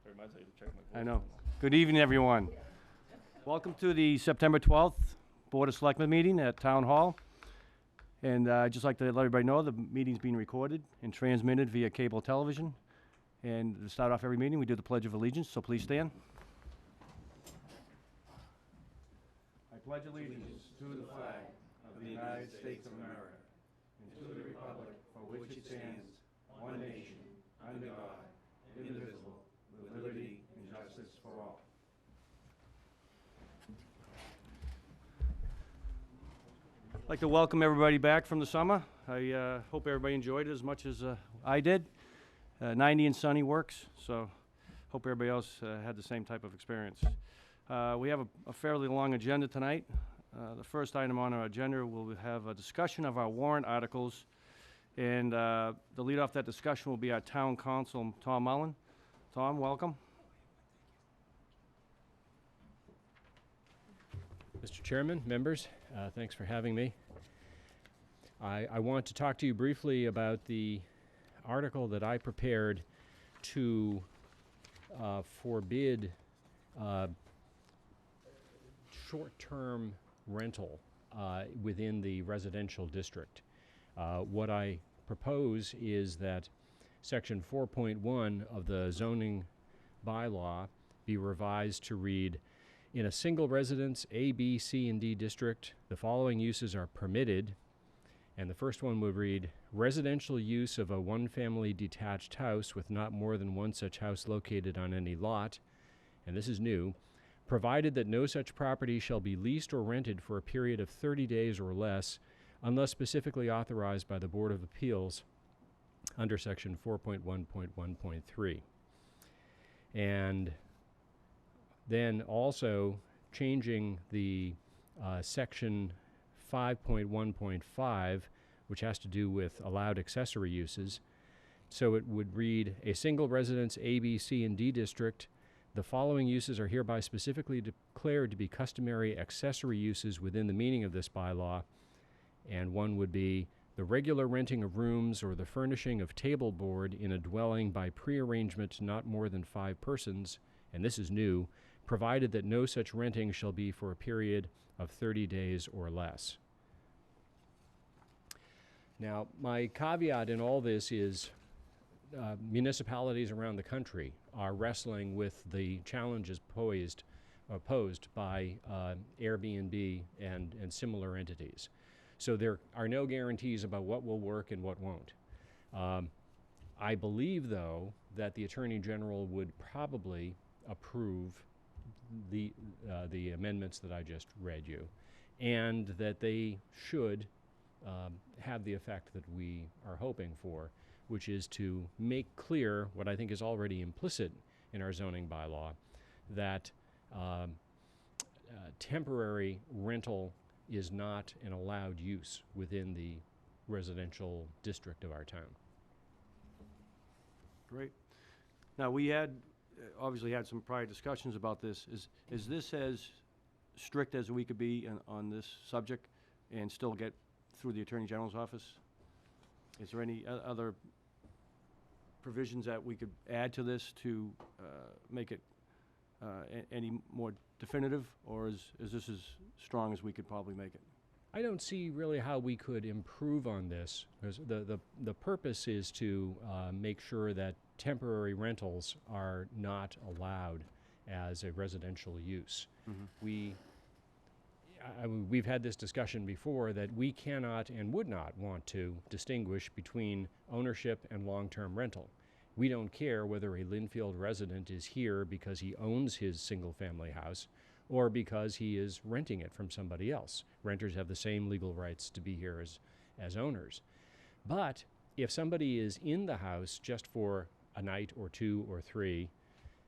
Reminds me to check my I know. Good evening, everyone. Welcome to the September 12th Board of Selectmen meeting at Town Hall. And I'd just like to let everybody know the meeting's being recorded and transmitted via cable television. And to start off every meeting, we do the Pledge of Allegiance, so please stand. I pledge allegiance to the flag of the United States of America and to the republic for which it stands, one nation, under God, indivisible, with liberty and justice for all. I'd like to welcome everybody back from the summer. I hope everybody enjoyed it as much as I did. 90 and sunny works, so hope everybody else had the same type of experience. We have a fairly long agenda tonight. The first item on our agenda will have a discussion of our warrant articles, and the lead off that discussion will be our town council, Tom Mullen. Tom, welcome. Mr. Chairman, members, thanks for having me. I want to talk to you briefly about the article that I prepared to forbid short-term rental within the residential district. What I propose is that Section 4.1 of the zoning bylaw be revised to read, in a single residence A, B, C, and D district, the following uses are permitted. And the first one would read, residential use of a one-family detached house with not more than one such house located on any lot, and this is new, provided that no such property shall be leased or rented for a period of 30 days or less, unless specifically authorized by the Board of Appeals under Section 4.1.1.3. And then also changing the Section 5.1.5, which has to do with allowed accessory uses. So it would read, a single residence A, B, C, and D district, the following uses are hereby specifically declared to be customary accessory uses within the meaning of this bylaw. And one would be the regular renting of rooms or the furnishing of table board in a dwelling by prearrangement to not more than 5 persons, and this is new, provided that no such renting shall be for a period of 30 days or less. Now, my caveat in all this is municipalities around the country are wrestling with the challenges posed by Airbnb and similar entities. So there are no guarantees about what will work and what won't. I believe, though, that the Attorney General would probably approve the amendments that I just read you, and that they should have the effect that we are hoping for, which is to make clear what I think is already implicit in our zoning bylaw, that temporary rental is not an allowed use within the residential district of our town. Great. Now, we had obviously had some prior discussions about this. Is this as strict as we could be on this subject and still get through the Attorney General's office? Is there any other provisions that we could add to this to make it any more definitive, or is this as strong as we could probably make it? I don't see really how we could improve on this, because the purpose is to make sure that temporary rentals are not allowed as a residential use. Mm-hmm. We've had this discussion before that we cannot and would not want to distinguish between ownership and long-term rental. We don't care whether a Linfield resident is here because he owns his single-family house or because he is renting it from somebody else. Renters have the same legal rights to be here as owners. But if somebody is in the house just for a night or 2 or 3,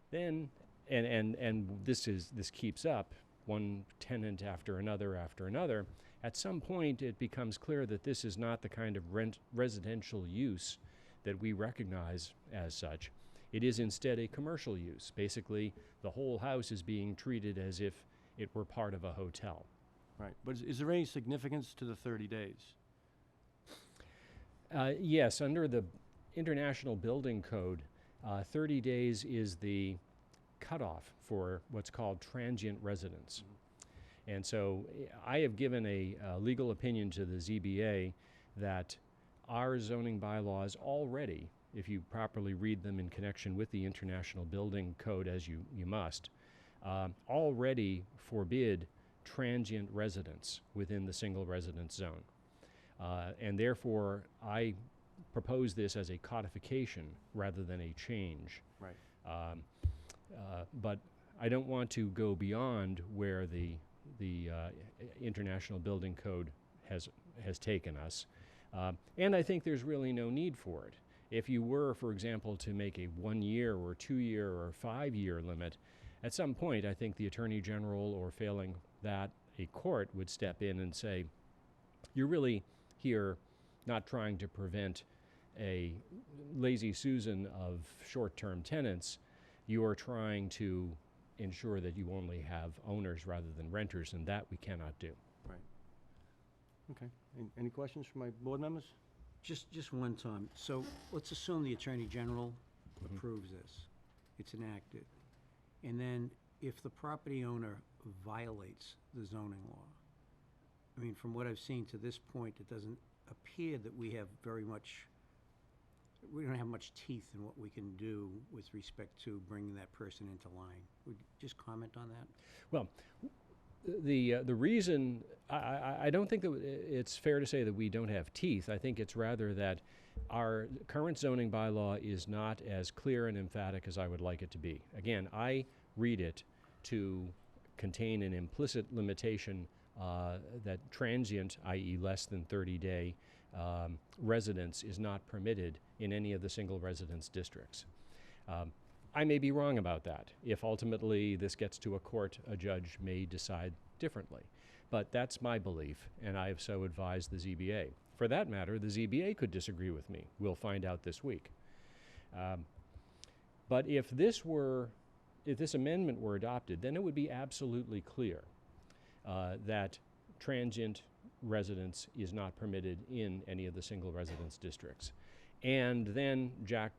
then, and this keeps up, one tenant after another, at some point it becomes clear that this is not the kind of residential use that we recognize as such. It is instead a commercial use. Basically, the whole house is being treated as if it were part of a hotel. Right, but is there any significance to the 30 days? Yes, under the International Building Code, 30 days is the cutoff for what's called transient residence. And so I have given a legal opinion to the ZBA that our zoning bylaws already, if you properly read them in connection with the International Building Code, as you must, already forbid transient residence within the single residence zone. And therefore, I propose this as a codification rather than a change. Right. But I don't want to go beyond where the International Building Code has taken us. And I think there's really no need for it. If you were, for example, to make a 1 year or 2 year or 5 year limit, at some point I think the Attorney General, or failing that, a court would step in and say, you're really here not trying to prevent a lazy Susan of short-term tenants. You are trying to ensure that you only have owners rather than renters, and that we cannot do. Right. Okay. Any questions from my board members? Just one time. So let's assume the Attorney General approves this. It's enacted. And then if the property owner violates the zoning law, I mean, from what I've seen to this point, it doesn't appear that we don't have much teeth in what we can do with respect to bringing that person into line. Would you just comment on that? Well, the reason, I don't think that it's fair to say that we don't have teeth. I think it's rather that our current zoning bylaw is not as clear and emphatic as I would like it to be. Again, I read it to contain an implicit limitation that transient, i.e. less than 30-day residence, is not permitted in any of the single residence districts. I may be wrong about that. If ultimately this gets to a court, a judge may decide differently. But that's my belief, and I have so advised the ZBA. For that matter, the ZBA could disagree with me. We'll find out this week. But if this amendment were adopted, then it would be absolutely clear that transient residence is not permitted in any of the single residence districts. And then Jack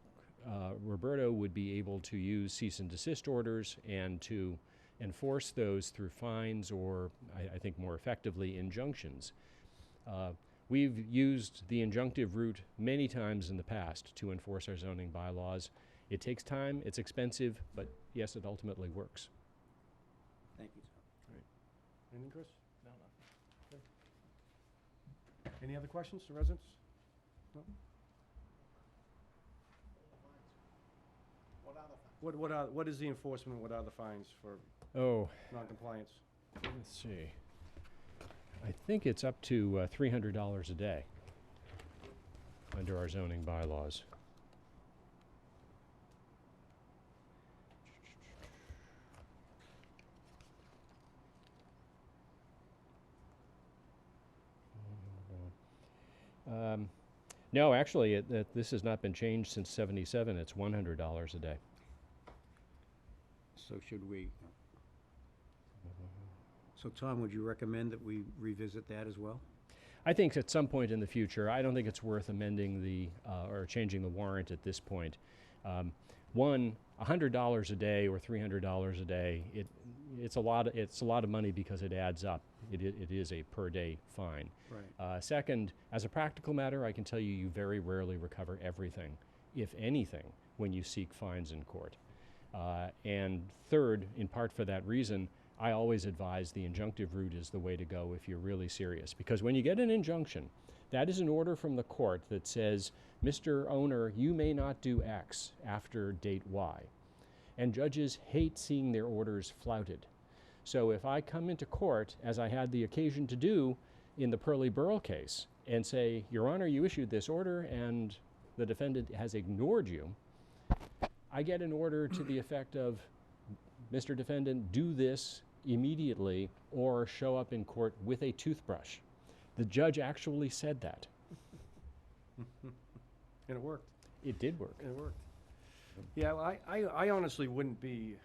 Roberto would be able to use cease and desist orders and to enforce those through fines, or I think more effectively, injunctions. We've used the injunctive route many times in the past to enforce our zoning bylaws. It takes time, it's expensive, but yes, it ultimately works. Thank you, Tom. Anything, Chris? No, nothing. Okay. Any other questions to residents? No? What is the enforcement? What are the fines for non-compliance? Let's see. I think it's up to $300 a day under our zoning bylaws. No, actually, this has not been changed since '77. It's $100 a day. So should we? So Tom, would you recommend that we revisit that as well? I think at some point in the future, I don't think it's worth amending the or changing the warrant at this point. One, $100 a day or $300 a day, it's a lot of money because it adds up. It is a per day fine. Right. Second, as a practical matter, I can tell you, you very rarely recover everything, if anything, when you seek fines in court. And third, in part for that reason, I always advise the injunctive route is the way to go if you're really serious. Because when you get an injunction, that is an order from the court that says, Mr. Owner, you may not do X after date Y. And judges hate seeing their orders flouted. So if I come into court, as I had the occasion to do in the Pearly Burl case, and say, Your Honor, you issued this order and the defendant has ignored you, I get an order to the effect of, Mr. Defendant, do this immediately or show up in court with a toothbrush. The judge actually said that. And it worked. It did work. It worked. Yeah, well, I honestly wouldn't be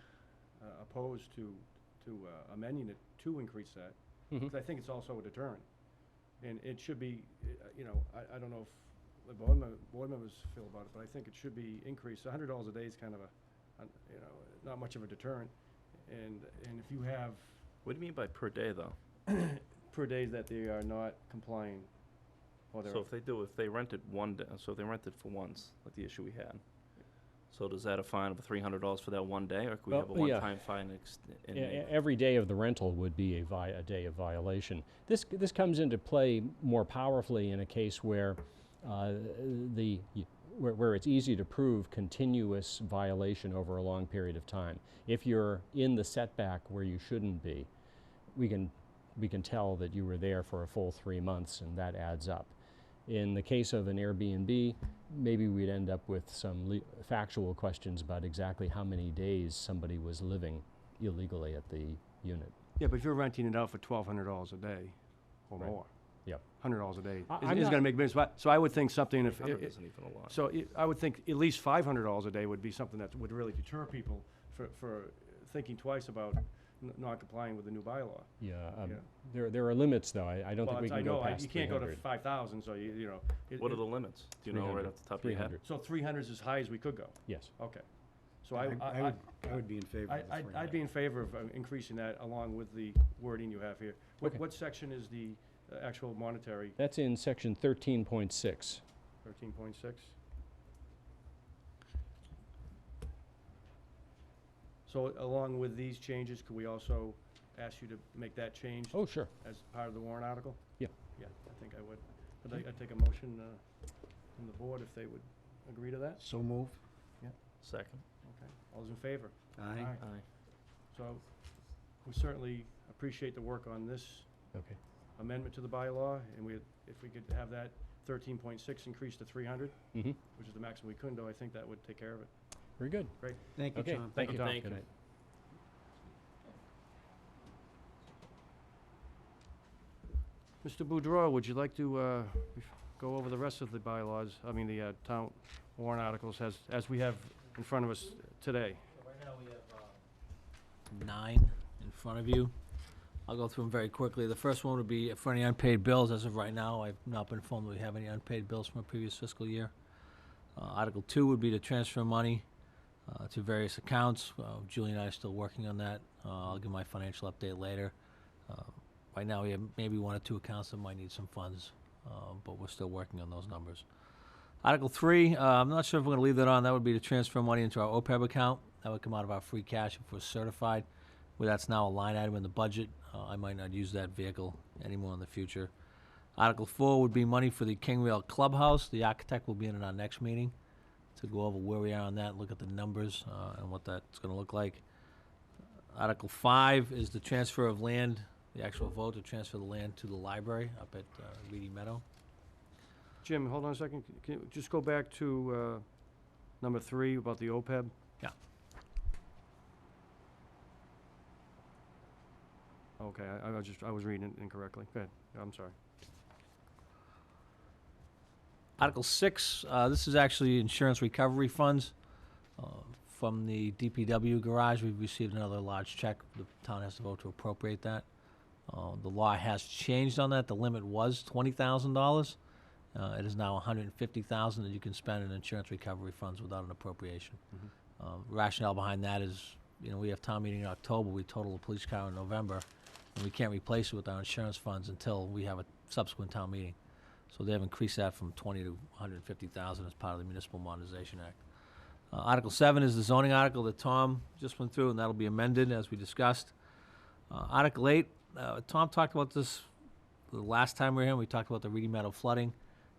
opposed to amending it to increase that, because I think it's also a deterrent. And it should be, I don't know if, the board members feel about it, but I think it should be increased. $100 a day is kind of not much of a deterrent. And if you have What do you mean by per day, though? per day that they are not complying, or they're, So if they rented one day, so if they rented for once, like the issue we had, so does that a fine of $300 for that one day, or could we Well, have a yeah. one-time fine in May? Every day of the rental would be a day of violation. This comes into play more powerfully in a case where where it's easy to prove continuous violation over a long period of time. If you're in the setback where you shouldn't be, we can tell that you were there for a full 3 months, and that adds up. In the case of an Airbnb, maybe we'd end up with some factual questions about exactly how many days somebody was living illegally at the unit. yeah, but if you're renting it out for $1,200 a day or Right. more, Yep. $100 a day I'm is not- going to make a difference. So I would think something if, 100 isn't even a lot. so I would think at least $500 a day would be something that would really deter people for thinking twice about not complying with the new bylaw. Yeah, Yeah. there are limits, though. I don't Well, think we I can know, go past you can't go to 300. 5,000, so you know. What are the limits? Do you know right 300. off the top of your head? 300. So 300 is as high as we could go? Yes. Okay. So I would be in favor of the I'd be in favor of increasing that along with the wording you have here. Okay. What section is the actual monetary, That's in section 13.6. 13.6? So along with these changes, could we also ask you to make that change Oh, sure. as part of the warrant article? Yeah. Yeah, I think I would. I'd take a motion from the board if they would agree to that. So moved. Second? Okay. All those in favor? Aye. Aye. So we certainly appreciate the work on this Okay. amendment to the bylaw, and if we could have that 13.6 increased to 300, Mm-hmm. which is the maximum we couldn't do, I think that would take care of it. Very good. Thank you, Okay, Tom. thank you, Tom. Thank Good you. night. Mr. Boudreau, would you like to go over the rest of the bylaws, the town warrant articles as we have in front of us today? Right now, we have 9 in front of you. I'll go through them very quickly. The first one would be for any unpaid bills. As of right now, I've not been informed that we have any unpaid bills from a previous fiscal year. Article 2 would be to transfer money to various accounts. Julie and I are still working on that. I'll give my financial update later. Right now, we have maybe 1 or 2 accounts that might need some funds, but we're still working on those numbers. Article 3, I'm not sure if we're going to leave that on. That would be to transfer money into our OPEB account. That would come out of our free cash if we're certified. Well, that's now a line item in the budget. I might not use that vehicle anymore in the future. Article 4 would be money for the King Rail Clubhouse. The architect will be in our next meeting to go over where we are on that, look at the numbers and what that's going to look like. Article 5 is the transfer of land, the actual vote to transfer the land to the library up at Reedy Meadow. Jim, hold on a second. Can you just go back to number 3 about the OPEB? Yeah. Okay, I was reading it incorrectly. Go ahead. I'm sorry. Article 6, this is actually insurance recovery funds. From the DPW garage, we've received another large check. The town has to vote to appropriate that. The law has changed on that. The limit was $20,000. It is now $150,000 that you can spend in insurance recovery funds without an appropriation. Rationale behind that is, we have town meeting in October. We total the police car in November, and we can't replace it with our insurance funds until we have a subsequent town meeting. So they have increased that from $20,000 to $150,000 as part of the Municipal Modernization Act. Article 7 is the zoning article that Tom just went through, and that'll be amended as we discussed. Article 8, Tom talked about this the last time we were here. We talked about the Reedy Meadow flooding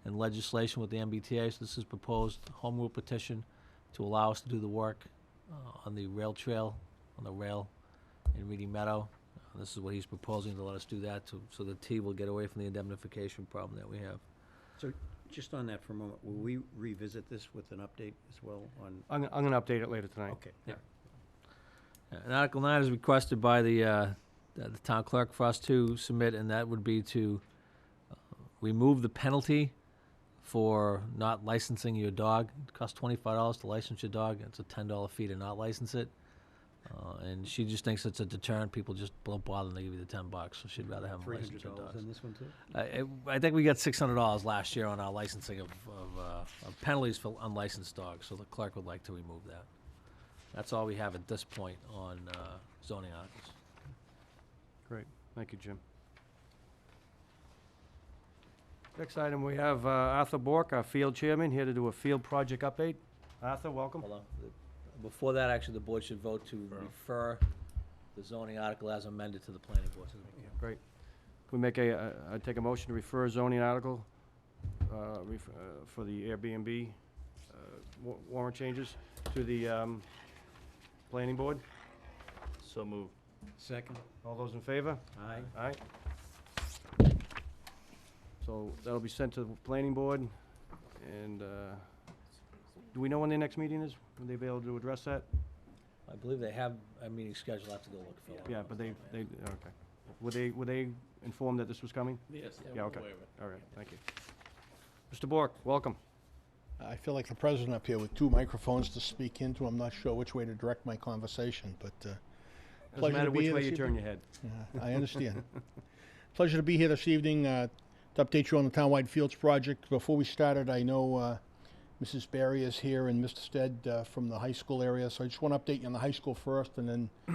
and legislation with the MBTA. So this is proposed home rule petition to allow us to do the work on the rail trail, on the rail in Reedy Meadow. This is what he's proposing, to let us do that so the T will get away from the indemnification problem that we have. So just on that for a moment, will we revisit this with an update as well on? I'm going to update it later tonight. Okay. Yeah. And Article 9 is requested by the town clerk for us to submit, and that would be to remove the penalty for not licensing your dog. It costs $25 to license your dog. It's a $10 fee to not license it. And she just thinks it's a deterrent. People just don't bother and they give you the $10, so she'd rather have them licensed $300 dogs. in this one too? I think we got $600 last year on our licensing of penalties for unlicensed dogs, so the clerk would like to remove that. That's all we have at this point on zoning articles. Great, thank you, Jim. Next item, we have Arthur Bork, our field chairman, here to do a field project update. Arthur, welcome. Hold on. Before that, actually, the board should vote to refer the zoning article as amended to the planning board. Great. We make I'd take a motion to refer zoning article for the Airbnb warrant changes to the planning board. So moved. Second? All those in favor? Aye. Aye. So that'll be sent to the planning board, and do we know when their next meeting is? Will they be able to address that? I believe they have a meeting scheduled. I'll have to go look for it. Yeah, but okay. Were they informed that this was coming? Yes. Yeah, okay. All right, thank you. Mr. Bork, welcome. I feel like the president up here with two microphones to speak into. I'm not sure which way to direct my conversation, but Doesn't pleasure matter to be which here way this you turn your head. yeah, I understand. Pleasure to be here this evening to update you on the townwide fields project. Before we started, I know Mrs. Barry is here and Mr. Stead from the high school area, so I just want to update you on the high school first, and then if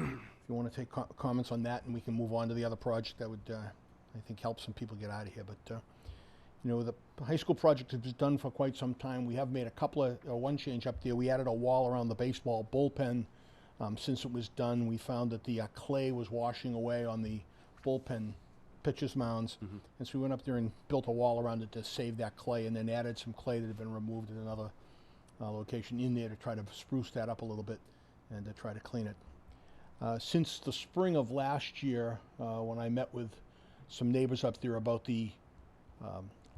you want to take comments on that, and we can move on to the other project, that would, I think, help some people get out of here. But you know, the high school project has been done for quite some time. We have made a couple of, one change up there. We added a wall around the baseball bullpen. Since it was done, we found that the clay was washing away on the bullpen pitcher's mounds. And so we went up there and built a wall around it to save that clay, and then added some clay that had been removed in another location in there to try to spruce that up a little bit and to try to clean it. Since the spring of last year, when I met with some neighbors up there about the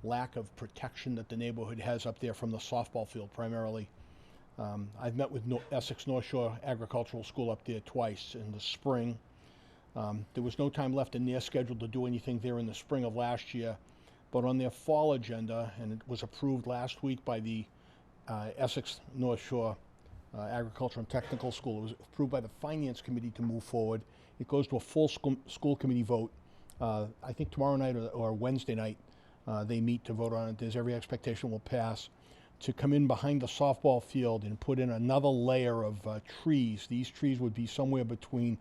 lack of protection that the neighborhood has up there from the softball field primarily, I've met with Essex North Shore Agricultural School up there twice in the spring. There was no time left in their schedule to do anything there in the spring of last year, but on their fall agenda, and it was approved last week by the Essex North Shore Agriculture and Technical School. It was approved by the Finance Committee to move forward. It goes to a full school committee vote. I think tomorrow night or Wednesday night they meet to vote on it. There's every expectation will pass. To come in behind the softball field and put in another layer of trees. These trees would be somewhere between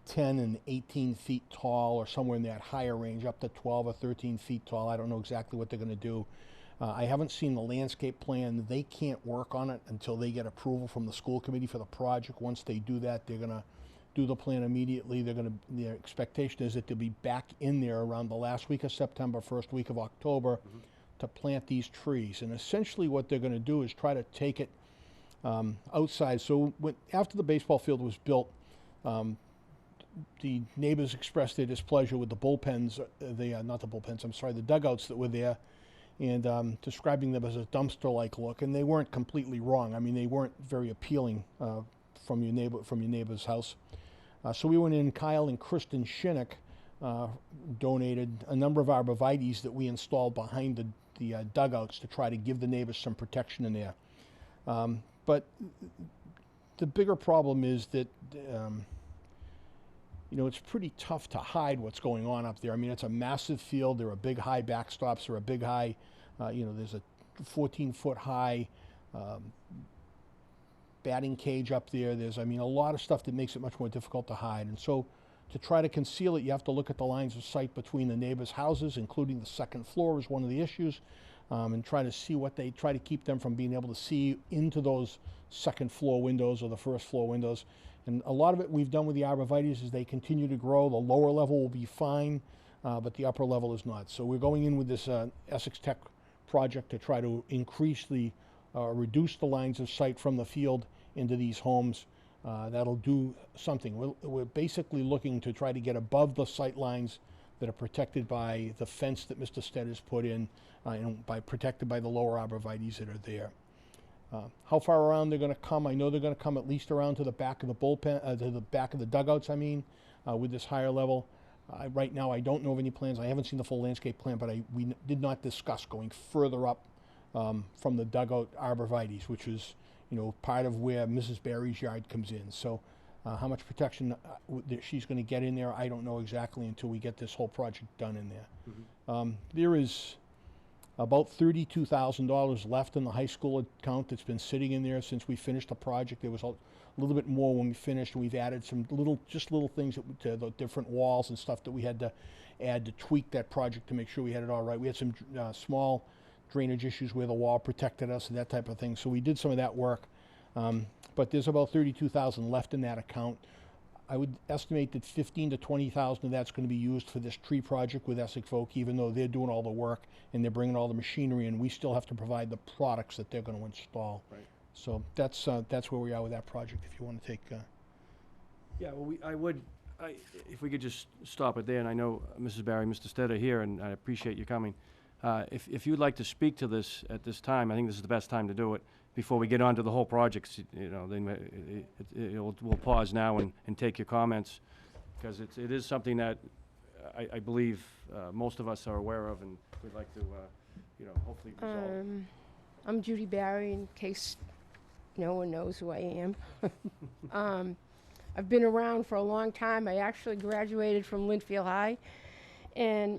10 and 18 feet tall, or somewhere in that higher range, up to 12 or 13 feet tall. I don't know exactly what they're going to do. I haven't seen the landscape plan. They can't work on it until they get approval from the school committee for the project. Once they do that, they're going to do the plan immediately. Their expectation is that they'll be back in there around the last week of September, first week of October, to plant these trees. And essentially what they're going to do is try to take it outside. So after the baseball field was built, the neighbors expressed their displeasure with the bullpens, not the bullpens, I'm sorry, the dugouts that were there, and describing them as a dumpster-like look. And they weren't completely wrong. I mean, they weren't very appealing from your neighbor's house. So we went in, Kyle and Kristen Shinnick donated a number of arborvitaes that we installed behind the dugouts to try to give the neighbors some protection in there. But the bigger problem is that you know, it's pretty tough to hide what's going on up there. I mean, it's a massive field. There are big high backstops. There are big high, you know, there's a 14-foot high batting cage up there. There's, I mean, a lot of stuff that makes it much more difficult to hide. And so to try to conceal it, you have to look at the lines of sight between the neighbors' houses, including the second floor is one of the issues, and try to see what they try to keep them from being able to see into those second floor windows or the first floor windows. And a lot of it we've done with the arborvitaes is they continue to grow. The lower level will be fine, but the upper level is not. So we're going in with this Essex Tech project to try to increase the, reduce the lines of sight from the field into these homes. That'll do something. We're basically looking to try to get above the sight lines that are protected by the fence that Mr. Stead has put in, and protected by the lower arborvitaes that are there. How far around they're going to come, I know they're going to come at least around to the back of the bullpen, to the back of the dugouts, I mean, with this higher level. Right now, I don't know of any plans. I haven't seen the full landscape plan, but we did not discuss going further up from the dugout arborvitaes, which is, you know, part of where Mrs. Barry's yard comes in. So How much protection that she's going to get in there, I don't know exactly until we get this whole project done in there. There is about $32,000 left in the high school account that's been sitting in there since we finished the project. There was a little bit more when we finished, and we've added some little things to the different walls and stuff that we had to add to tweak that project to make sure we had it all right. We had some small drainage issues where the wall protected us and that type of thing. So we did some of that work. But there's about $32,000 left in that account. I would estimate that $15,000 to $20,000 of that's going to be used for this tree project with Essex Folk, even though they're doing all the work and they're bringing all the machinery, and we still have to provide the products that they're going to install. Right. So that's where we are with that project. If you want to take. Yeah, well, if we could just stop it there, and I know Mrs. Barry, Mr. Stead are here, and I appreciate you coming. If you'd like to speak to this at this time, I think this is the best time to do it before we get on to the whole project. Then we'll pause now and take your comments, because it is something that I believe most of us are aware of, and we'd like to, hopefully resolve. I'm Judy Barry, in case no one knows who I am. I've been around for a long time. I actually graduated from Linfield High, and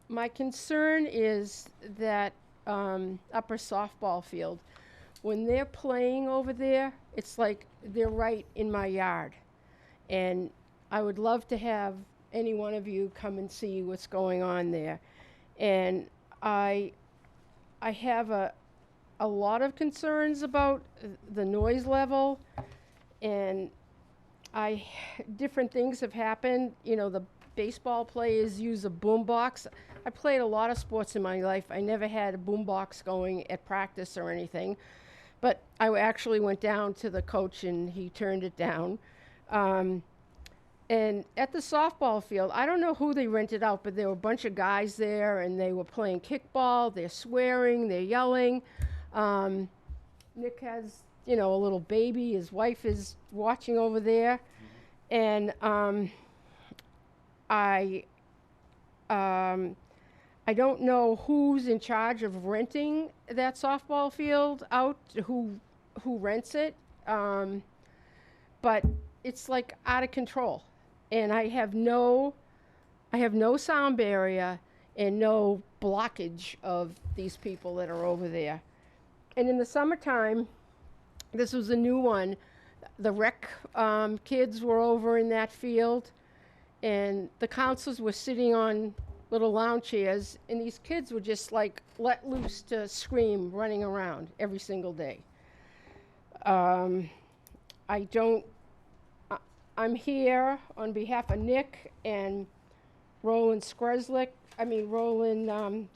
my concern is that upper softball field, when they're playing over there, it's like they're right in my yard. And I would love to have any one of you come and see what's going on there. And I have a lot of concerns about the noise level, and different things have happened. The baseball players use a boom box. I played a lot of sports in my life. I never had a boom box going at practice or anything, but I actually went down to the coach and he turned it down. And at the softball field, I don't know who they rented out, but there were a bunch of guys there, and they were playing kickball. They're swearing, they're yelling. Nick has, a little baby. His wife is watching over there. And I don't know who's in charge of renting that softball field out, who rents it, but it's like out of control. And I have no sound barrier and no blockage of these people that are over there. And in the summertime, this was a new one. The rec kids were over in that field, and the counselors were sitting on little lounge chairs, and these kids were just like let loose to scream, running around every single day. I'm here on behalf of Nick and Roland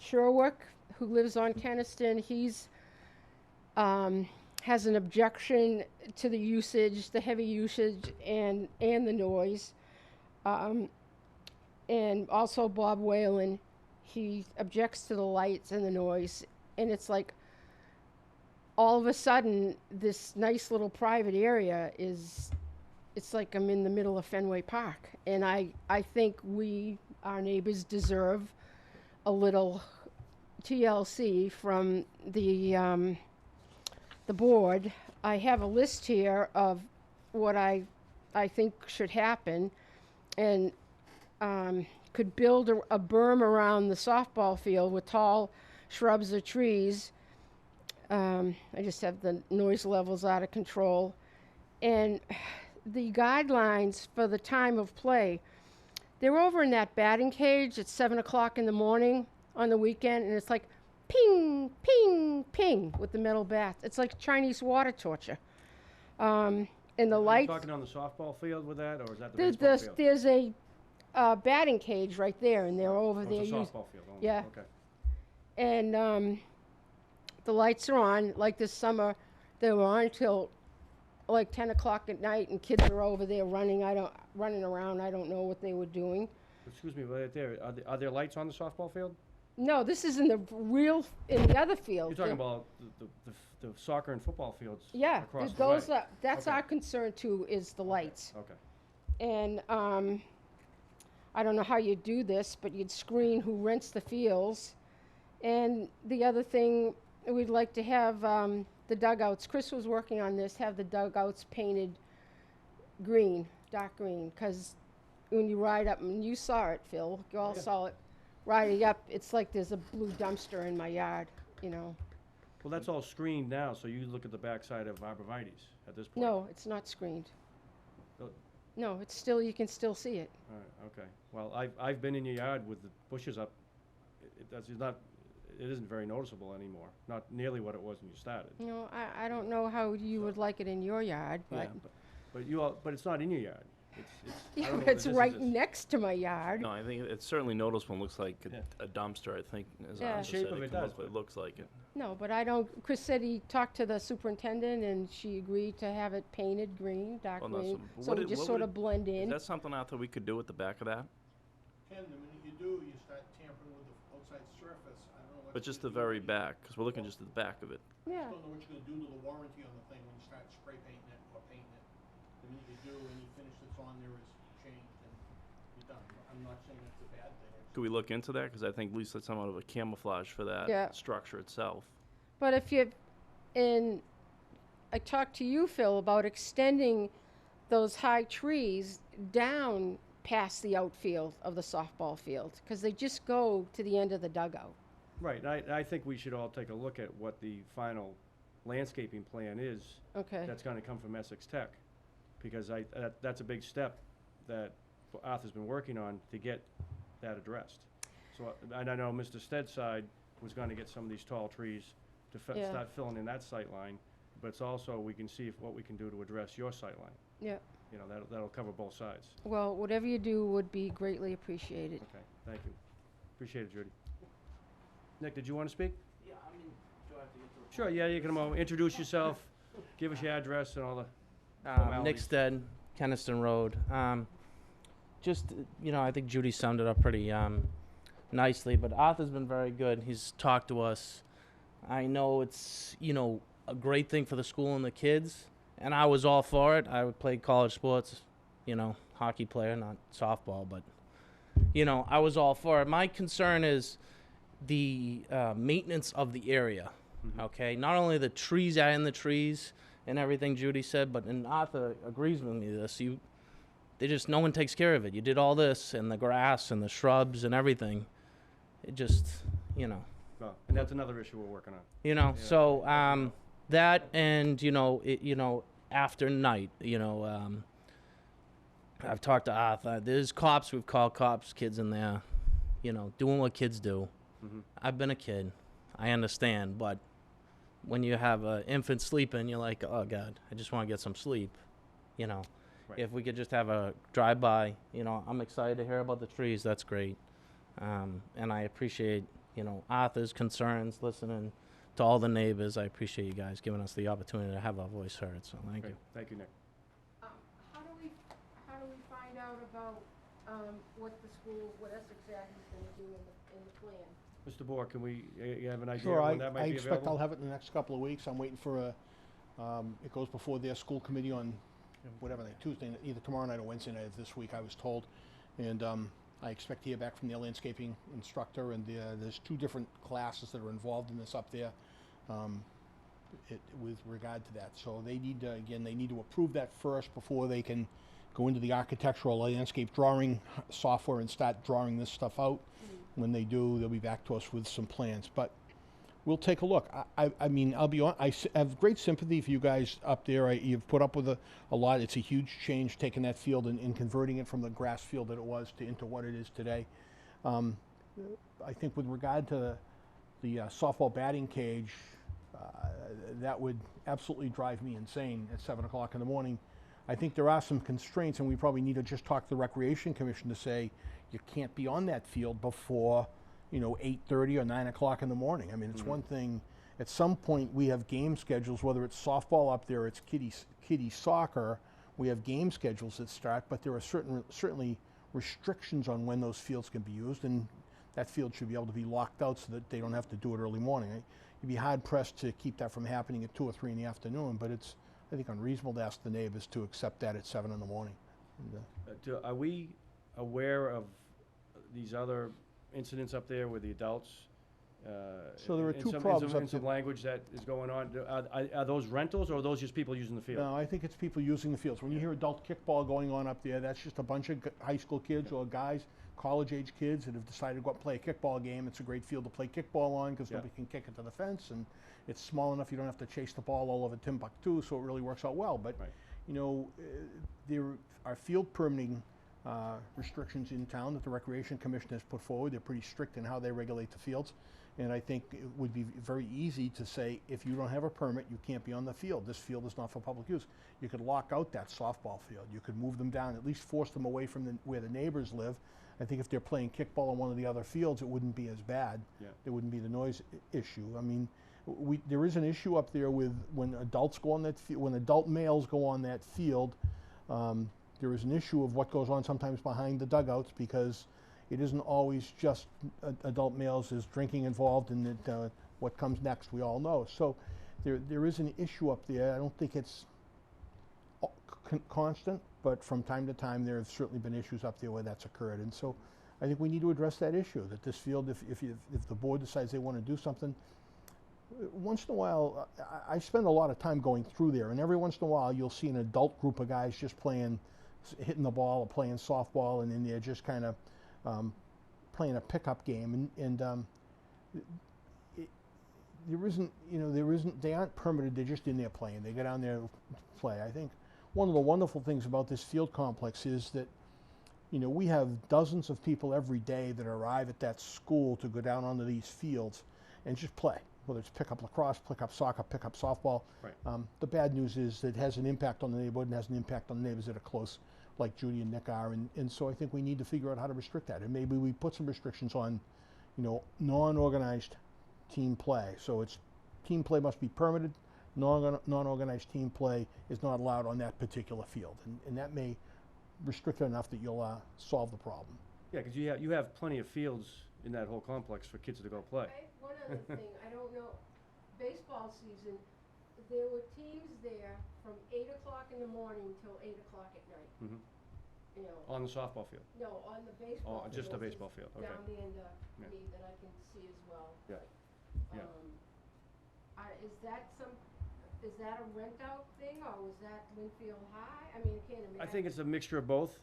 Sherwick, who lives on Kenniston. He's has an objection to the usage, the heavy usage, and the noise. And also Bob Whalen, he objects to the lights and the noise. And it's like, all of a sudden, this nice little private area it's like I'm in the middle of Fenway Park. And I think our neighbors, deserve a little TLC from the board. I have a list here of what I think should happen, and could build a berm around the softball field with tall shrubs or trees. I just have the noise levels out of control. And the guidelines for the time of play, they're over in that batting cage at 7 o'clock in the morning on the weekend, and it's like ping, ping, ping with the metal bats. It's like Chinese water torture. And the Are you lights. talking on the softball field with that, or is that the baseball There's, field? there's a batting cage right there, and they're over Oh, there. it's a softball field. Oh, Yeah. Okay. And the lights are on. Like this summer, they were on till like 10 o'clock at night, and kids are over there running around. I don't know what they were doing. Excuse me, right there. Are there lights on the softball field? No, this is in the other field. You're talking about the soccer and football fields Yeah, across the way. that's Okay. our concern too, is the lights. Okay. And I don't know how you do this, but you'd screen who rents the fields. And the other thing, we'd like to have the dugouts. Chris was working on this, have the dugouts painted green, dark green, because when you ride up, and you saw it, Phil, you all saw it, riding up, it's like there's a blue dumpster in my yard, you know. Well, that's all screened now, so you look at the backside of arborvitae's at this point. No, it's not screened. Really? No, it's still, you can still see it. All right, okay. Well, I've been in your yard with the bushes up. It isn't very noticeable anymore. Not nearly what it was when you started. You know, I don't know how you would like it in your yard, Yeah, but. but it's not in your yard. I Yeah, don't know but what it's it is. right next to my yard. No, I think it's certainly noticeable. It looks like Yeah. a dumpster, I think, as Yeah. Arthur The shape said. of it Come does, up- but- It looks like it. No, but I don't, Chris said he talked to the superintendent and she agreed to have it painted green, dark Well, no, green, so so what we it- just what sort would of blend Is in. that something, Arthur, we could do at the back of that? Ken, the minute you do, you start tampering with the outside surface. I don't know what. But just the very back, because we're looking just at the back of it. Yeah, Don't know what you're gonna do to the warranty on the thing when you start spray painting it or painting it. The minute you do, any finish that's on there is changed and you're done. I'm not saying that's a bad thing. It's Could we look into that? Because I think at least that's somewhat of a camouflage for that Yeah. structure itself. but if you, and I talked to you, Phil, about extending those high trees down past the outfield of the softball field, because they just go to the end of the dugout. Right, and I think we should all take a look at what the final landscaping plan is Okay, that's gonna come from Essex Tech. Because that's a big step that Arthur's been working on to get that addressed. So, and I know Mr. Stead's side was gonna get some of these tall trees to Yeah. start filling in that sight line, but it's also, we can see what we can do to address your sight line. yeah. You know, that'll cover both sides. Well, whatever you do would be greatly appreciated. Okay, thank you. Appreciate it, Judy. Nick, did you wanna speak? Yeah, I mean, do I have to get to Sure, yeah, you can come over, introduce yourself, give us your address and all the, Nick formalities. Stead, Keniston Road. Just, I think Judy summed it up pretty nicely, but Arthur's been very good. He's talked to us. I know it's, a great thing for the school and the kids, and I was all for it. I would play college sports, hockey player, not softball, but, I was all for it. My concern is the maintenance of the area, okay? Not only the trees out in the trees and everything Judy said, but, and Arthur agrees with me this, no one takes care of it. You did all this, and the grass and the shrubs and everything. It just, well, and that's another issue we're working on. so that and after night, I've talked to Arthur. There's cops. We've called cops. Kids in there, doing what kids do. Mhm. I've been a kid. I understand, but when you have an infant sleeping, you're like, oh God, I just want to get some sleep. Right. If we could just have a drive-by, I'm excited to hear about the trees. That's great. And I appreciate, Arthur's concerns, listening to all the neighbors. I appreciate you guys giving us the opportunity to have our voice heard. So thank Great. you. Thank you, Nick. How do we find out about, what the school, what Essex Ag is gonna do in the plan? Mr. Bohr, can you have an idea Sure, when that might I be expect I'll available? have it in the next couple of weeks. I'm waiting for it goes before their school committee on whatever night, Tuesday, either tomorrow night or Wednesday night of this week, I was told. And I expect to hear back from their landscaping instructor, and there's 2 different classes that are involved in this up there with regard to that. So they need to, again, they need to approve that first before they can go into the architectural landscape drawing software and start drawing this stuff out. When they do, they'll be back to us with some plans. But we'll take a look. I mean, I'll be honest, I have great sympathy for you guys up there. You've put up with a lot. It's a huge change taking that field and converting it from the grass field that it was into what it is today. I think with regard to the softball batting cage, that would absolutely drive me insane at 7 o'clock in the morning. I think there are some constraints, and we probably need to just talk to the Recreation Commission to say you can't be on that field before 8:30 or 9 o'clock in the morning. I mean, it's one thing, at some point we have game schedules, whether it's softball up there, it's kiddie soccer, we have game schedules that start, but there are certainly restrictions on when those fields can be used, and that field should be able to be locked out so that they don't have to do it early morning. You'd be hard pressed to keep that from happening at 2 or 3 in the afternoon, but it's, I think, unreasonable to ask the neighbors to accept that at 7 in the morning. And, Are we aware of these other incidents up there with the adults So there are and two some- and problems some- up and some there. language that is going on. Are those rentals, or are those just people using the field? No, I think it's people using the fields. When you hear adult kickball going on up there, that's just a bunch of high school kids or guys, college-age kids that have decided to go up and play a kickball game. It's a great field to play kickball on because Yeah. nobody can kick it to the fence, and it's small enough you don't have to chase the ball all over Timbuktu, so it really works out well. But, Right. you know, there are field permitting restrictions in town that the Recreation Commission has put forward. They're pretty strict in how they regulate the fields. And I think it would be very easy to say, if you don't have a permit, you can't be on the field. This field is not for public use. You could lock out that softball field. You could move them down, at least force them away from where the neighbors live. I think if they're playing kickball on one of the other fields, it wouldn't be as bad. Yeah. There wouldn't be the noise issue. I mean, there is an issue up there with when adults go on that field, when adult males go on that field, there is an issue of what goes on sometimes behind the dugouts, because it isn't always just adult males. There's drinking involved, and what comes next we all know. So there is an issue up there. I don't think it's constant, but from time to time there have certainly been issues up there where that's occurred. And so I think we need to address that issue, that this field, if the board decides they want to do something, once in a while, I spend a lot of time going through there, and every once in a while you'll see an adult group of guys just playing, hitting the ball or playing softball, and then they're just kind of playing a pickup game, and they aren't permitted. They're just in there playing. They go down there to play. I think one of the wonderful things about this field complex is that, you know, we have dozens of people every day that arrive at that school to go down onto these fields and just play, whether it's pick up lacrosse, pick up soccer, pick up softball. Right. The bad news is that it has an impact on the neighborhood and has an impact on the neighbors that are close, like Judy and Nick are, and so I think we need to figure out how to restrict that. And maybe we put some restrictions on, you know, non-organized team play. So it's team play must be permitted. Non-organized team play is not allowed on that particular field, and that may restrict it enough that you'll solve the problem. Yeah, because you have plenty of fields in that whole complex for kids to go play. One other thing, I don't know, baseball season, there were teams there from 8 o'clock in the morning till 8 o'clock at night. Mhm. You know, On the softball field. no, on the baseball. Oh, just the field, baseball field, okay. Down the end of Yeah. me that I can see as well. Yeah. But, Yeah. is that a rent out thing, or was that Linfield High? I mean, I can't imagine. I think it's a mixture of both.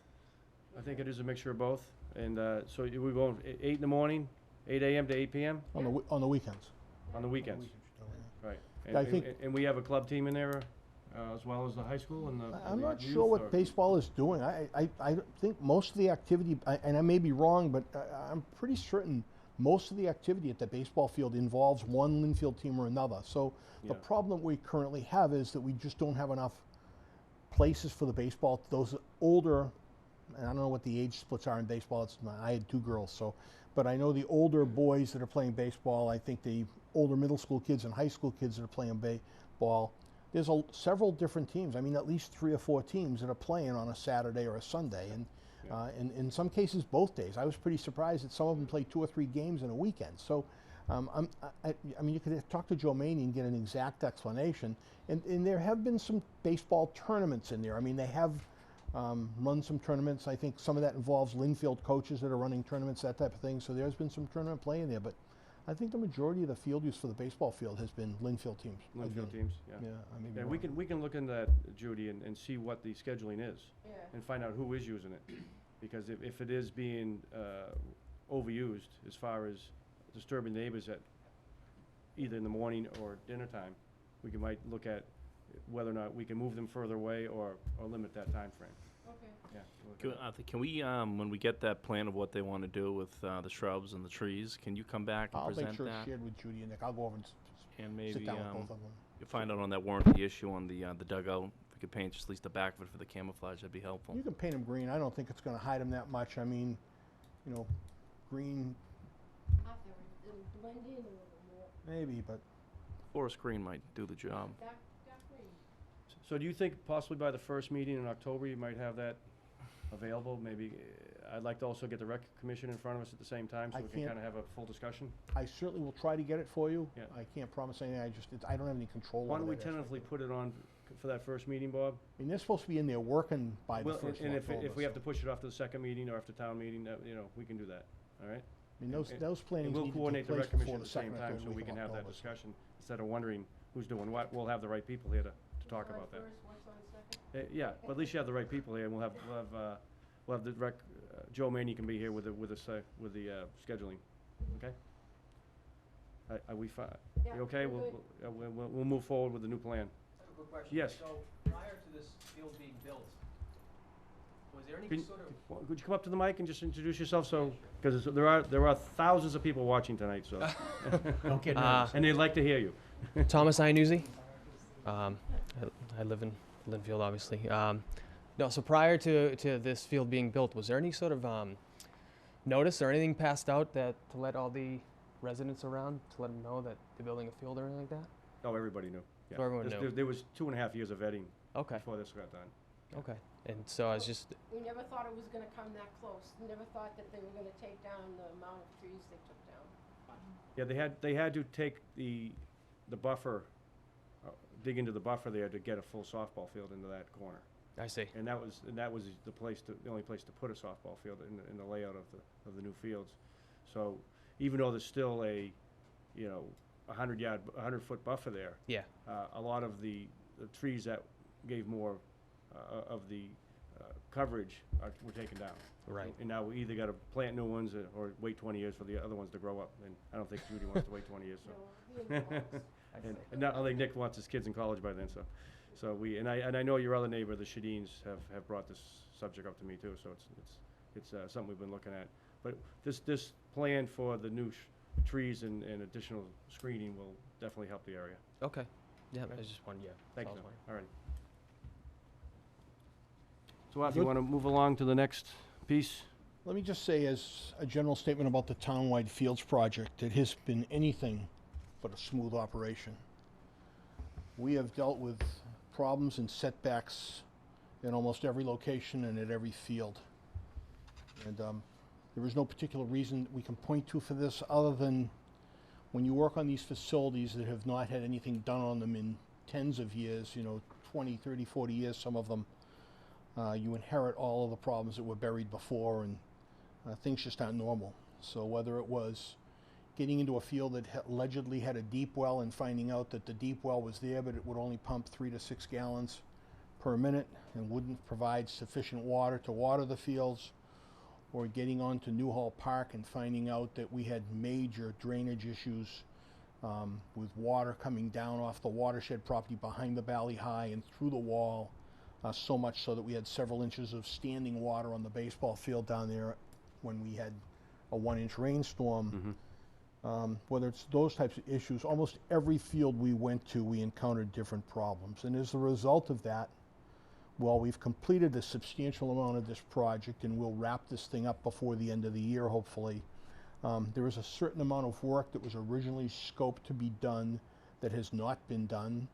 I think it is a mixture of both. And so we're going 8 in the morning, 8 a.m. to 8 p.m. On the weekends. on the weekends. Right. Yeah, I think- And we have a club team in there as well as the high school and the I'm not youth, sure what or- baseball is doing. I think most of the activity, and I may be wrong, but I'm pretty certain most of the activity at the baseball field involves one Linfield team or another. So the Yeah. problem we currently have is that we just don't have enough places for the baseball. Those older, and I don't know what the age splits are in baseball. I had 2 girls, so, but I know the older boys that are playing baseball. I think the older middle school kids and high school kids that are playing baseball. There's several different teams. I mean, at least 3 or 4 teams that are playing on a Saturday or a Sunday, and in some cases both days. I was pretty surprised that some of them play 2 or 3 games in a weekend. So, I mean, you could talk to Joe Maney and get an exact explanation. And there have been some baseball tournaments in there. I mean, they have run some tournaments. I think some of that involves Linfield coaches that are running tournaments, that type of thing. So there's been some tournament play in there, but I think the majority of the field use for the baseball field has been Linfield teams. Linfield teams, yeah. Yeah, I mean, Yeah, we can look into that, Judy, and see what the scheduling is. Yeah. And find out who is using it. Because if it is being overused as far as disturbing neighbors at either in the morning or dinner time, we might look at whether or not we can move them further away or limit that time frame. Okay. Yeah. we'll look at that. Can we, when we get that plan of what they want to do with the shrubs and the trees, can you come back and I'll make present sure it's that? shared with Judy and Nick. I'll go over and And sit maybe down with both of them. you find out on that warranty issue on the dugout. If we could paint just at least the back of it for the camouflage, that'd be helpful. You can paint them green. I don't think it's going to hide them that much. I mean, you know, green It'll blend in a little more. maybe, but Forest green might do the job. Dark green. So do you think possibly by the first meeting in October, you might have that available? Maybe, I'd like to also get the rec commission in front of us at the same time, so I we can can't- kind of have a full discussion. I certainly will try to get it for you. Yeah. I can't promise anything. I don't have any control Why over don't we that aspect. tentatively put it on for that first meeting, Bob? I mean, they're supposed to be in there working by the Well, first of and October. if we have to so- push it off to the second meeting or after town meeting, we can do that, all right? I mean, those And plannings we'll need to coordinate take the place rec before commission at the the same second or time, third so week we of can have that October. discussion, instead of wondering who's doing what, we'll have the right people here to talk about that. Yeah, but at least you have the right people here, and we'll have the Joe Maney can be here with the scheduling, okay? Are we fine? Yeah, You okay? we're We'll move forward with the new plan. I have a quick question. Yes. So prior to this field being built, was there any Can- sort of Could you come up to the mic and just introduce yourself, so, because there are thousands of people watching tonight, so. Don't get nervous. And they'd like to hear you. Thomas Iannuzzi. I live in Linfield, obviously. No, so prior to this field being built, was there any sort of notice or anything passed out that to let all the residents around to let them know that they're building a field or anything like that? Oh, everybody knew. Yeah. So everyone There- knew. There was 2.5 years of vetting Okay. before this got done. Okay. And so I was just We never thought it was gonna come that close. Never thought that they were gonna take down the amount of trees they took down. Yeah, they had to take the buffer, dig into the buffer there to get a full softball field into that corner. I see. And that was the only place to put a softball field in the layout of the new fields. So even though there's still a 100-foot buffer there, Yeah. a lot of the trees that gave more of the coverage were taken down. Right. And now we either got to plant new ones or wait 20 years for the other ones to grow up. And I don't think Judy wants to wait 20 years. So. No, he involves. And not, I think Nick wants his kids in college by then. So I know your other neighbor, the Shadines, have brought this subject up to me too. So it's something we've been looking at. But this plan for the new trees and additional screening will definitely help the area. Okay. Yeah. Okay. I just wanted. Yeah. Thank that's you. all I was All right. So, Art, you want to move along to the next piece? Let me just say as a general statement about the townwide fields project, it has been anything but a smooth operation. We have dealt with problems and setbacks in almost every location and at every field. And there is no particular reason we can point to for this other than when you work on these facilities that have not had anything done on them in tens of years, 20, 30, 40 years, some of them, you inherit all of the problems that were buried before, and things just aren't normal. So whether it was getting into a field that allegedly had a deep well and finding out that the deep well was there, but it would only pump 3 to 6 gallons per minute and wouldn't provide sufficient water to water the fields, or getting on to Newhall Park and finding out that we had major drainage issues with water coming down off the watershed property behind the Valley High and through the wall, so much so that we had several inches of standing water on the baseball field down there when we had a 1-inch rainstorm. Whether it's those types of issues, almost every field we went to, we encountered different problems. And as a result of that, while we've completed a substantial amount of this project and we'll wrap this thing up before the end of the year, hopefully, there is a certain amount of work that was originally scoped to be done that has not been done,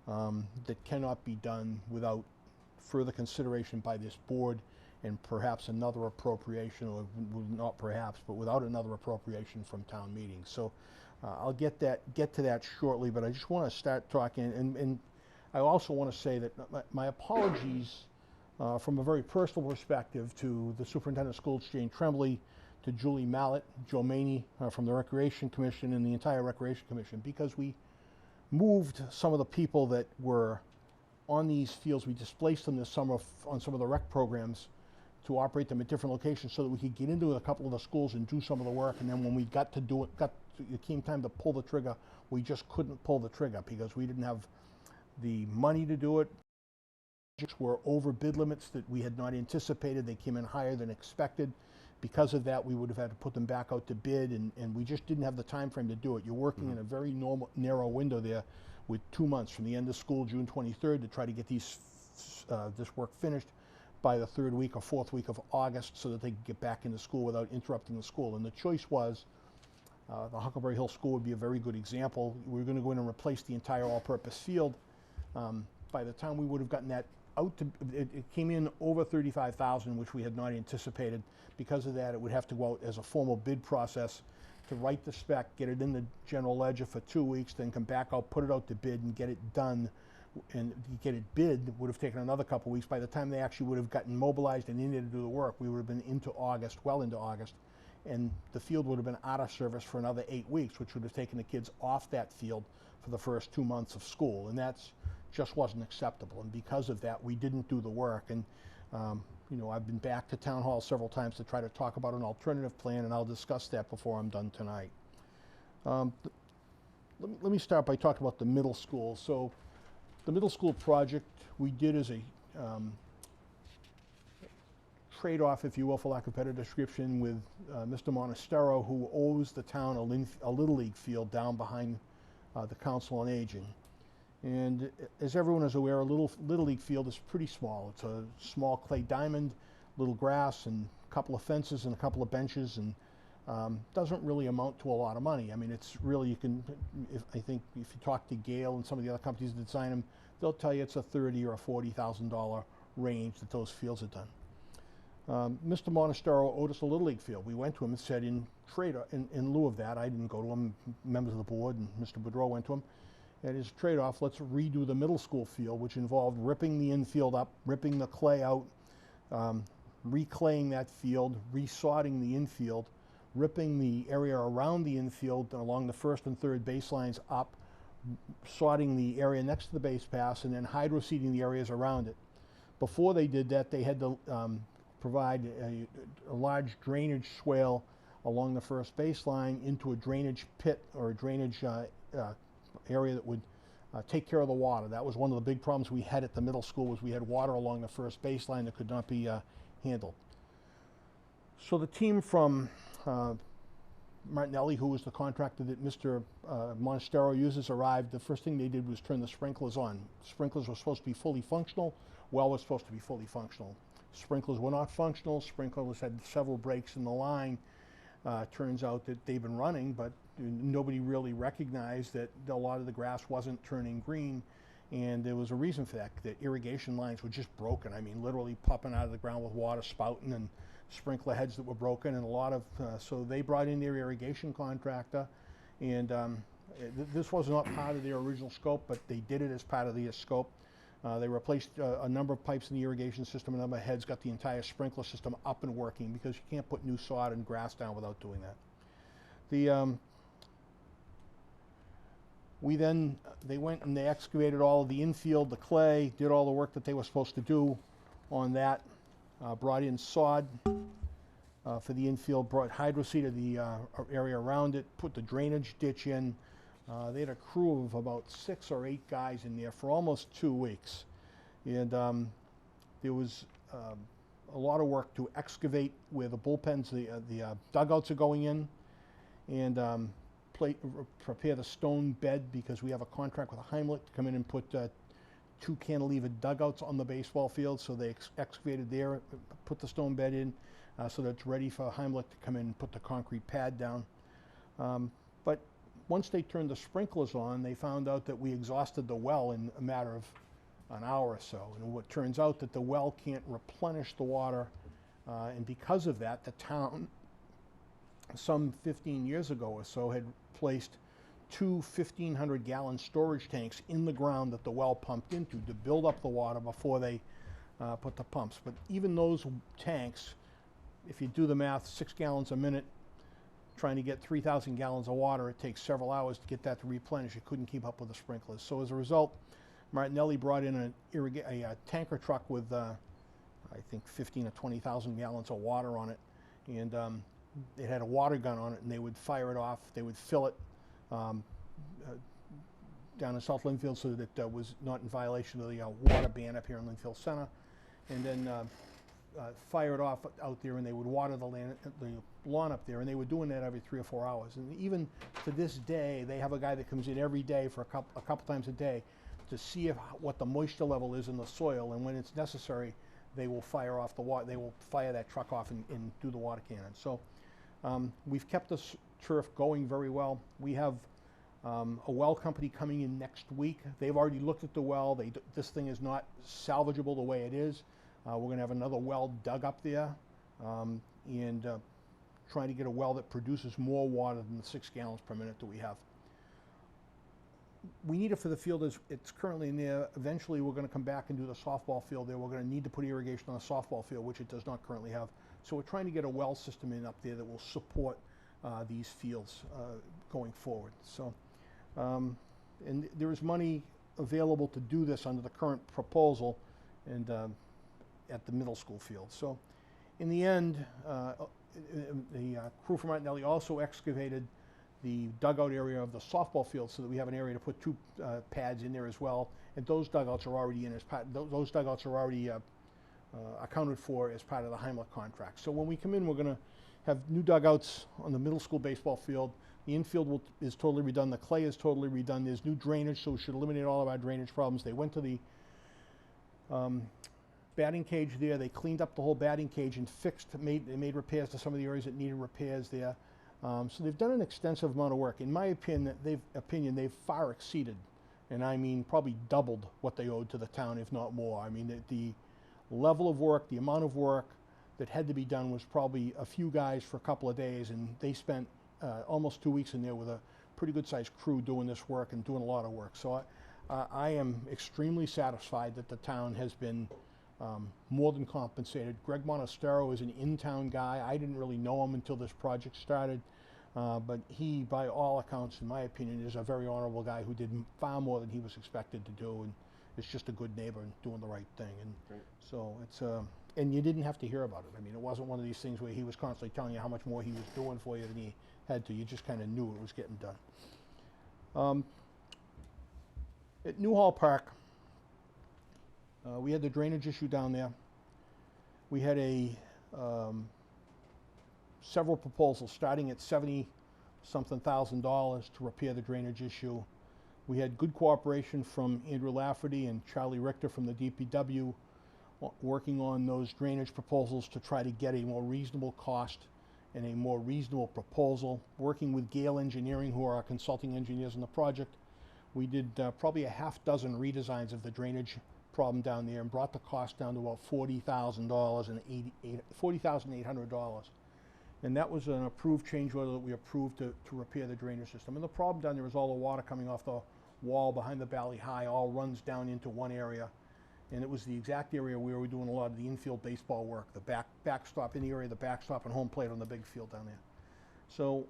that cannot be done without further consideration by this board and perhaps another appropriation, or not perhaps, but without another appropriation from town meeting. So I'll get to that shortly, but I just want to start talking, and I also want to say that my apologies from a very personal perspective to the Superintendent of Schools, Jane Tremblay, to Julie Mallett, Joe Maney from the Recreation Commission, and the entire Recreation Commission, because we moved some of the people that were on these fields. We displaced them this summer on some of the rec programs to operate them at different locations so that we could get into a couple of the schools and do some of the work. And then when we got to do it, it came time to pull the trigger, we just couldn't pull the trigger because we didn't have the money to do it. Projects were over bid limits that we had not anticipated. They came in higher than expected. Because of that, we would have had to put them back out to bid, and we just didn't have the time frame to do it. You're working in a very narrow window there with 2 months from the end of school, June 23rd, to try to get this work finished by the 3rd week or 4th week of August so that they could get back into school without interrupting the school. And the choice was the Huckleberry Hill School would be a very good example. We were going to go in and replace the entire all-purpose field. By the time we would have gotten that out, it came in over $35,000, which we had not anticipated. Because of that, it would have to go out as a formal bid process to write the spec, get it in the general ledger for 2 weeks, then come back out, put it out to bid, and get it done. And get it bid would have taken another couple weeks. By the time they actually would have gotten mobilized and in there to do the work, we would have been into August, well into August. and the field would have been out of service for another 8 weeks, which would have taken the kids off that field for the first 2 months of school, and that's just wasn't acceptable. And because of that, we didn't do the work. And you know, I've been back to town hall several times to try to talk about an alternative plan, and I'll discuss that before I'm done tonight. Let me start by talking about the middle school. So the middle school project we did as a trade-off, if you will, for lack of a better description, with Mr. Monastero, who owes the town a Little League field down behind the Council on Aging. And as everyone is aware, a Little League field is pretty small. It's a small clay diamond, little grass, and a couple of fences and a couple of benches, and doesn't really amount to a lot of money. I mean, it's really, I think if you talk to Gale and some of the other companies that design them, they'll tell you it's a $30,000 or $40,000 range that those fields are done. Mr. Monastero owed us a Little League field. We went to him and said, in lieu of that, I didn't go to him, members of the board and Mr. Boudreau went to him, and as a trade-off, let's redo the middle school field, which involved ripping the infield up, ripping the clay out, reclaying that field, resodding the infield, ripping the area around the infield along the first and third baselines up, sodding the area next to the base pass, and then hydroseeding the areas around it. Before they did that, they had to provide a large drainage swale along the first baseline into a drainage pit or a drainage area that would take care of the water. That was one of the big problems we had at the middle school, was we had water along the first baseline that could not be handled. So the team from Martinelli, who was the contractor that Mr. Monastero uses, arrived. The first thing they did was turn the sprinklers on. Sprinklers were supposed to be fully functional. Well was supposed to be fully functional. Sprinklers were not functional. Sprinklers had several breaks in the line. Turns out that they've been running, but nobody really recognized that a lot of the grass wasn't turning green, and there was a reason for that. The irrigation lines were just broken. I mean, literally popping out of the ground with water spouting, and sprinkler heads that were broken, and a lot of, so they brought in their irrigation contractor, and this was not part of their original scope, but they did it as part of the scope. They replaced a number of pipes in the irrigation system, a number of heads, got the entire sprinkler system up and working, because you can't put new sod and grass down without doing that. They went and they excavated all of the infield, the clay, did all the work that they were supposed to do on that, brought in sod for the infield, brought hydroseeded the area around it, put the drainage ditch in. They had a crew of about 6 or 8 guys in there for almost 2 weeks. And there was a lot of work to excavate where the bullpens, the dugouts are going in, and prepare the stone bed, because we have a contract with Heimlich to come in and put 2 cantilevered dugouts on the baseball field. So they excavated there, put the stone bed in, so that it's ready for Heimlich to come in and put the concrete pad down. But once they turned the sprinklers on, they found out that we exhausted the well in a matter of an hour or so. And it turns out that the well can't replenish the water, and because of that, the town, some 15 years ago or so, had placed 2 1,500-gallon storage tanks in the ground that the well pumped into to build up the water before they put the pumps. But even those tanks, if you do the math, 6 gallons a minute, trying to get 3,000 gallons of water, it takes several hours to get that to replenish. It couldn't keep up with the sprinklers. So as a result, Martinelli brought in a tanker truck with, I think, 15 or 20,000 gallons of water on it, and it had a water gun on it, and they would fire it off. They would fill it down in South Linfield, so that it was not in violation of the water ban up here in Linfield Center, and then fire it off out there, and they would water the lawn up there, and they were doing that every 3 or 4 hours. And even to this day, they have a guy that comes in every day for a couple times a day to see what the moisture level is in the soil, and when it's necessary, they will fire off the water. They will fire that truck off and do the water cannon. So we've kept this turf going very well. We have a well company coming in next week. They've already looked at the well. This thing is not salvageable the way it is. We're going to have another well dug up there, and trying to get a well that produces more water than the 6 gallons per minute that we have. We need it for the field as it's currently in there. Eventually, we're going to come back and do the softball field there. We're going to need to put irrigation on the softball field, which it does not currently have. So we're trying to get a well system in up there that will support these fields going forward. So, and there is money available to do this under the current proposal and at the middle school field. So in the end, the crew from Martinelli also excavated the dugout area of the softball field so that we have an area to put two pads in there as well. And those dugouts are already in as part, those dugouts are already accounted for as part of the Heimlich contract. So when we come in, we're gonna have new dugouts on the middle school baseball field. The infield is totally redone, the clay is totally redone, there's new drainage, so we should eliminate all of our drainage problems. They went to the batting cage there, they cleaned up the whole batting cage and they made repairs to some of the areas that needed repairs there. So they've done an extensive amount of work. In my opinion, they've far exceeded, and I mean probably doubled what they owed to the town, if not more. I mean, the level of work, the amount of work that had to be done was probably a few guys for a couple of days, and they spent almost 2 weeks in there with a pretty good-sized crew doing this work and doing a lot of work. So I am extremely satisfied that the town has been more than compensated. Greg Monastero is an in-town guy. I didn't really know him until this project started, but he, by all accounts, in my opinion, is a very honorable guy who did far more than he was expected to do, and is just a good neighbor and doing the right thing. And so it's and you didn't have to hear about it. I mean, it wasn't one of these things where he was constantly telling you how much more he was doing for you than he had to. You just kind of knew it was getting done. At Newhall Park, we had the drainage issue down there. We had several proposals starting at $70-something thousand to repair the drainage issue. We had good cooperation from Andrew Lafferty and Charlie Richter from the DPW working on those drainage proposals to try to get a more reasonable cost and a more reasonable proposal. Working with Gale Engineering, who are our consulting engineers on the project, we did probably a half dozen redesigns of the drainage problem down there and brought the cost down to about $40,800. And that was an approved change order that we approved to repair the drainage system. And the problem down there is all the water coming off the wall behind the Valley High all runs down into one area. And it was the exact area where we were doing a lot of the infield baseball work, the backstop in the area, the backstop and home plate on the big field down there. So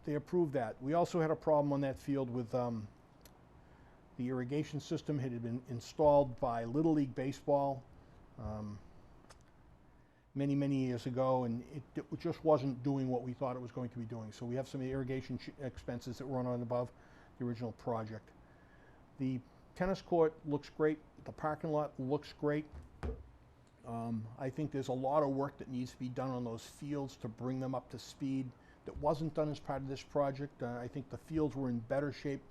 they approved that. We also had a problem on that field with the irrigation system had been installed by Little League Baseball many, many years ago, and it just wasn't doing what we thought it was going to be doing. So we have some irrigation expenses that run on above the original project. The tennis court looks great. The parking lot looks great. I think there's a lot of work that needs to be done on those fields to bring them up to speed that wasn't done as part of this project. I think the fields were in better shape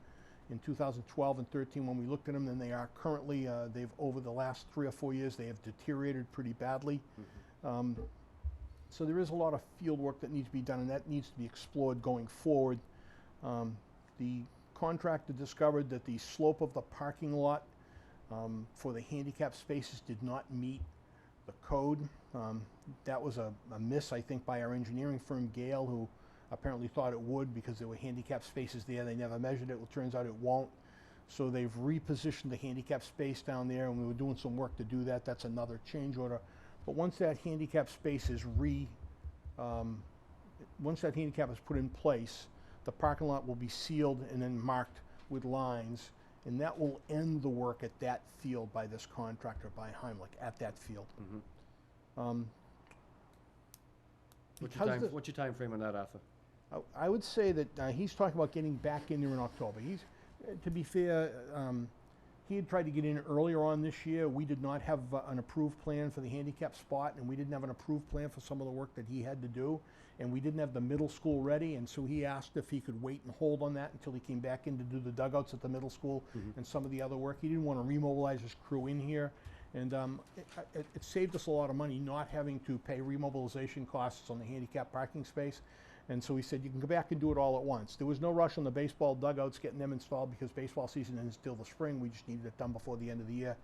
in 2012 and 13 when we looked at them than they are currently. They've, over the last 3 or 4 years, they have deteriorated pretty badly. So there is a lot of field work that needs to be done, and that needs to be explored going forward. The contractor discovered that the slope of the parking lot for the handicap spaces did not meet the code. That was a miss, I think, by our engineering firm, Gale, who apparently thought it would because there were handicap spaces there. They never measured it. Well, it turns out it won't. So they've repositioned the handicap space down there, and we were doing some work to do that. That's another change order. But once that handicap space is once that handicap is put in place, the parking lot will be sealed and then marked with lines, and that will end the work at that field by this contractor, by Heimlich, at that field. What's your time frame on that, Arthur? I would say that he's talking about getting back in there in October. To be fair, he had tried to get in earlier on this year. We did not have an approved plan for the handicap spot, and we didn't have an approved plan for some of the work that he had to do, and we didn't have the middle school ready, and so he asked if he could wait and hold on that until he came back in to do the dugouts at the middle school and some of the other work. He didn't want to remobilize his crew in here, and it saved us a lot of money not having to pay remobilization costs on the handicap parking space. And so he said, you can go back and do it all at once. There was no rush on the baseball dugouts getting them installed because baseball season ends till the spring. We just needed it done before the end of the year.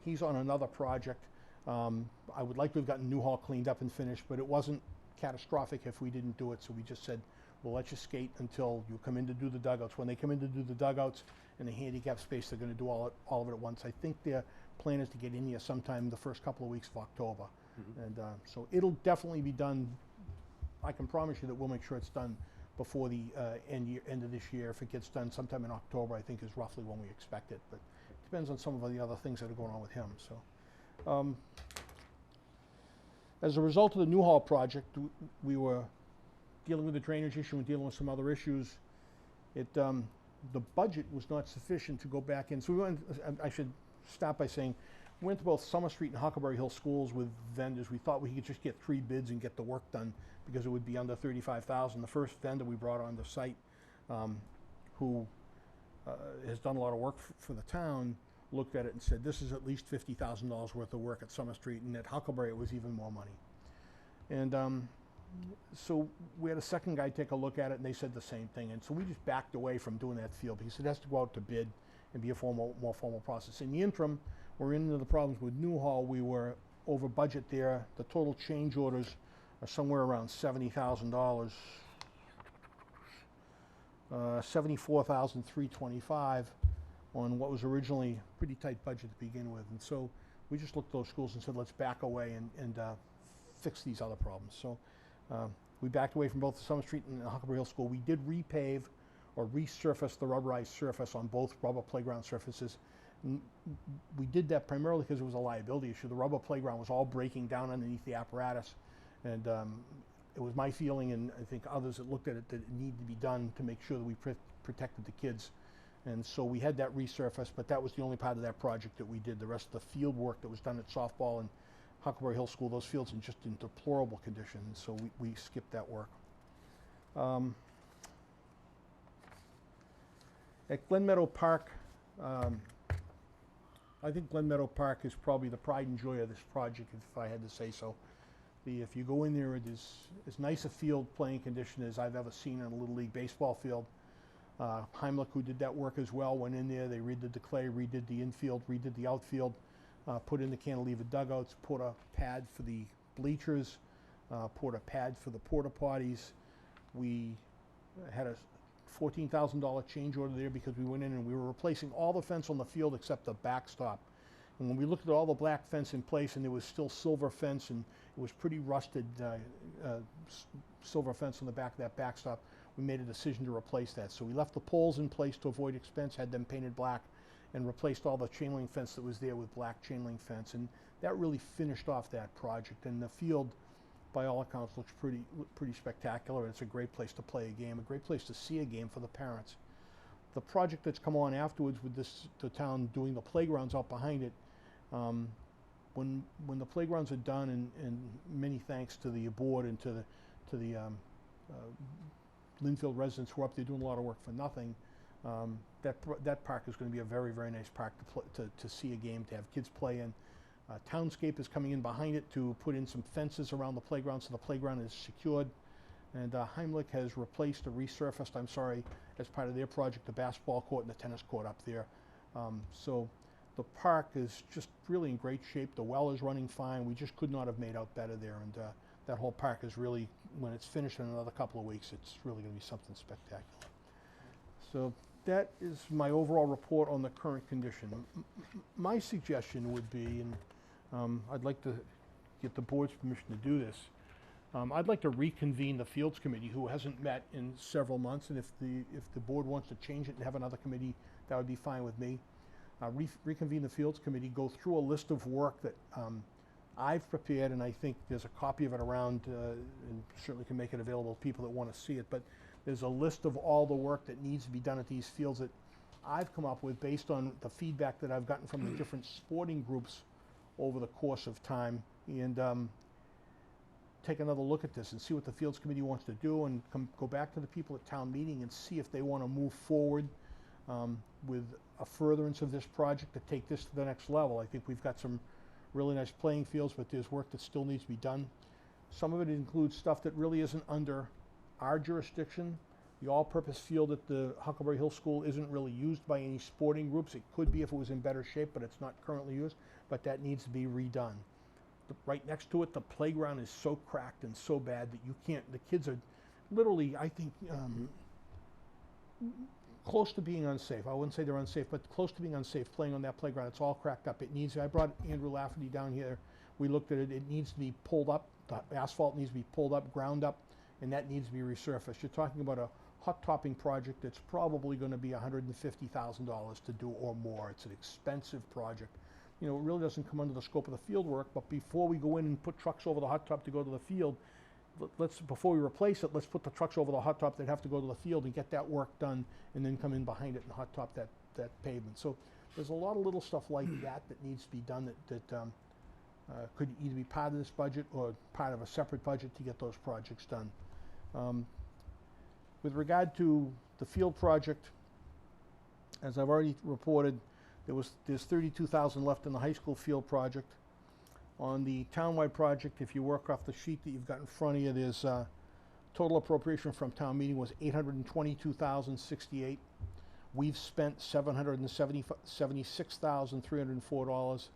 He's on another project. I would like to have gotten Newhall cleaned up and finished, but it wasn't catastrophic if we didn't do it. So we just said, we'll let you skate until you come in to do the dugouts. When they come in to do the dugouts and the handicap space, they're going to do all of it at once. I think their plan is to get in here sometime the first couple of weeks of October. And so it'll definitely be done. I can promise you that we'll make sure it's done before the end of this year. If it gets done sometime in October, I think is roughly when we expect it. But it depends on some of the other things that are going on with him. So, as a result of the Newhall project, we were dealing with the drainage issue and dealing with some other issues. The budget was not sufficient to go back in. So we went. I should start by saying, we went to both Summer Street and Huckleberry Hill schools with vendors. We thought we could just get 3 bids and get the work done because it would be under $35,000. The first vendor we brought on the site, who has done a lot of work for the town, looked at it and said, this is at least $50,000 worth of work at Summer Street, and at Huckleberry it was even more money. And so we had a second guy take a look at it, and they said the same thing. And so we just backed away from doing that field because it has to go out to bid and be a more formal process. In the interim, we're into the problems with Newhall. We were over budget there. The total change orders are somewhere around $70,000, $74,325 on what was originally a pretty tight budget to begin with. And so we just looked at those schools and said, let's back away and fix these other problems. So we backed away from both the Summer Street and the Huckleberry Hill School. We did repave or resurface the rubberized surface on both rubber playground surfaces. We did that primarily because it was a liability issue. The rubber playground was all breaking down underneath the apparatus, and it was my feeling, and I think others that looked at it, that it needed to be done to make sure that we protected the kids. And so we had that resurfaced, but that was the only part of that project that we did. The rest of the field work that was done at softball and Huckleberry Hill School, those fields are just in deplorable condition, so we skipped that work. At Glen Meadow Park, I think Glen Meadow Park is probably the pride and joy of this project, if I had to say so. If you go in there, it is as nice a field playing condition as I've ever seen on a Little League baseball field. Heimlich, who did that work as well, went in there. They redid the clay, redid the infield, redid the outfield, put in the cantilever dugouts, put a pad for the bleachers, put a pad for the porta potties. We had a $14,000 change order there because we went in and we were replacing all the fence on the field except the backstop. And when we looked at all the black fence in place, and there was still silver fence, and it was pretty rusted silver fence on the back of that backstop, we made a decision to replace that. So we left the poles in place to avoid expense, had them painted black, and replaced all the chain link fence that was there with black chain link fence. And that really finished off that project. And the field, by all accounts, looks pretty spectacular. It's a great place to play a game, a great place to see a game for the parents. The project that's come on afterwards with the town doing the playgrounds out behind it, when the playgrounds are done, and many thanks to the board and to the Linfield residents who are up there doing a lot of work for nothing, that park is going to be a very, very nice park to see a game, to have kids play in. Townscape is coming in behind it to put in some fences around the playground so the playground is secured. And Heimlich has replaced or resurfaced, as part of their project, the basketball court and the tennis court up there. So the park is just really in great shape. The well is running fine. We just could not have made out better there. And that whole park is really, when it's finished in another couple of weeks, it's really going to be something spectacular. So that is my overall report on the current condition. My suggestion would be, and I'd like to get the board's permission to do this, I'd like to reconvene the Fields Committee, who hasn't met in several months, and if the board wants to change it and have another committee, that would be fine with me. Reconvene the Fields Committee, go through a list of work that I've prepared, and I think there's a copy of it around, and certainly can make it available to people that want to see it, but there's a list of all the work that needs to be done at these fields that I've come up with based on the feedback that I've gotten from the different sporting groups over the course of time, and take another look at this and see what the Fields Committee wants to do, and go back to the people at town meeting and see if they want to move forward with a furtherance of this project to take this to the next level. I think we've got some really nice playing fields, but there's work that still needs to be done. Some of it includes stuff that really isn't under our jurisdiction. The all-purpose field at the Huckleberry Hill School isn't really used by any sporting groups. It could be if it was in better shape, but it's not currently used, but that needs to be redone. Right next to it, the playground is so cracked and so bad that you can't, the kids are literally, I think, close to being unsafe. I wouldn't say they're unsafe, but close to being unsafe playing on that playground. It's all cracked up. It needs, I brought Andrew Lafferty down here we looked at it, it needs to be pulled up, the asphalt needs to be pulled up, ground up, and that needs to be resurfaced. You're talking about a hot topping project that's probably gonna be $150,000 to do or more. It's an expensive project. You know, it really doesn't come under the scope of the field work, but before we go in and put trucks over the hot top to go to the field, before we replace it, let's put the trucks over the hot top that have to go to the field and get that work done, and then come in behind it and hot top that pavement. So there's a lot of little stuff like that that needs to be done that could either be part of this budget or part of a separate budget to get those projects done. With regard to the field project, as I've already reported, there's $32,000 left in the high school field project. On the townwide project, if you work off the sheet that you've got in front of you, there's total appropriation from town meeting was $822,068. We've spent $776,304.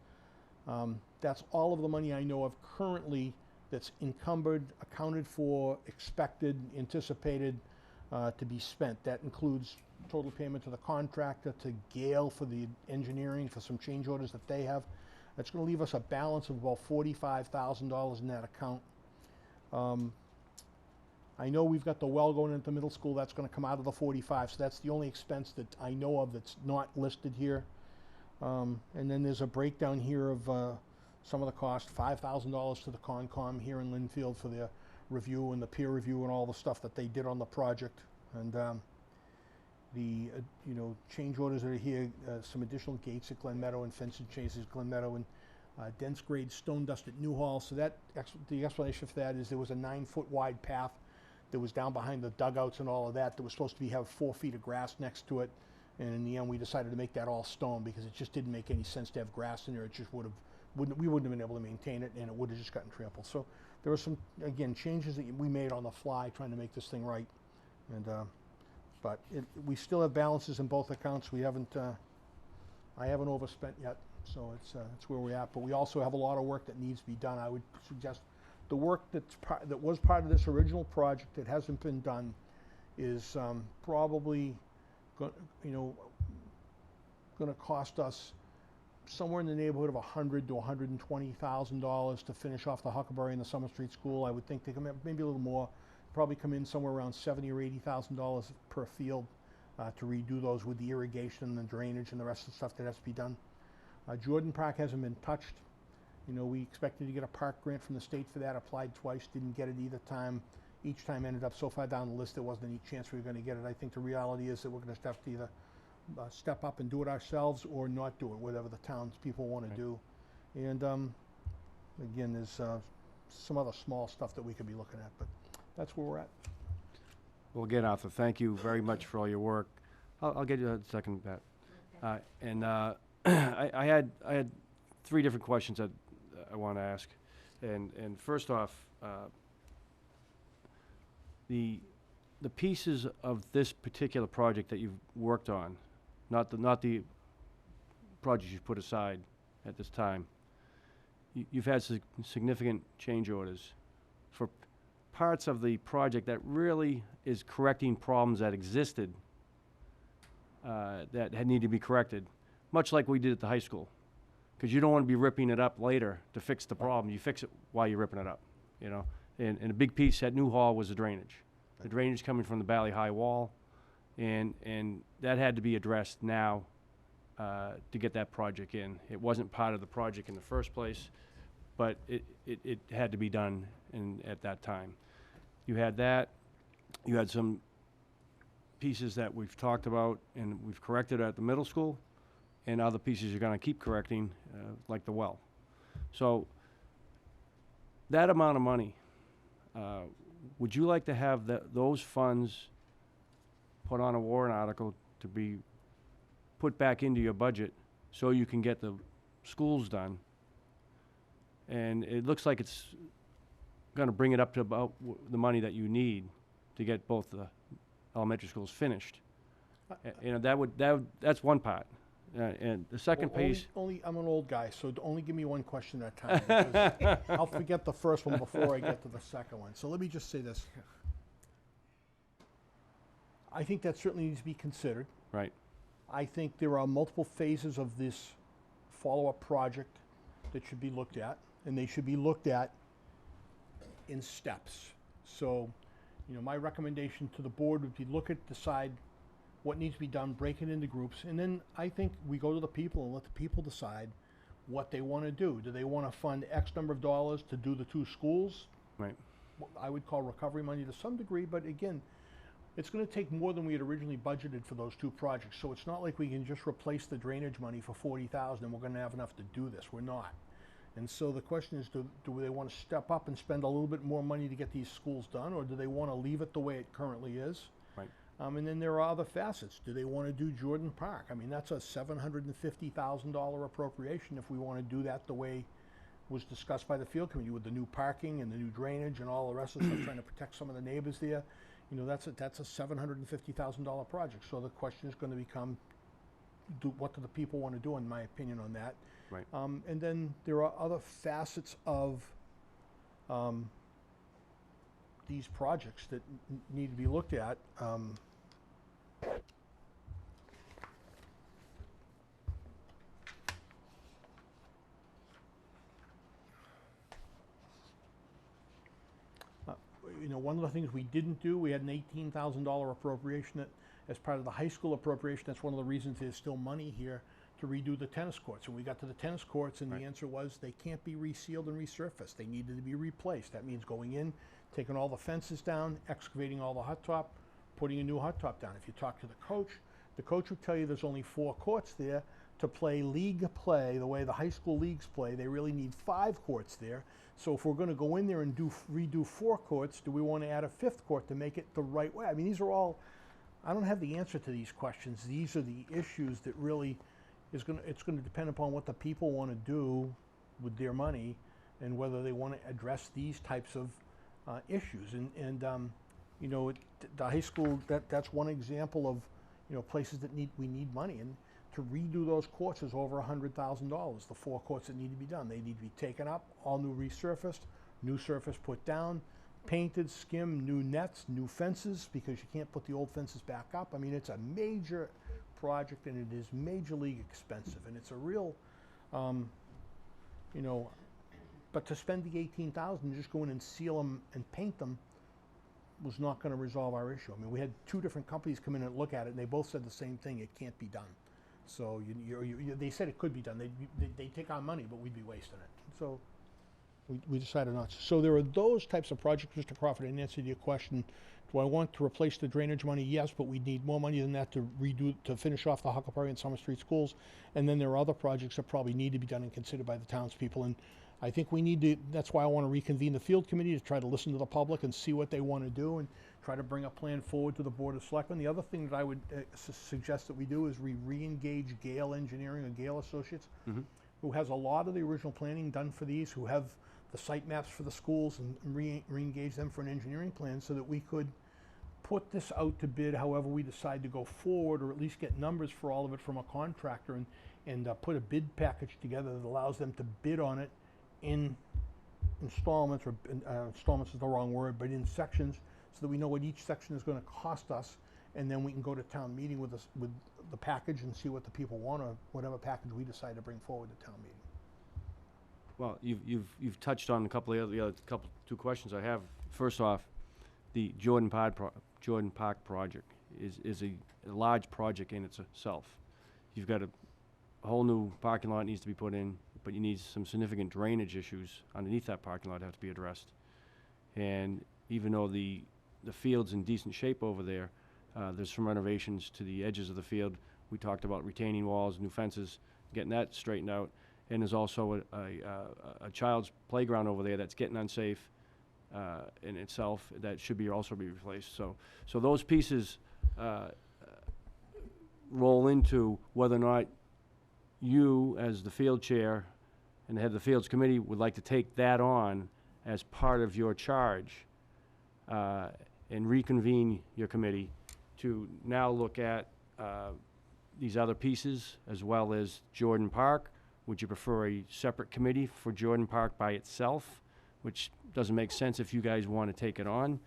That's all of the money I know of currently that's encumbered, accounted for, expected, anticipated to be spent. That includes total payment to the contractor, to Gale for the engineering, for some change orders that they have. That's going to leave us a balance of about $45,000 in that account. I know we've got the well going into middle school. That's going to come out of the 45, so that's the only expense that I know of that's not listed here. And then there's a breakdown here of some of the cost, $5,000 to the Concom here in Linfield for their review and the peer review and all the stuff that they did on the project. And the change orders that are here, some additional gates at Glen Meadow and fencing chases at Glen Meadow, and dense grade stone dust at Newhall. So that the explanation for that is there was a 9-foot wide path that was down behind the dugouts and all of that was supposed to have 4 feet of grass next to it, and in the end we decided to make that all stone because it just didn't make any sense to have grass in there. It just we wouldn't have been able to maintain it, and it would have just gotten trampled. So there were some, again, changes that we made on the fly trying to make this thing right, and but we still have balances in both accounts. We haven't I haven't overspent yet, so it's where we're at. But we also have a lot of work that needs to be done. I would suggest the work that was part of this original project that hasn't been done is probably going to cost us somewhere in the neighborhood of $100,000 to $120,000 to finish off the Huckleberry and the Summer Street School. I would think they come in maybe a little more, probably come in somewhere around $70,000 or $80,000 per field to redo those with the irrigation and the drainage and the rest of the stuff that has to be done. Jordan Park hasn't been touched. We expected to get a park grant from the state for that, applied twice, didn't get it either time. Each time ended up so far down the list there wasn't any chance we were going to get it. I think the reality is that we're going to have to either step up and do it ourselves or not do it, whatever the townspeople want to do. And again, there's some other small stuff that we could be looking at, but that's where we're at. Well, again, Arthur, thank you very much for all your work. I'll get you a second, Pat. I had 3 different questions that I want to ask. And first off, the pieces of this particular project that you've worked on, not the projects you've put aside at this time, you've had significant change orders for parts of the project that really is correcting problems that existed that had needed to be corrected, much like we did at the high school. Because you don't want to be ripping it up later to fix the problem. You fix it while you're ripping it up, And a big piece at Newhall was the drainage. The drainage coming from the Valley High Wall, and that had to be addressed now to get that project in. It wasn't part of the project in the first place, but it had to be done at that time. You had that. You had some pieces that we've talked about and we've corrected at the middle school, and other pieces you're going to keep correcting, like the well. So that amount of money, would you like to have those funds put on a warrant article to be put back into your budget so you can get the schools done? And it looks like it's going to bring it up to about the money that you need to get both the elementary schools finished. That's one part. And the second piece... Only I'm an old guy, so only give me one question at a time. Because I'll forget the first one before I get to the second one. So let me just say this. I think that certainly needs to be considered. Right. I think there are multiple phases of this follow-up project that should be looked at. and they should be looked at in steps. So, you know, my recommendation to the board would be decide what needs to be done, break it into groups, and then I think we go to the people and let the people decide what they want to do. Do they want to fund X number of dollars to do the 2 schools? Right. What I would call recovery money to some degree, but again, it's going to take more than we had originally budgeted for those 2 projects. So it's not like we can just replace the drainage money for $40,000 and we're going to have enough to do this. We're not. And so the question is, do they want to step up and spend a little bit more money to get these schools done, or do they want to leave it the way it currently is? Right. And then there are other facets. Do they want to do Jordan Park? I mean, that's a $750,000 appropriation if we want to do that the way was discussed by the field committee with the new parking and the new drainage and all the rest of the stuff, trying to protect some of the neighbors there. You know, that's a $750,000 project. So the question is going to become, what do the people want to do, in my opinion, on that? Right. And then there are other facets of these projects that need to be looked at. You know, one of the things we didn't do, we had an $18,000 appropriation that, as part of the high school appropriation, that's one of the reasons there's still money here to redo the tennis courts. And we got to the tennis courts, and the answer was they can't be resealed and resurfaced. They needed to be replaced. That means going in, taking all the fences down, excavating all the hot top, putting a new hot top down. If you talk to the coach will tell you there's only 4 courts there. To play league play the way the high school leagues play, they really need 5 courts there. So if we're going to go in there and redo 4 courts, do we want to add a 5th court to make it the right way? I mean, these are all, I don't have the answer to these questions. These are the issues that really it's going to depend upon what the people want to do with their money and whether they want to address these types of issues. And you know, the high school, that's one example of, you know, places that we need money. And to redo those courts is over $100,000. The 4 courts that need to be done, they need to be taken up, all new resurfaced, new surface put down, painted, skimmed, new nets, new fences, because you can't put the old fences back up. I mean, it's a major project, and it is majorly expensive, and it's a real, you know, but to spend the $18,000, just go in and seal them and paint them was not going to resolve our issue. I mean, we had 2 different companies come in and look at it, and they both said the same thing: it can't be done. So they said it could be done. They take our money, but we'd be wasting it. So we decided not to. So there are those types of projects, Mr. Crawford. And answer to your question, do I want to replace the drainage money? Yes, but we need more money than that to finish off the Huckleberry and Summer Street schools. And then there are other projects that probably need to be done and considered by the townspeople. And I think we need to, that's why I want to reconvene the field committee to try to listen to the public and see what they want to do and try to bring a plan forward to the Board of Selectmen. The other thing that I would suggest that we do is we re-engage Gale Engineering or Gale Associates, who has a lot of the original planning done for these, who have the site maps for the schools, and re-engage them for an engineering plan so that we could put this out to bid however we decide to go forward, or at least get numbers for all of it from a contractor, and put a bid package together that allows them to bid on it in installments, or installments is the wrong word, but in sections, so that we know what each section is going to cost us, and then we can go to town meeting with the package and see what the people want, or whatever package we decide to bring forward to town meeting. Well, you've touched on a couple of the other 2 questions I have. First off, the Jordan Park project is a large project in itself. You've got a whole new parking lot needs to be put in, but you need some significant drainage issues underneath that parking lot have to be addressed. And even though the field's in decent shape over there, there's some renovations to the edges of the field. We talked about retaining walls, new fences, getting that straightened out. And there's also a child's playground over there that's getting unsafe in itself that should also be replaced. So those pieces roll into whether or not you, as the field chair and the head of the fields committee, would like to take that on as part of your charge and reconvene your committee to now look at these other pieces as well as Jordan Park. Would you prefer a separate committee for Jordan Park by itself, which doesn't make sense if you guys want to take it on?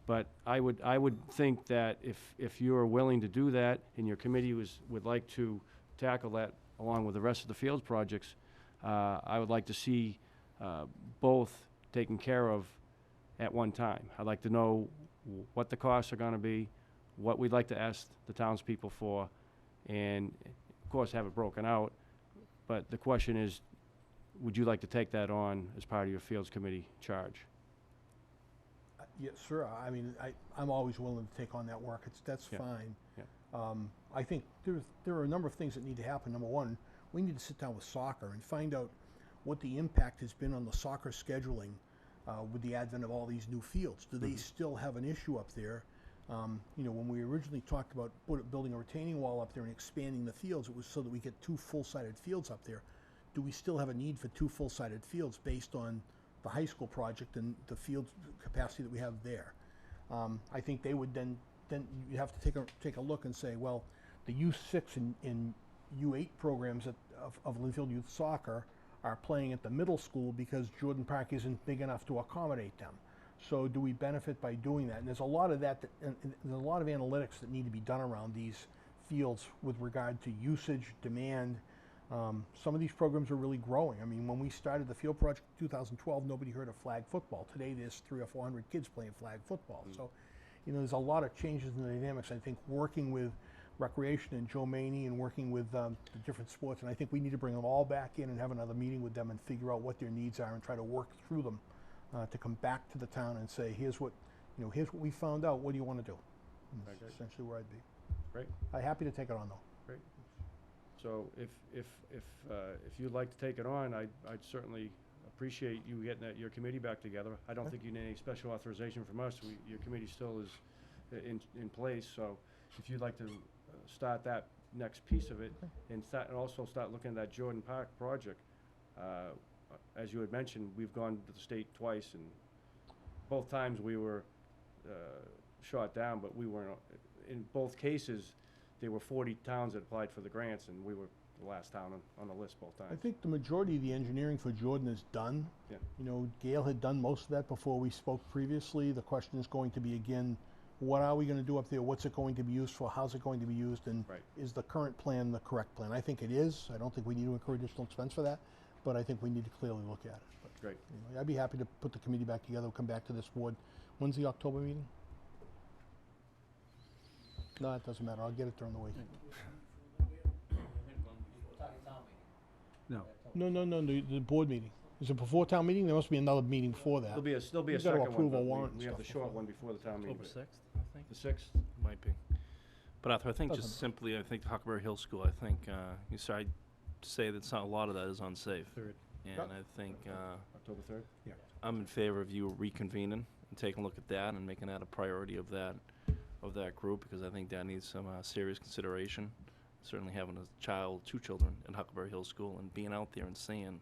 But I would think that if you are willing to do that and your committee would like to tackle that along with the rest of the fields projects, I would like to see both taken care of at one time. I'd like to know what the costs are gonna be, what we'd like to ask the townspeople for, and of course have it broken out. But the question is, would you like to take that on as part of your Fields Committee charge? Yes, sir. I mean, I'm always willing to take on that work. That's Yeah. fine. Yeah. I think there are a number of things that need to happen. Number one, we need to sit down with soccer and find out what the impact has been on the soccer scheduling with the advent of all these new fields. Do they still have an issue up there? You know, when we originally talked about building a retaining wall up there and expanding the fields, it was so that we get 2 full-sided fields up there. Do we still have a need for 2 full-sided fields based on the high school project and the field capacity that we have there? I think they would then you have to take a look and say, well, the U6 and U8 programs of Linfield Youth Soccer are playing at the middle school because Jordan Park isn't big enough to accommodate them. So do we benefit by doing that? And there's a lot of that, and there's a lot of analytics that need to be done around these fields with regard to usage, demand. Some of these programs are really growing. I mean, when we started the field project in 2012, nobody heard of flag football. Today, there's 300 or 400 kids playing flag football. So, you know, there's a lot of changes in the dynamics. I think working with Recreation and Joe Maney and working with the different sports, and I think we need to bring them all back in and have another meeting with them and figure out what their needs are and try to work through them to come back to the town and say, here's what we found out. What do you want to do? And that's essentially where I'd be. Great. I'm happy to take it on, though. So if you'd like to take it on, I'd certainly appreciate you getting your committee back together. I don't think you need any special authorization from us. Your committee still is in place, so if you'd like to start that next piece of it and also start looking at that Jordan Park project. As you had mentioned, we've gone to the state twice, and both times we were shot down, but we weren't, in both cases, there were 40 towns that applied for the grants, and we were the last town on the list both times. I think the majority of the engineering for Jordan is done. Yeah. You know, Gail had done most of that before we spoke previously. The question is going to be, again, what are we going to do up there? What's it going to be used for? How's it going to be used? And is the current plan the correct plan? I think it is. I don't think we need to incur additional expense for that, but I think we need to clearly look at it. But, Great. You know, I'd be happy to put the committee back together, come back to this board. When's the October meeting? No, it doesn't matter. I'll get it during the week. No. No, the board meeting. Is it before town meeting? There must be another meeting before that. There'll be a You've gotta second one, approve a but warrant and we have the stuff short before. one before the town meeting. October 6th, I think. The 6th? Might be. But Arthur, I think Doesn't just simply, I think the Huckleberry Hill School, I think, you started to say that a lot of that is unsafe. Third. And Yep. I think, October 3rd? Yeah. I'm in favor of you reconvening and taking a look at that and making that a priority of that group, because I think that needs some serious consideration. Certainly having a child, 2 children in Huckleberry Hill School and being out there and seeing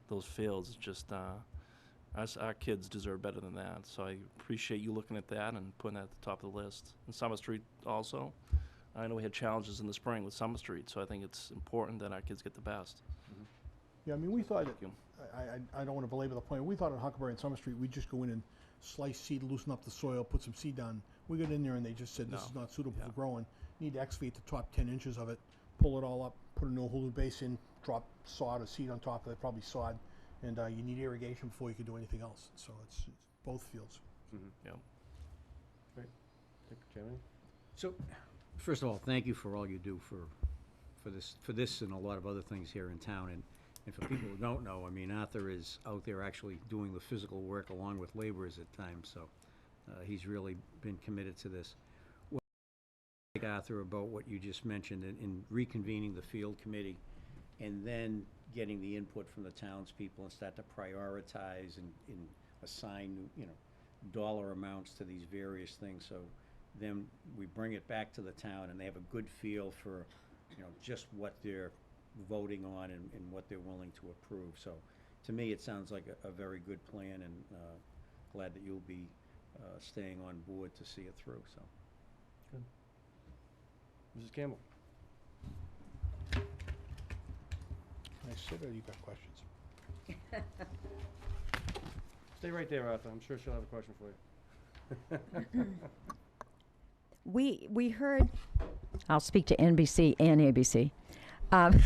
those fields is just, our kids deserve better than that. So I appreciate you looking at that and putting that at the top of the list. And Summer Street also. I know we had challenges in the spring with Summer Street, so I think it's important that our kids get the best. Yeah, I mean, we thought, Thank you. I don't want to belabor the point. We thought at Huckleberry and Summer Street, we'd just go in and slice seed, loosen up the soil, put some seed down. We got in there and they just said, this No. is not suitable Yeah. for growing. Need to excavate the top 10 inches of it, pull it all up, put a no hulu base in, drop sod or seed on top of it, probably sod. And you need irrigation before you can do anything else. So it's both fields. Yeah. Jeremy? So, first of all, thank you for all you do for this and a lot of other things here in town. And for people who don't know, I mean, Arthur is out there actually doing the physical work along with laborers at times, so he's really been committed to this. What I think, Arthur, about what you just mentioned in reconvening the field committee and then getting the input from the townspeople and start to prioritize and assign, dollar amounts to these various things. So then we bring it back to the town and they have a good feel for, just what they're voting on and what they're willing to approve. So to me, it sounds like a very good plan, and glad that you'll be staying on board to see it through, so. Mrs. Campbell? I said, or you got questions? Stay right there, Arthur. I'm sure she'll have a question for you. We heard, I'll speak to NBC and ABC. Um,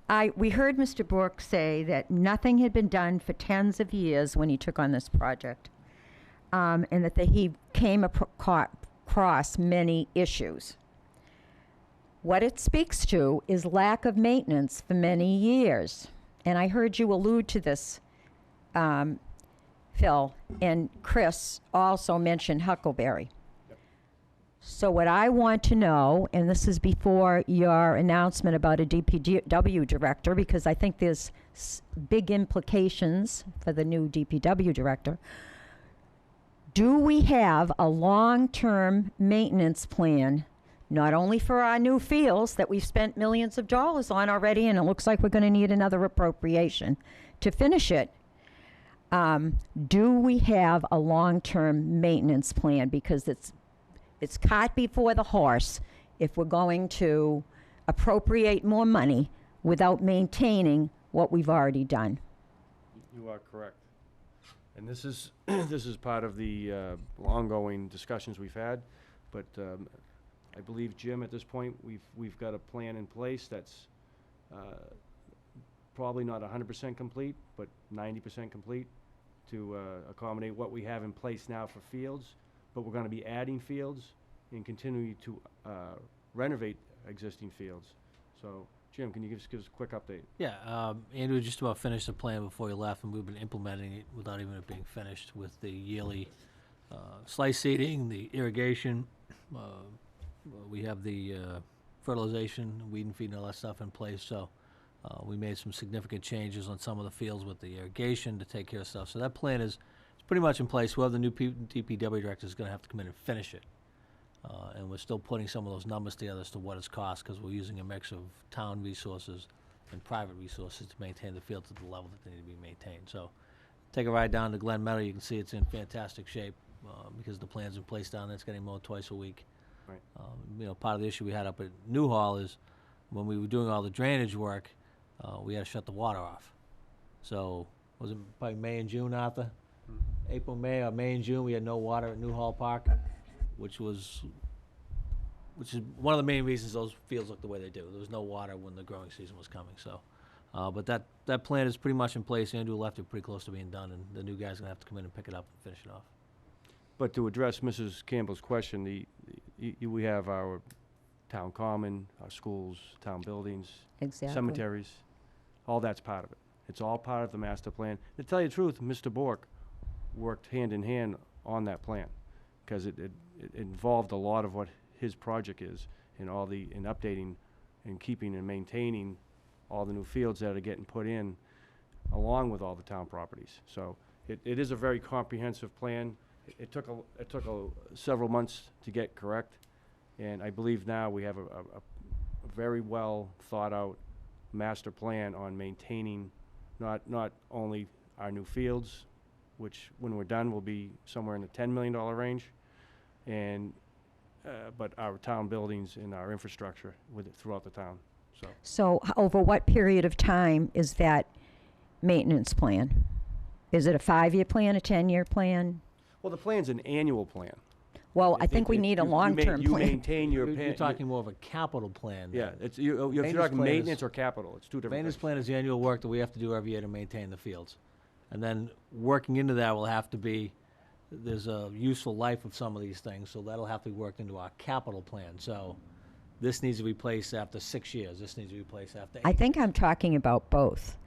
We heard Mr. Bork say that nothing had been done for tens of years when he took on this project, and that he came across many issues. What it speaks to is lack of maintenance for many years. And I heard you allude to this, Phil, and Chris also mentioned Huckleberry. So what I want to know, and this is before your announcement about a DPW director, because I think there's big implications for the new DPW director. Do we have a long-term maintenance plan, not only for our new fields that we've spent millions of dollars on already, and it looks like we're going to need another appropriation to finish it? Do we have a long-term maintenance plan? Because it's cart before the horse if we're going to appropriate more money without maintaining what we've already done. You are correct. And this is, this is part of the ongoing discussions we've had, but I believe, Jim, at this point, we've got a plan in place that's probably not 100% complete, but 90% complete to accommodate what we have in place now for fields. But we're going to be adding fields and continuing to renovate existing fields. So, Jim, can you give us a quick update? Yeah, Andrew just about finished the plan before he left, and we've been implementing it without even it being finished with the yearly slice seeding, the irrigation. We have the fertilization, weed and feed, and all that stuff in place. So we made some significant changes on some of the fields with the irrigation to take care of stuff. So that plan is pretty much in place. Well, the new DPW director is going to have to come in and finish it. And we're still putting some of those numbers together as to what it's cost, because we're using a mix of town resources and private resources to maintain the fields at the level that they need to be maintained. So take a ride down to Glen Meadow. You can see it's in fantastic shape because the plan's in place down there. It's getting mowed twice a week. Right. You know, part of the issue we had up at Newhall is when we were doing all the drainage work, we had to shut the water off. So was it probably May and June, Arthur? April, May, or May and June, we had no water at Newhall Park, which is one of the main reasons those fields look the way they do. There was no water when the growing season was coming. So, but that plan is pretty much in place. Andrew left it pretty close to being done, and the new guy's gonna have to come in and pick it up and finish it off. But to address Mrs. Campbell's question, we have our town common, our schools, town buildings, Exactly. cemeteries, all that's part of it. It's all part of the master plan. To tell you the truth, Mr. Bork worked hand in hand on that plan, because it involved a lot of what his project is, in updating and keeping and maintaining all the new fields that are getting put in, along with all the town properties. So it is a very comprehensive plan. It took several months to get correct, and I believe now we have a very well thought out master plan on maintaining not only our new fields, which when we're done will be somewhere in the $10 million range, and but our town buildings and our infrastructure throughout the town. So over what period of time is that maintenance plan? Is it a 5-year plan, a 10-year plan? Well, the plan's an annual plan. Well, I think we need a long-term You plan. maintain your You're talking more of a capital plan. Yeah, then. if you're Maintenance talking plan is- maintenance or capital, it's two different Maintenance things. plan is the annual work that we have to do every year to maintain the fields. And then working into that will have to be, there's a useful life of some of these things, so that'll have to be worked into our capital plan. So this needs to be replaced after 6 years, this needs to be replaced after 8. I think I'm talking about both.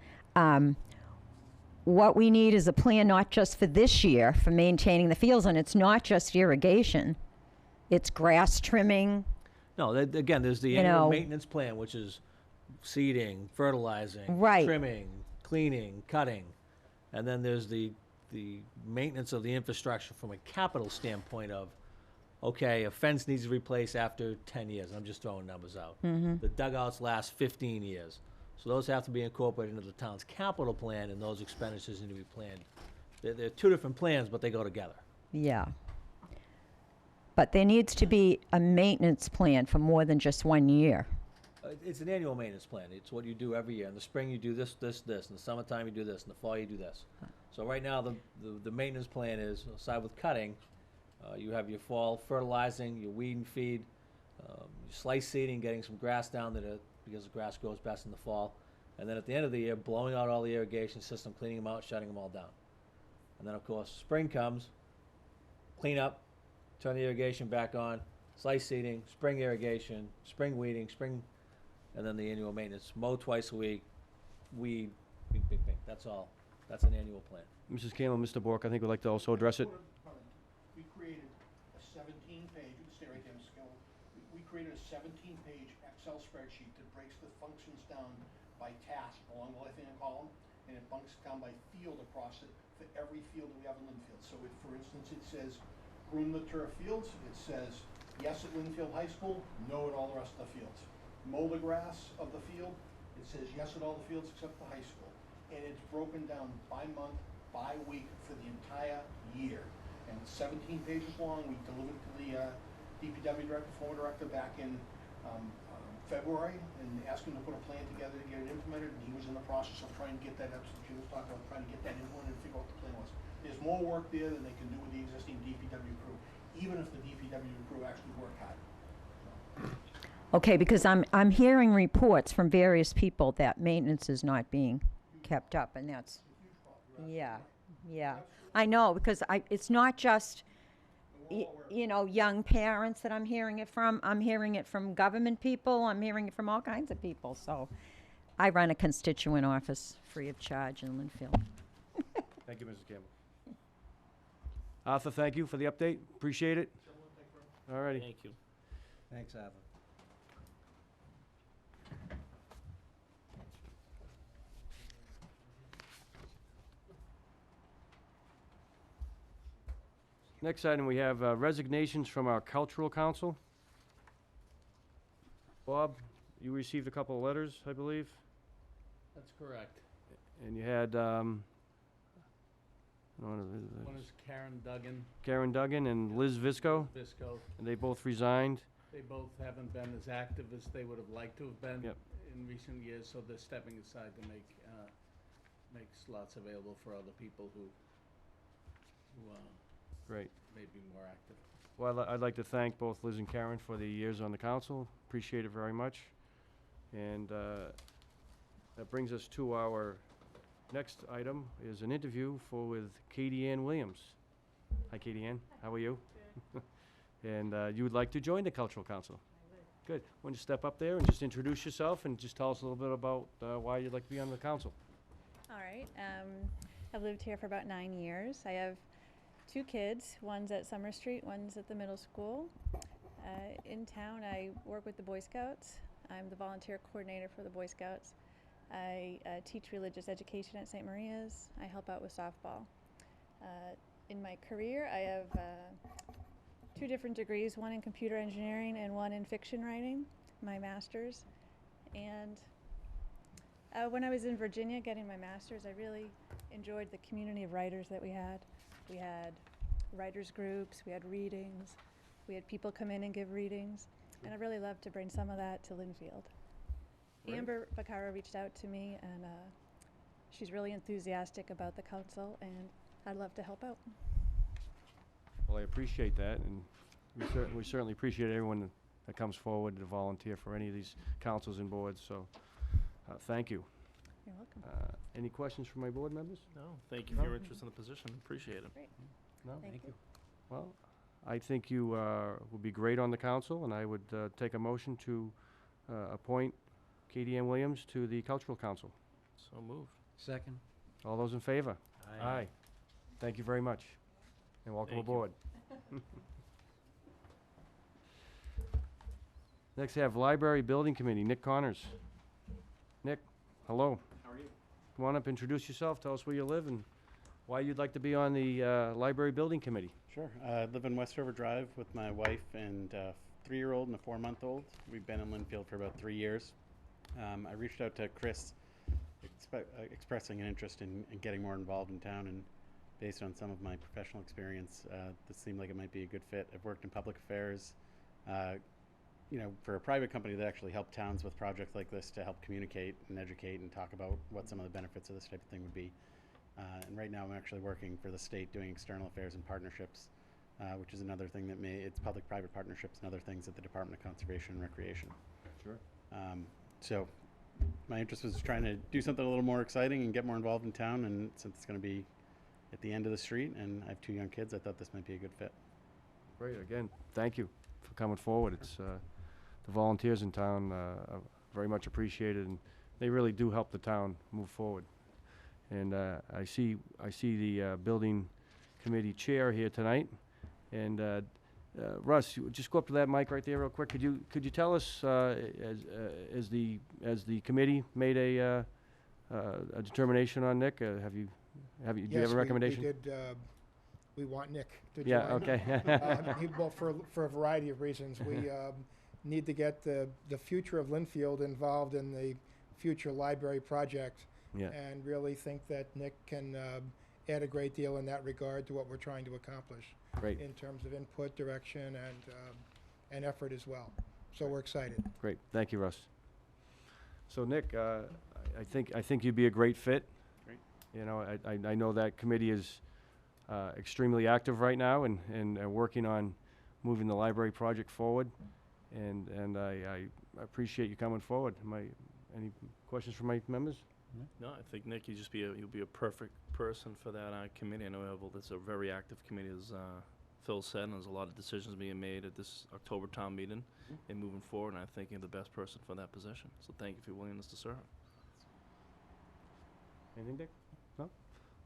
What we need is a plan not just for this year for maintaining the fields, and it's not just irrigation. It's grass trimming. No, again, there's the You annual know- maintenance plan, which is seeding, fertilizing, Right. trimming, cleaning, cutting. And then there's the maintenance of the infrastructure from a capital standpoint of, okay, a fence needs to be replaced after 10 years. I'm just throwing numbers out. The dugouts last 15 years. So those have to be incorporated into the town's capital plan, and those expenditures need to be planned. They're two different plans, but they go together. Yeah. But there needs to be a maintenance plan for more than just 1 year. It's an annual maintenance plan. It's what you do every year. In the spring, you do this, this, this. In the summertime, you do this. In the fall, you do this. So right now, the maintenance plan is, aside with cutting, you have your fall fertilizing, your weed and feed, your slice seeding, getting some grass down there because the grass grows best in the fall. And then at the end of the year, blowing out all the irrigation system, cleaning them out, shutting them all down. And then, of course, spring comes, clean up, turn the irrigation back on, slice seeding, spring irrigation, spring weeding, and then the annual maintenance. Mow twice a week, weed, bing, bing, bing. That's all. That's an annual plan. Mrs. Kalen, Mr. Bork, I think would like to also address it. We created a 17-page, you can stay right there, Mr. Gill. We created a 17-page Excel spreadsheet that breaks the functions down by task along the left-hand column, and it bunks down by field across it for every field that we have in Linfield. So if, for instance, it says groom the turf fields, it says yes at Linfield High School, no at all the rest of the fields. Mow the grass of the field, it says yes at all the fields except the high school. And it's broken down by month, by week for the entire year. And it's 17 pages long. We delivered it to the DPW director, former director, back in February, and asked him to put a plan together to get it implemented. And he was in the process of trying to get that, that's what Jim was talking about, trying to get that implemented and figure out what the plan was. There's more work there than they can do with the existing DPW crew, even if the DPW crew actually work hard. Okay, because I'm hearing reports from various people that maintenance is not being kept up, and that's, yeah, yeah. I know, because it's not just, you know, young parents that I'm hearing it from. I'm hearing it from government people. I'm hearing it from all kinds of people. So I run a constituent office free of charge in Linfield. Thank you, Mrs. Campbell. Arthur, thank you for the update. Appreciate it. All righty. Thank you. Thanks, Arthur. Next item, we have resignations from our cultural council. Bob, you received a couple of letters, I believe, That's correct. and you had, One is Karen Duggan, Karen Duggan and Liz Visco, Visco. and they both resigned. They both haven't been as active as they would have liked to have been Yep. in recent years, so they're stepping aside to make slots available for other people who Great. may be more active. Well, I'd like to thank both Liz and Karen for the years on the council. Appreciate it very much. And that brings us to our next item, is an interview with Katie Ann Williams. Hi, Katie Ann. How are you? And you would like to join the Cultural Council? Good. Why don't you step up there and just introduce yourself and just tell us a little bit about why you'd like to be on the council? All right. I've lived here for about 9 years. I have 2 kids. One's at Summer Street, one's at the middle school. In town, I work with the Boy Scouts. I'm the volunteer coordinator for the Boy Scouts. I teach religious education at St. Maria's. I help out with softball. In my career, I have 2 different degrees, one in computer engineering and one in fiction writing, my master's. And when I was in Virginia getting my master's, I really enjoyed the community of writers that we had. We had writers groups, we had readings, we had people come in and give readings, and I really loved to bring some of that to Linfield. Great. Amber Vaccaro reached out to me, and she's really enthusiastic about the council, and I'd love to help out. Well, I appreciate that, and we certainly appreciate everyone that comes forward to volunteer for any of these councils and boards, so thank you. You're welcome. Any questions from my board members? No, thank you for your interest in the position. Appreciate it. Great. No? Thank you. Well, I think you would be great on the council, and I would take a motion to appoint Katie Ann Williams to the Cultural Council. So moved. Second? All those in favor? Aye. Thank you very much, and welcome Thank you. aboard. Next, I have Library Building Committee, Nick Connors. Nick, hello. How are you? Come on up, introduce yourself, tell us where you live and why you'd like to be on the Library Building Committee. Sure. I live in West River Drive with my wife and a 3-year-old and a 4-month-old. We've been in Linfield for about 3 years. I reached out to Chris expressing an interest in getting more involved in town, and based on some of my professional experience, this seemed like it might be a good fit. I've worked in public affairs, for a private company that actually helped towns with projects like this to help communicate and educate and talk about what some of the benefits of this type of thing would be. And right now I'm actually working for the state doing external affairs and partnerships, which is another thing that it's public-private partnerships and other things at the Department of Conservation and Recreation. Sure. So my interest was trying to do something a little more exciting and get more involved in town. And since it's going to be at the end of the street, and I have 2 young kids, I thought this might be a good fit. Great, again, thank you for coming forward. It's, the volunteers in town are very much appreciated, and they really do help the town move forward. And I see the building committee chair here tonight, and Russ, you just go up to that mic right there real quick. Could you tell us, as the committee made a determination on Nick? Do you have a recommendation? We did, we want Nick to join. Yeah, okay. Well, for a variety of reasons. We need to get the future of Linfield involved in the future library project. Yeah. And really think that Nick can add a great deal in that regard to what we're trying to accomplish. Great. In terms of input, direction, and effort as well. So we're excited. Great, thank you, Russ. So Nick, I think you'd be a great fit. Great. You know, I know that committee is extremely active right now and working on moving the library project forward. And I appreciate you coming forward. Any questions from my members? No, I think Nick, you'll be a perfect person for that committee. I know it's a very active committee, as Phil said, and there's a lot of decisions being made at this October town meeting and moving forward, and I think you're the best person for that position. So thank you for your willingness to serve. Anything, Dick? No?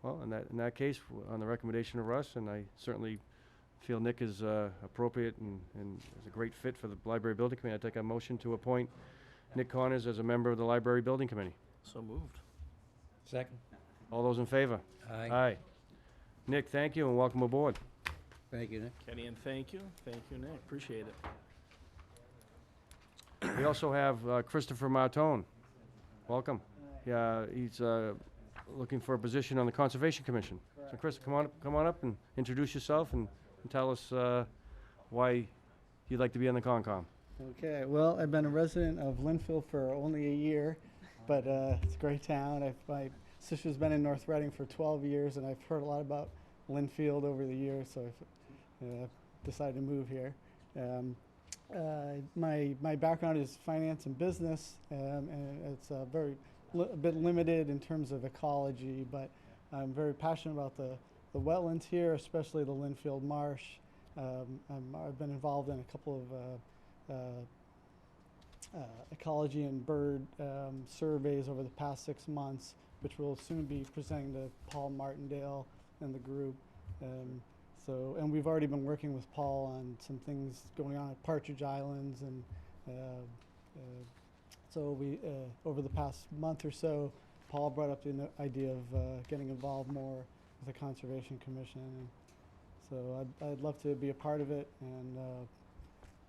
Well, in that case, on the recommendation of Russ, and I certainly feel Nick is appropriate and is a great fit for the library building committee, I take a motion to appoint Nick Connors as a member of the library building committee. So moved. Second. All those in favor? Aye. Aye. Nick, thank you and welcome aboard. Thank you, Nick. Kenny, and thank you. Thank you, Nick. Appreciate it. We also have Christopher Martone. Welcome. Yeah, he's looking for a position on the Conservation Commission. So Chris, come on up and introduce yourself and tell us why you'd like to be on the Concom. Okay, well, I've been a resident of Linfield for only a year, but it's a great town. My sister's been in North Reading for 12 years, and I've heard a lot about Linfield over the years, so I've decided to move here. My background is finance and business, and it's a bit limited in terms of ecology, but I'm very passionate about the wetlands here, especially the Linfield Marsh. I've been involved in a couple of ecology and bird surveys over the past 6 months, which we'll soon be presenting to Paul Martindale and the group. And we've already been working with Paul on some things going on at Partridge Islands, and so we over the past month or so, Paul brought up the idea of getting involved more with the Conservation Commission, and so I'd love to be a part of it and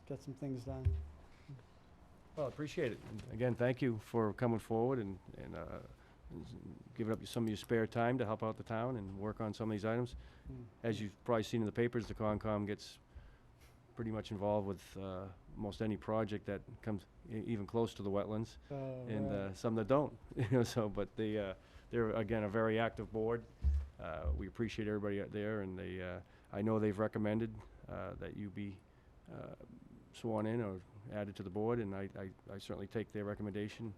get some things done. Well, appreciate it. And again, thank you for coming forward and giving up some of your spare time to help out the town and work on some of these items. As you've probably seen in the papers, the Concom gets pretty much involved with most any project that comes even close to the wetlands, and right. some that don't. So, but they're again a very active board. We appreciate everybody out there, and I know they've recommended that you be sworn in or added to the board, and I certainly take their recommendation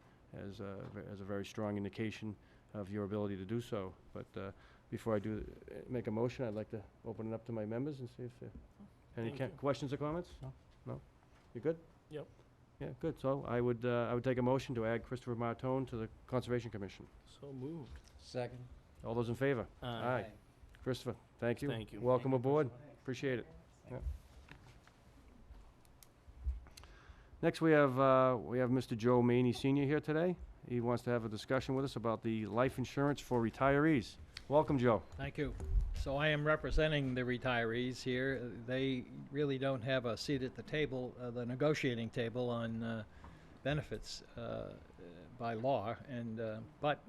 as a very strong indication of your ability to do so. But before I do make a motion, I'd like to open it up to my members and see if any questions or comments? No? You good? Yep. Yeah, good. So I would take a motion to add Christopher Martone to the Conservation Commission. So moved. Second. All those in favor? Aye. Christopher, thank you. Thank you. Welcome aboard. Appreciate it. Yeah. Next, we have Mr. Joe Maney Sr. here today. He wants to have a discussion with us about the life insurance for retirees. Welcome, Joe. Thank you. So I am representing the retirees here. They really don't have a seat at the table, the negotiating table on benefits by law, and but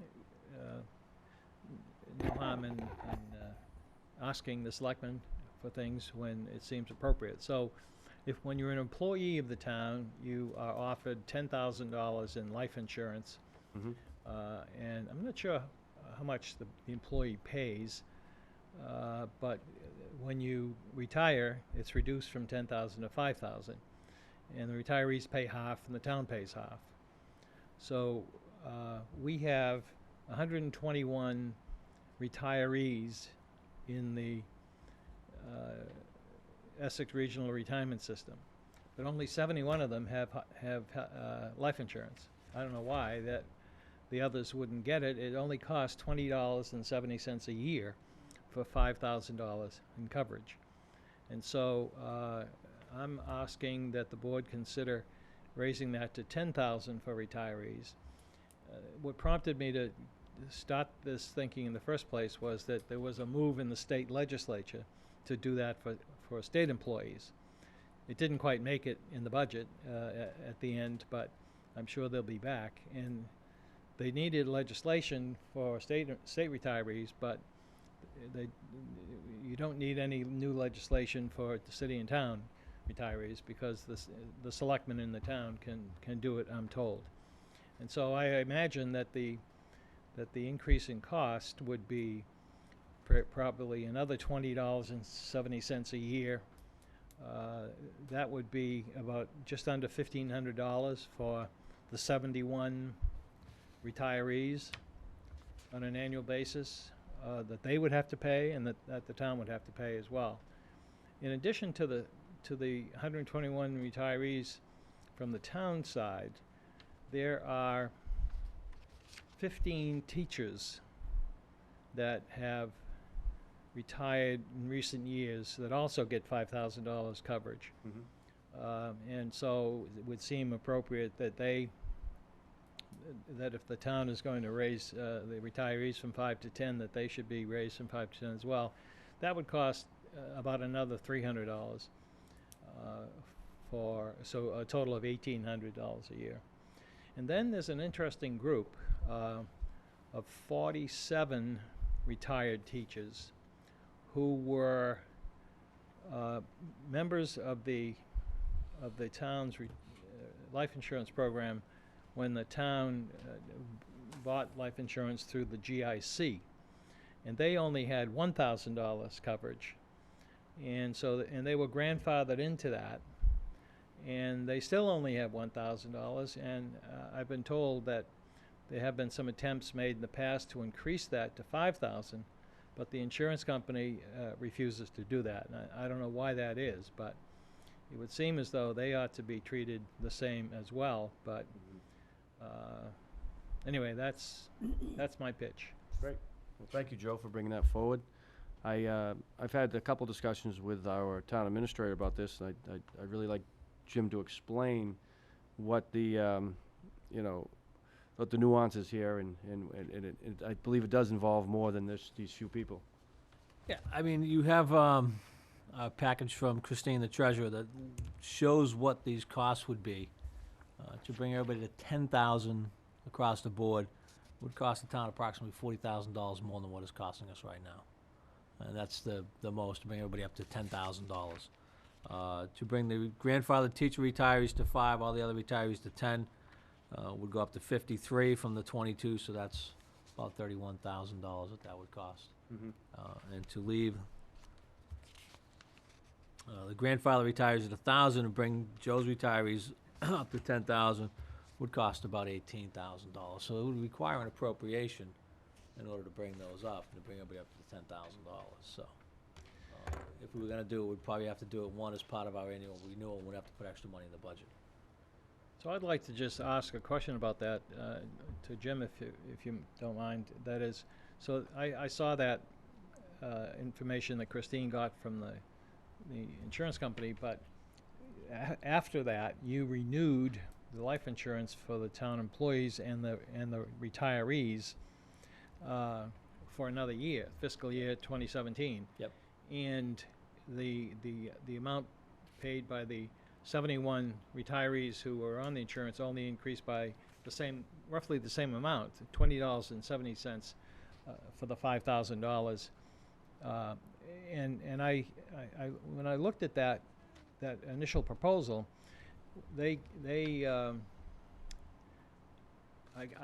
no harm in asking the selectmen for things when it seems appropriate. So when you're an employee of the town, you are offered $10,000 in life insurance, and I'm not sure how much the employee pays, but when you retire, it's reduced from $10,000 to $5,000, and the retirees pay half and the town pays half. So we have 121 retirees in the Essex Regional Retirement System, but only 71 of them have life insurance. I don't know why that the others wouldn't get it. It only costs $20.70 a year for $5,000 in coverage. And so I'm asking that the board consider raising that to $10,000 for retirees. What prompted me to start this thinking in the first place was that there was a move in the state legislature to do that for state employees. It didn't quite make it in the budget at the end, but I'm sure they'll be back. And they needed legislation for state retirees, but you don't need any new legislation for the city and town retirees because the selectmen in the town can do it, I'm told. And so I imagine that the increase in cost would be probably another $20.70 a year. That would be about just under $1,500 for the 71 retirees on an annual basis that they would have to pay and that the town would have to pay as well. In addition to the 121 retirees from the town side, there are 15 teachers that have retired in recent years that also get $5,000 coverage. And so it would seem appropriate that that if the town is going to raise the retirees from 5 to 10, that they should be raised from 5 to 10 as well. That would cost about another $300 so a total of $1,800 a year. And then there's an interesting group of 47 retired teachers who were members of the town's life insurance program when the town bought life insurance through the GIC, and they only had $1,000 coverage, and so they were grandfathered into that, and they still only have $1,000. And I've been told that there have been some attempts made in the past to increase that to $5,000, but the insurance company refuses to do that. And I don't know why that is, but it would seem as though they ought to be treated the same as well. But anyway, that's my pitch. Great. Well, thank you, Joe, for bringing that forward. I've had a couple discussions with our town administrator about this. And I'd really like Jim to explain what the what the nuances here, and I believe it does involve more than these few people. Yeah, I mean, you have a package from Christine, the treasurer, that shows what these costs would be. To bring everybody to 10,000 across the board would cost the town approximately $40,000 more than what it's costing us right now. And that's the most, to bring everybody up to $10,000. To bring the grandfathered teacher retirees to 5, all the other retirees to 10, would go up to 53 from the 22, so that's about $31,000 that would cost. And to leave the grandfather retirees at 1,000 and bring Joe's retirees up to 10,000 would cost about $18,000. So it would require an appropriation in order to bring those up, and to bring everybody up to $10,000. So if we were going to do it, we'd probably have to do it, one, as part of our annual renewal, and we'd have to put extra money in the budget. So I'd like to just ask a question about that to Jim, if you don't mind. That is, so I saw that information that Christine got from the insurance company, but after that, you renewed the life insurance for the town employees and the retirees for another year, fiscal year 2017. Yep. And the amount paid by the 71 retirees who were on the insurance only increased by roughly the same amount, $20.70 for the $5,000. And I when I looked at that initial proposal, I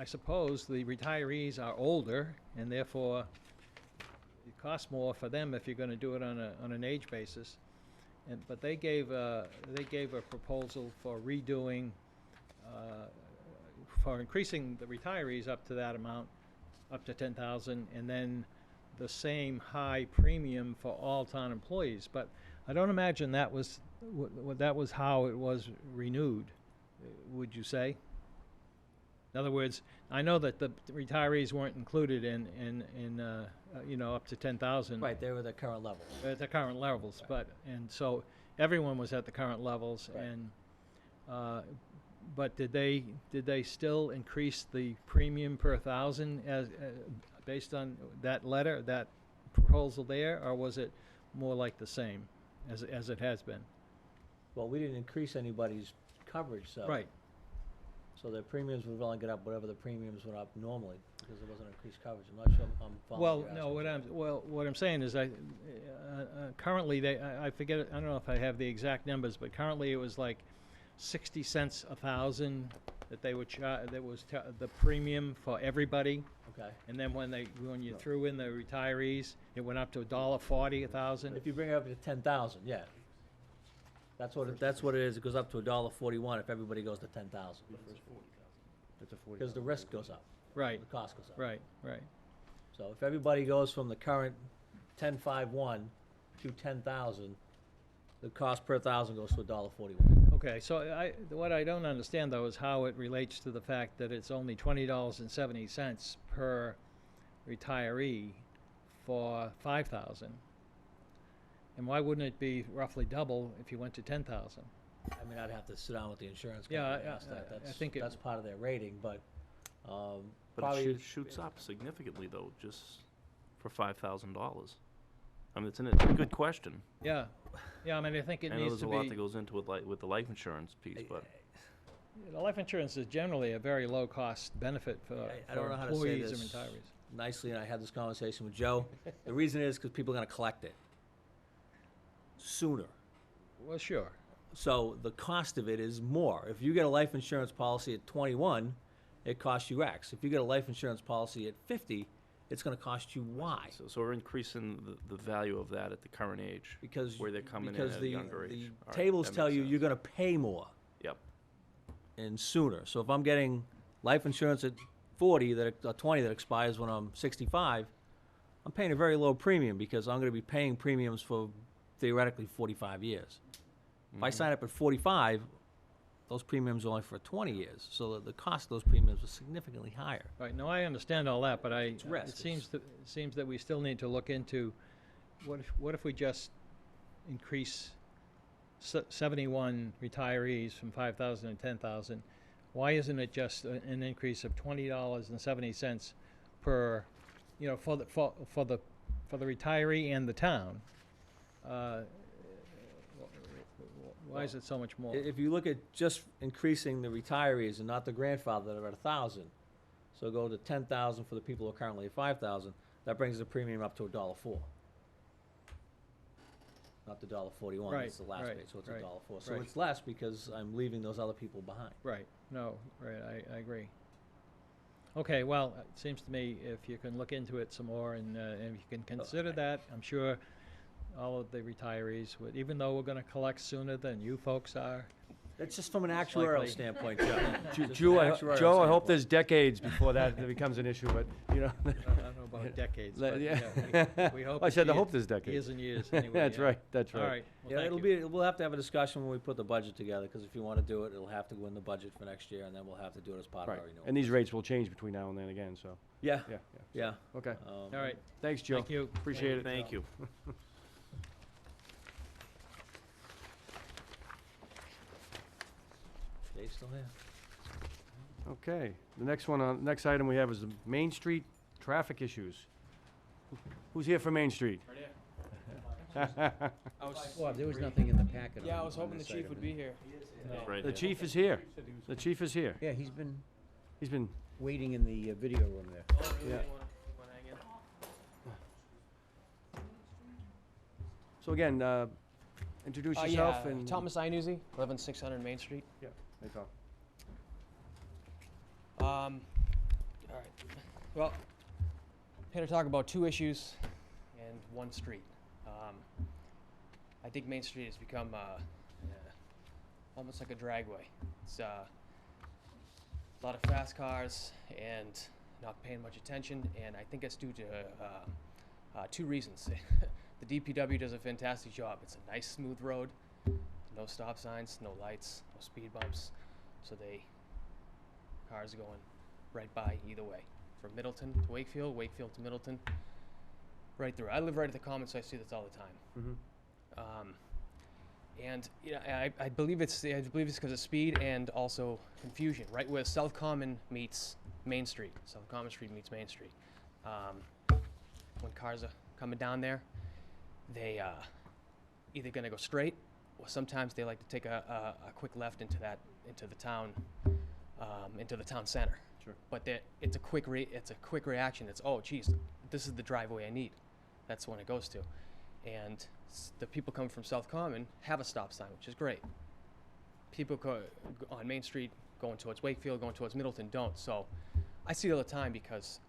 suppose the retirees are older, and therefore it costs more for them if you're going to do it on an age basis. But they gave a proposal for redoing for increasing the retirees up to that amount, up to 10,000, and then the same high premium for all town employees. But I don't imagine that was that was how it was renewed. Would you say? In other words, I know that the retirees weren't included in you know, up to 10,000. Right, they were the current level. At the current levels, but, and so everyone was at the current levels, Right. and, but did they still increase the premium per thousand as, based on that letter, that proposal there, or was it more like the same as it has been? Well, we didn't increase anybody's coverage, so. Right. So their premiums would only get up whatever the premiums went up normally, because there wasn't increased coverage. I'm not sure I'm following Well, your no, asking. what I'm saying is currently I forget, I don't know if I have the exact numbers, but currently it was like 60 cents a thousand that they would charge, the premium for everybody. Okay. And then when you threw in the retirees, it went up to $1.40 a thousand. If you bring it up to 10,000, yeah. That's what it is. It goes up to $1.41 if everybody goes to 10,000. It's a 40. Because the risk goes up. Right. The cost goes up. Right. So if everybody goes from the current 10.51 to 10,000, the cost per thousand goes to $1.41. Okay, so what I don't understand though is how it relates to the fact that it's only $20.70 per retiree for 5,000. And why wouldn't it be roughly double if you went to 10,000? I mean, I'd have to sit down with the insurance company Yeah, and ask that. I think That's part of their rating, but But probably. it shoots up significantly though, just for $5,000. I mean, it's a good question. Yeah, I mean, I think it I know needs there's to a lot be, that goes into it, with the life insurance piece, but the life insurance is generally a very low cost benefit for I don't know how to say employees and this retirees. nicely, and I had this conversation with Joe. The reason is because people are going to collect it sooner. Well, sure. So the cost of it is more. If you get a life insurance policy at 21, it costs you X. If you get a life insurance policy at 50, it's going to cost you Y. so we're increasing the value of that at the current age, Because where they're coming in because at the, a younger age. the All right, tables that tell makes you sense. you're going to pay more Yep. and sooner. So if I'm getting life insurance at 40 or 20 that expires when I'm 65, I'm paying a very low premium because I'm going to be paying premiums for theoretically 45 years. If I sign up at 45, those premiums are only for 20 years. So the cost of those premiums are significantly higher. Right, no, I understand all that, but risk. it seems that we still need to look into, what if we just increase 71 retirees from 5,000 to 10,000? Why isn't it just an increase of $20.70 per, you know, for the retiree and the town? Why is it so much more? If you look at just increasing the retirees and not the grandfather that are at 1,000, so go to 10,000 for the people who are currently at 5,000, that brings the premium up to $1.04. Not the $1.41, Right, it's the last right, page, so it's right, $1.04. So right. it's less because I'm leaving those other people behind. Right, no, right, I agree. Okay, well, it seems to me if you can look into it some more and if you can consider that, I'm sure all of the retirees would, even though we're gonna collect sooner than you folks are. It's just from an Most actuarial likely. standpoint, Joe. Just Joe, an actuarial Joe, I hope standpoint. there's decades before that becomes an issue, but, you know. I don't know about decades, but yeah, we hope. I it's said, I years- hope there's decades. Years and years, anyway. That's yeah. right, that's right. All right, well, Yeah, thank it'll you. be, we'll have to have a discussion when we put the budget together, because if you want to do it, it'll have to go in the budget for next year, and then we'll have to do it as part Right, of our renewal. and these rates will change between now and then again, so, Yeah, yeah, yeah. okay. All right, Thanks, Joe. thank you. Appreciate it. Thank you. Dave's still here. Okay, the next item we have is the Main Street traffic issues. Who's here for Main Street? Bob, there was nothing in the packet. Yeah, I on- was on hoping the this chief item. would be here. Right The here. chief is here. The chief is here. Yeah, he's been He's been, waiting in the video room there. yeah. So again, introduce yourself Yeah, and. Thomas Iannuzzi, 11600 Main Street. Yeah, hey, Tom. All right. Well, here to talk about two issues and one street. I think Main Street has become almost like a dragway. It's a lot of fast cars and not paying much attention, and I think it's due to two reasons. The DPW does a fantastic job. It's a nice, smooth road, no stop signs, no lights, no speed bumps, so cars are going right by either way. From Middleton to Wakefield, Wakefield to Middleton, right through. I live right at the Common, so I see this all the time. And I believe it's because of speed and also confusion. Right where South Common meets Main Street, South Common Street meets Main Street. When cars are coming down there, they either gonna go straight, or sometimes they like to take a quick left into the town center. Sure. But it's a quick reaction. It's, oh geez, this is the driveway I need. That's the one it goes to, and the people coming from South Common have a stop sign, which is great. People on Main Street going towards Wakefield, going towards Middleton don't. So I see it all the time because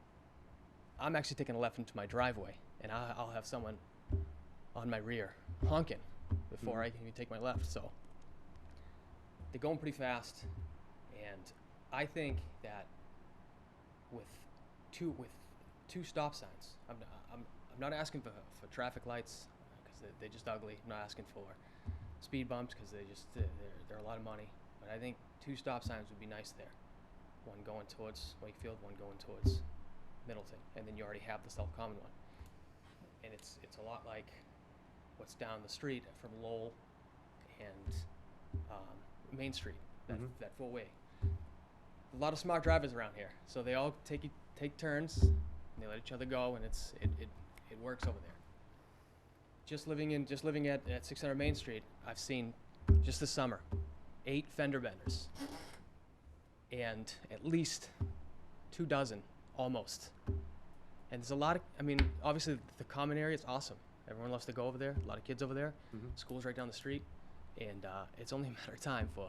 I'm actually taking a left into my driveway, and I'll have someone on my rear honking before I can even take my left. So they're going pretty fast, and I think that with two stop signs, I'm not asking for traffic lights because they're just ugly. I'm not asking for speed bumps because they're a lot of money. But I think two stop signs would be nice there. One going towards Wakefield, one going towards Middleton, and then you already have the South Common one. And it's a lot like what's down the street from Lowell and Main Street, that four-way. A lot of smart drivers around here, so they all take turns, and they let each other go, and it works over there. Just living at 600 Main Street, I've seen just this summer 8 fender benders, and at least 2 dozen almost. And there's a lot of, obviously the common area is awesome. Everyone loves to go over there. A lot of kids over there. School's right down the street, and it's only a matter of time for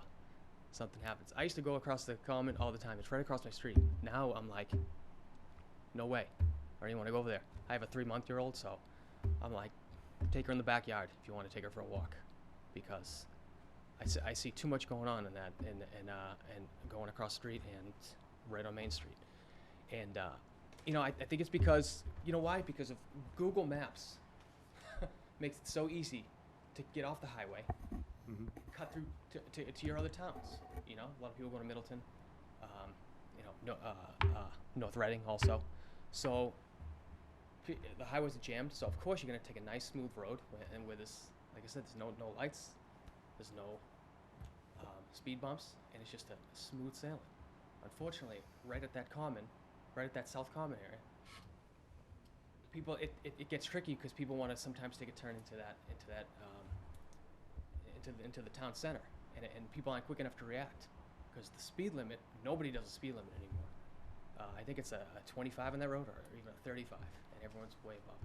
something happens. I used to go across the Common all the time. It's right across my street. Now I'm like, no way. I don't even want to go over there. I have a 3-month-old, so I'm like, take her in the backyard if you want to take her for a walk, because I see too much going on in that, and going across the street and right on Main Street. And I think it's because, you know why? Because of Google Maps makes it so easy to get off the highway, cut through to your other towns. A lot of people go to Middleton, North Reading also. So the highways are jammed, so of course you're going to take a nice smooth road, and where this, like I said, there's no lights, there's no speed bumps, and it's just a smooth sailing. Unfortunately, right at that South Common area, it gets tricky because people want to sometimes take a turn into the town center, and people aren't quick enough to react because the speed limit, nobody does a speed limit anymore. I think it's a 25 on that road, or even a 35, and everyone's way above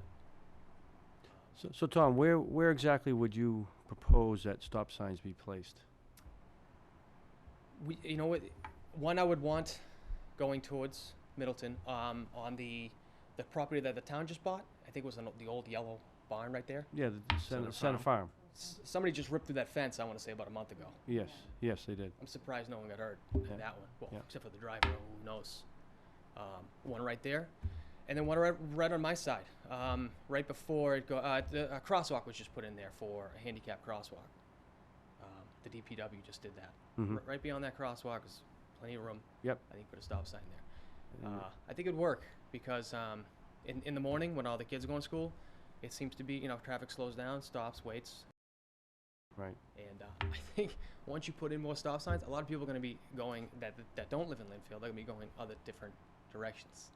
it. So Tom, where exactly would you propose that stop signs be placed? One I would want going towards Middleton, on the property that the town just bought. I think it was the old yellow barn right there. Yeah, the Center Farm. Somebody just ripped through that fence, I want to say, about a month ago. Yes, they did. I'm surprised no one got hurt in that one. Well, except for the driver, who knows. One right there, and then one right on my side. Right before it a crosswalk was just put in there for a handicap crosswalk. The DPW just did that. Right beyond that crosswalk is plenty of room. Yep. I think put a stop sign there. I think it'd work because in the morning when all the kids are going to school, it seems to be, traffic slows down, stops, waits. Right. And I think once you put in more stop signs, a lot of people are going to be going that don't live in Linfield. They're going to be going other different directions.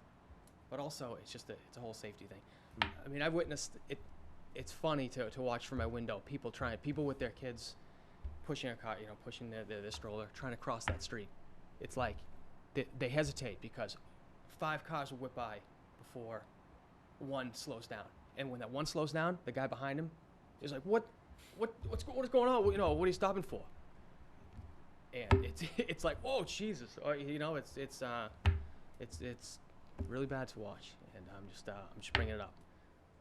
But also, it's a whole safety thing. I've witnessed it. It's funny to watch from my window. People with their kids pushing a car, pushing their stroller, trying to cross that street. It's like they hesitate because 5 cars will whip by before one slows down. And when that one slows down, the guy behind him is like, what is going on? What are you stopping for? And it's like, oh Jesus, it's really bad to watch, and I'm just bringing it up.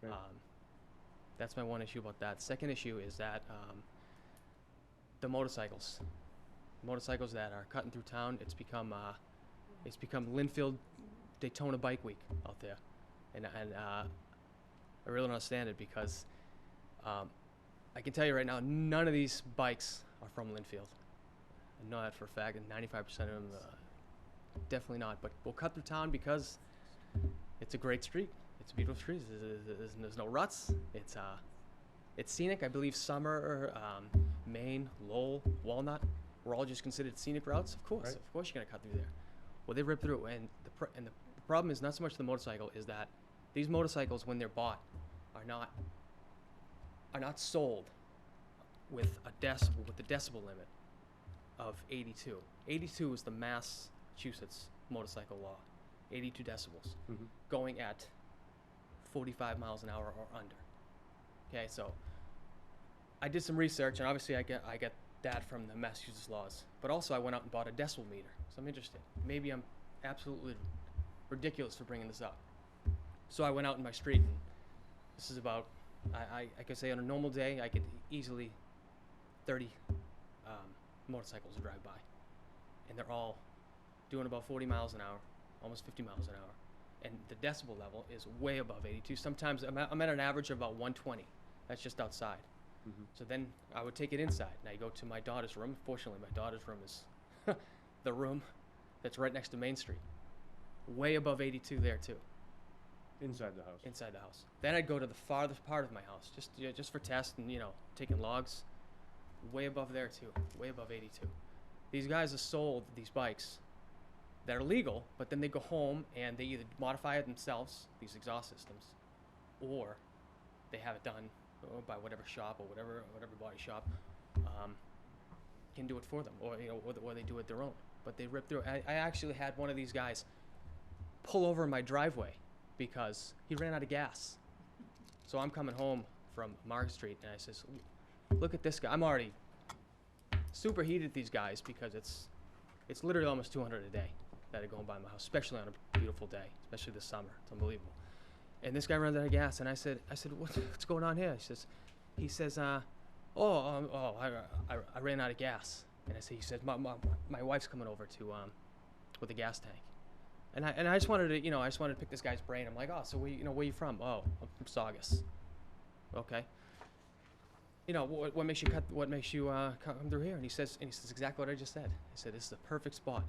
Right. That's my one issue about that. Second issue is that the motorcycles that are cutting through town, it's become It's become Linfield Daytona Bike Week out there, and I really don't understand it because I can tell you right now, none of these bikes are from Linfield. I know that for a fact, and 95% of them definitely not. But we'll cut through town because it's a great street. It's a beautiful street. There's no ruts. It's scenic. I believe Summer, Maine, Lowell, Walnut, we're all just considered scenic routes. Of course, Right. of course you're gonna cut through there. Well, they rip through, and the problem is not so much the motorcycle, is that these motorcycles, when they're bought, are not sold with the decibel limit of 82. 82 is the Massachusetts motorcycle law. 82 decibels, going at 45 miles an hour or under. Okay, so I did some research, and obviously I get that from the Massachusetts laws. But also I went out and bought a decibel meter, so I'm interested. Maybe I'm absolutely ridiculous for bringing this up. So I went out in my street, and this is about, I could say on a normal day, I could easily 30 motorcycles drive by. And they're all doing about 40 miles an hour, almost 50 miles an hour. And the decibel level is way above 82. Sometimes I'm at an average of about 120. That's just outside. So then I would take it inside, and I go to my daughter's room. Fortunately, my daughter's room is the room that's right next to Main Street. Way above 82 there too. Inside the house. Inside the house. Then I'd go to the farthest part of my house, just for tests and taking logs. Way above there too. Way above 82. These guys have sold these bikes that are legal, but then they go home and they either modify it themselves, these exhaust systems, or they have it done by whatever shop or whatever body shop can do it for them, or they do it their own. But they rip through. I actually had one of these guys pull over in my driveway because he ran out of gas. So I'm coming home from Market Street, and I says, "Look at this guy." I'm already super heated at these guys because it's literally almost 200 a day that are going by my house, especially on a beautiful day, especially this summer. It's unbelievable. And this guy runs out of gas, and I said, what's going on here? He says, I ran out of gas. And he says, my wife's coming over to with a gas tank. And I just wanted to, pick this guy's brain. I'm like, oh, so where you from? Oh, I'm from Saugus. Okay. What makes you come through here? And he says exactly what I just said. He said, this is a perfect spot.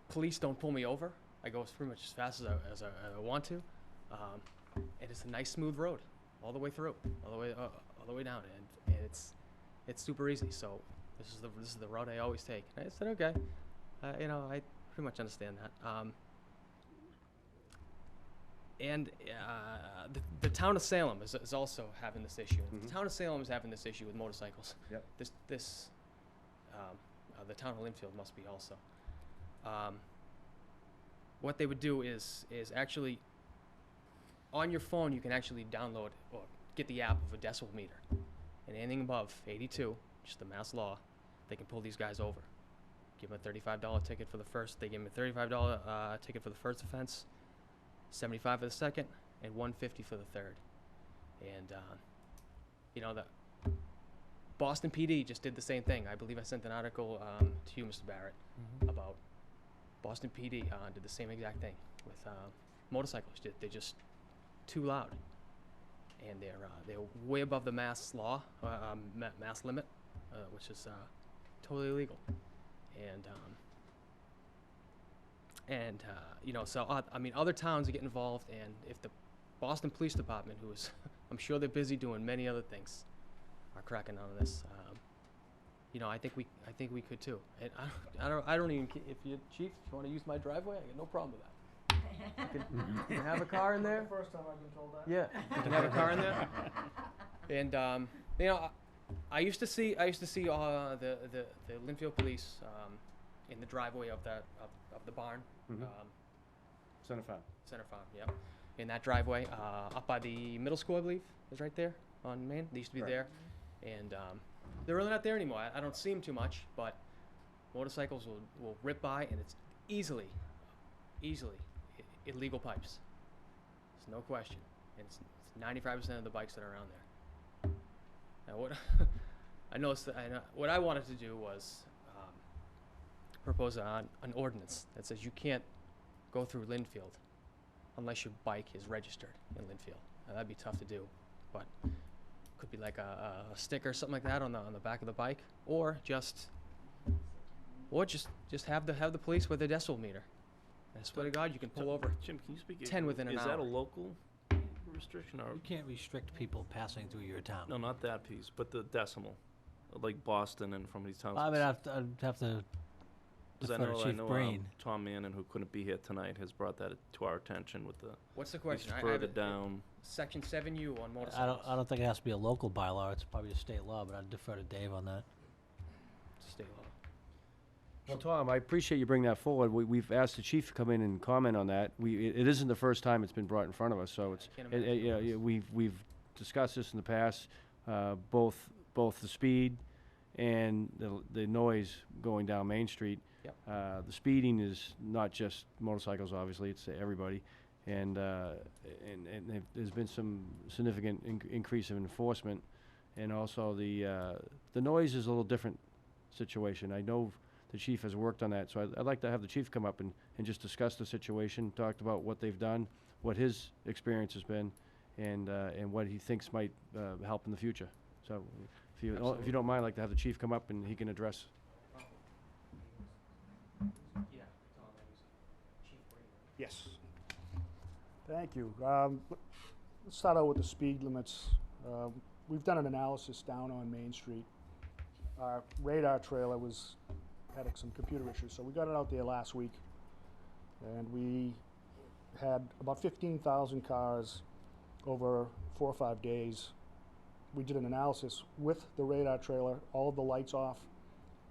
Police don't pull me over. I go pretty much as fast as I want to. And it's a nice smooth road all the way through, all the way down, and it's super easy. So this is the route I always take. And I said, okay, I pretty much understand that. And the town of Salem is also having this issue. The town of Salem is having this issue with motorcycles. Yep. The town of Linfield must be also. What they would do is actually, on your phone you can actually download or get the app of a decibel meter, and anything above 82, just the mass law, they can pull these guys over. Give them a $35 ticket for the first. They give them a $35 ticket for the first offense, $75 for the second, and $150 for the third. And the Boston PD just did the same thing. I believe I sent an article to you, Mr. Barrett, about Boston PD did the same exact thing with motorcycles. They're just too loud, and they're way above the mass law, mass limit, which is totally illegal. So other towns get involved, and if the Boston Police Department, who is, I'm sure they're busy doing many other things, are cracking down on this. I think we could too. And I don't even, if you, Chief, if you want to use my driveway, I got no problem with that. You can have a car in there. First time I've been told that. Yeah, you can have a car in there. And I used to see the Linfield police in the driveway of the barn. Center Farm. Center Farm, yep. In that driveway, up by the middle school, I believe, is right there on Main. They used to be there, and they're really not there anymore. I don't see them too much, but motorcycles will rip by, and it's easily illegal pipes. There's no question. And it's 95% of the bikes that are around there. Now what what I wanted to do was propose an ordinance that says you can't go through Linfield unless your bike is registered in Linfield. Now, that'd be tough to do, but could be like a sticker or something like that on the back of the bike, or just have the police with a decibel meter. I swear to God, you can pull over Jim, can you speak? 10 within an Is hour. that a local restriction or? You can't restrict people passing through your town. No, not that piece, but the decimal, like Boston and from these towns. I mean, I'd have to 'Cause I defer to know, Chief Breen. Tom Mannon, who couldn't be here tonight, has brought that to our attention with the. What's the it's question? I have further it- down. Section 7U on motorcycles. I don't think it has to be a local bylaw. It's probably a state law, but I'd defer to Dave on that. State law. Well, Tom, I appreciate you bringing that forward. We've asked the chief to come in and comment on that. It isn't the first time it's been brought in front of us, so it's, Can't you know, we've discussed this in the past, both the speed and the noise going down Main Street. Yep. The speeding is not just motorcycles, obviously, it's everybody. And there's been some significant increase of enforcement. And also the noise is a little different situation. I know the chief has worked on that, so I'd like to have the chief come up and just discuss the situation, talk about what they've done, what his experience has been, and what he thinks might help in the future. So if you don't mind, I'd like to have the chief come up and he can address. Yes. Thank you. Let's start out with the speed limits. We've done an analysis down on Main Street. Our radar trailer had some computer issues, so we got it out there last week, and we had about 15,000 cars over 4 or 5 days. We did an analysis with the radar trailer, all of the lights off,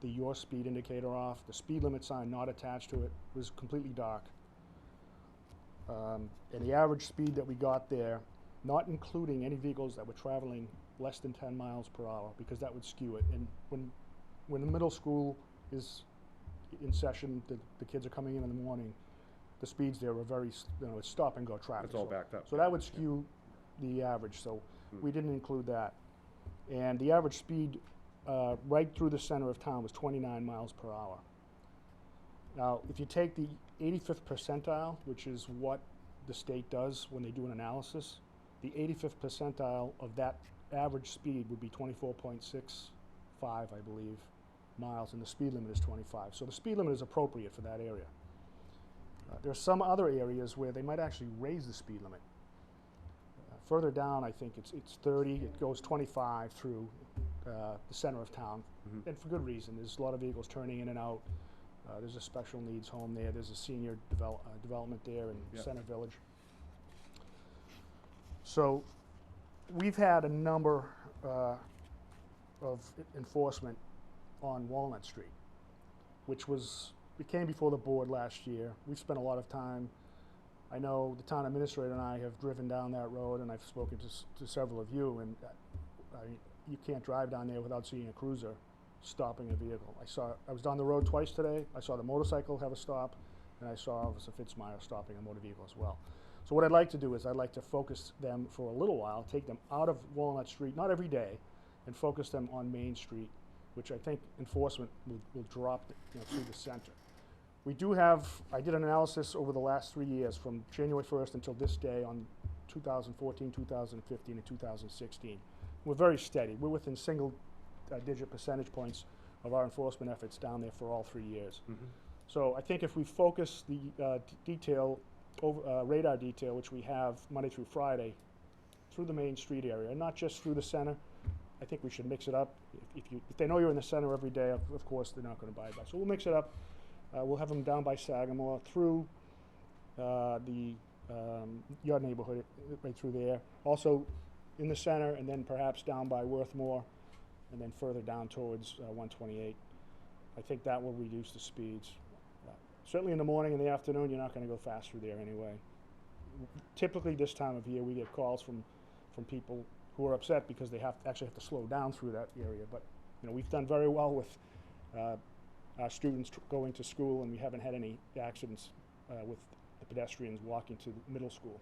the your speed indicator off, the speed limit sign not attached to it, was completely dark. And the average speed that we got there, not including any vehicles that were traveling less than 10 miles per hour, because that would skew it. And when the middle school is in session, the kids are coming in the morning, the speeds there were very, it's stop and go traffic. It's all backed up. So that would skew the average, so we didn't include that. And the average speed right through the center of town was 29 miles per hour. Now, if you take the 85th percentile, which is what the state does when they do an analysis, the 85th percentile of that average speed would be 24.65, I believe, miles, and the speed limit is 25. So the speed limit is appropriate for that area. There are some other areas where they might actually raise the speed limit. Further down, I think it's 30. It goes 25 through the center of town, and for good reason. There's a lot of vehicles turning in and out. There's a special needs home there. There's a senior development there in Center Village. So we've had a number of enforcement on Walnut Street, which it came before the board last year. We've spent a lot of time. I know the town administrator and I have driven down that road, and I've spoken to several of you, and you can't drive down there without seeing a cruiser stopping a vehicle. I was down the road twice today. I saw the motorcycle have a stop, and I saw Officer Fitzmeyer stopping a motor vehicle as well. So what I'd like to do is I'd like to focus them for a little while, take them out of Walnut Street, not every day, and focus them on Main Street, which I think enforcement will drop through the center. We do have, I did an analysis over the last 3 years from January 1st until this day on 2014, 2015, and 2016. We're very steady. We're within single-digit percentage points of our enforcement efforts down there for all 3 years. So I think if we focus the radar detail, which we have Monday through Friday, through the Main Street area, and not just through the center, I think we should mix it up. If they know you're in the center every day, of course, they're not going to buy it. So we'll mix it up. We'll have them down by Sagamore, through your neighborhood, right through there. Also in the center, and then perhaps down by Worthmore, and then further down towards 128. I think that will reduce the speeds. Certainly in the morning and the afternoon, you're not going to go fast through there anyway. Typically this time of year, we get calls from people who are upset because they actually have to slow down through that area. But we've done very well with our students going to school, and we haven't had any accidents with the pedestrians walking to the middle school.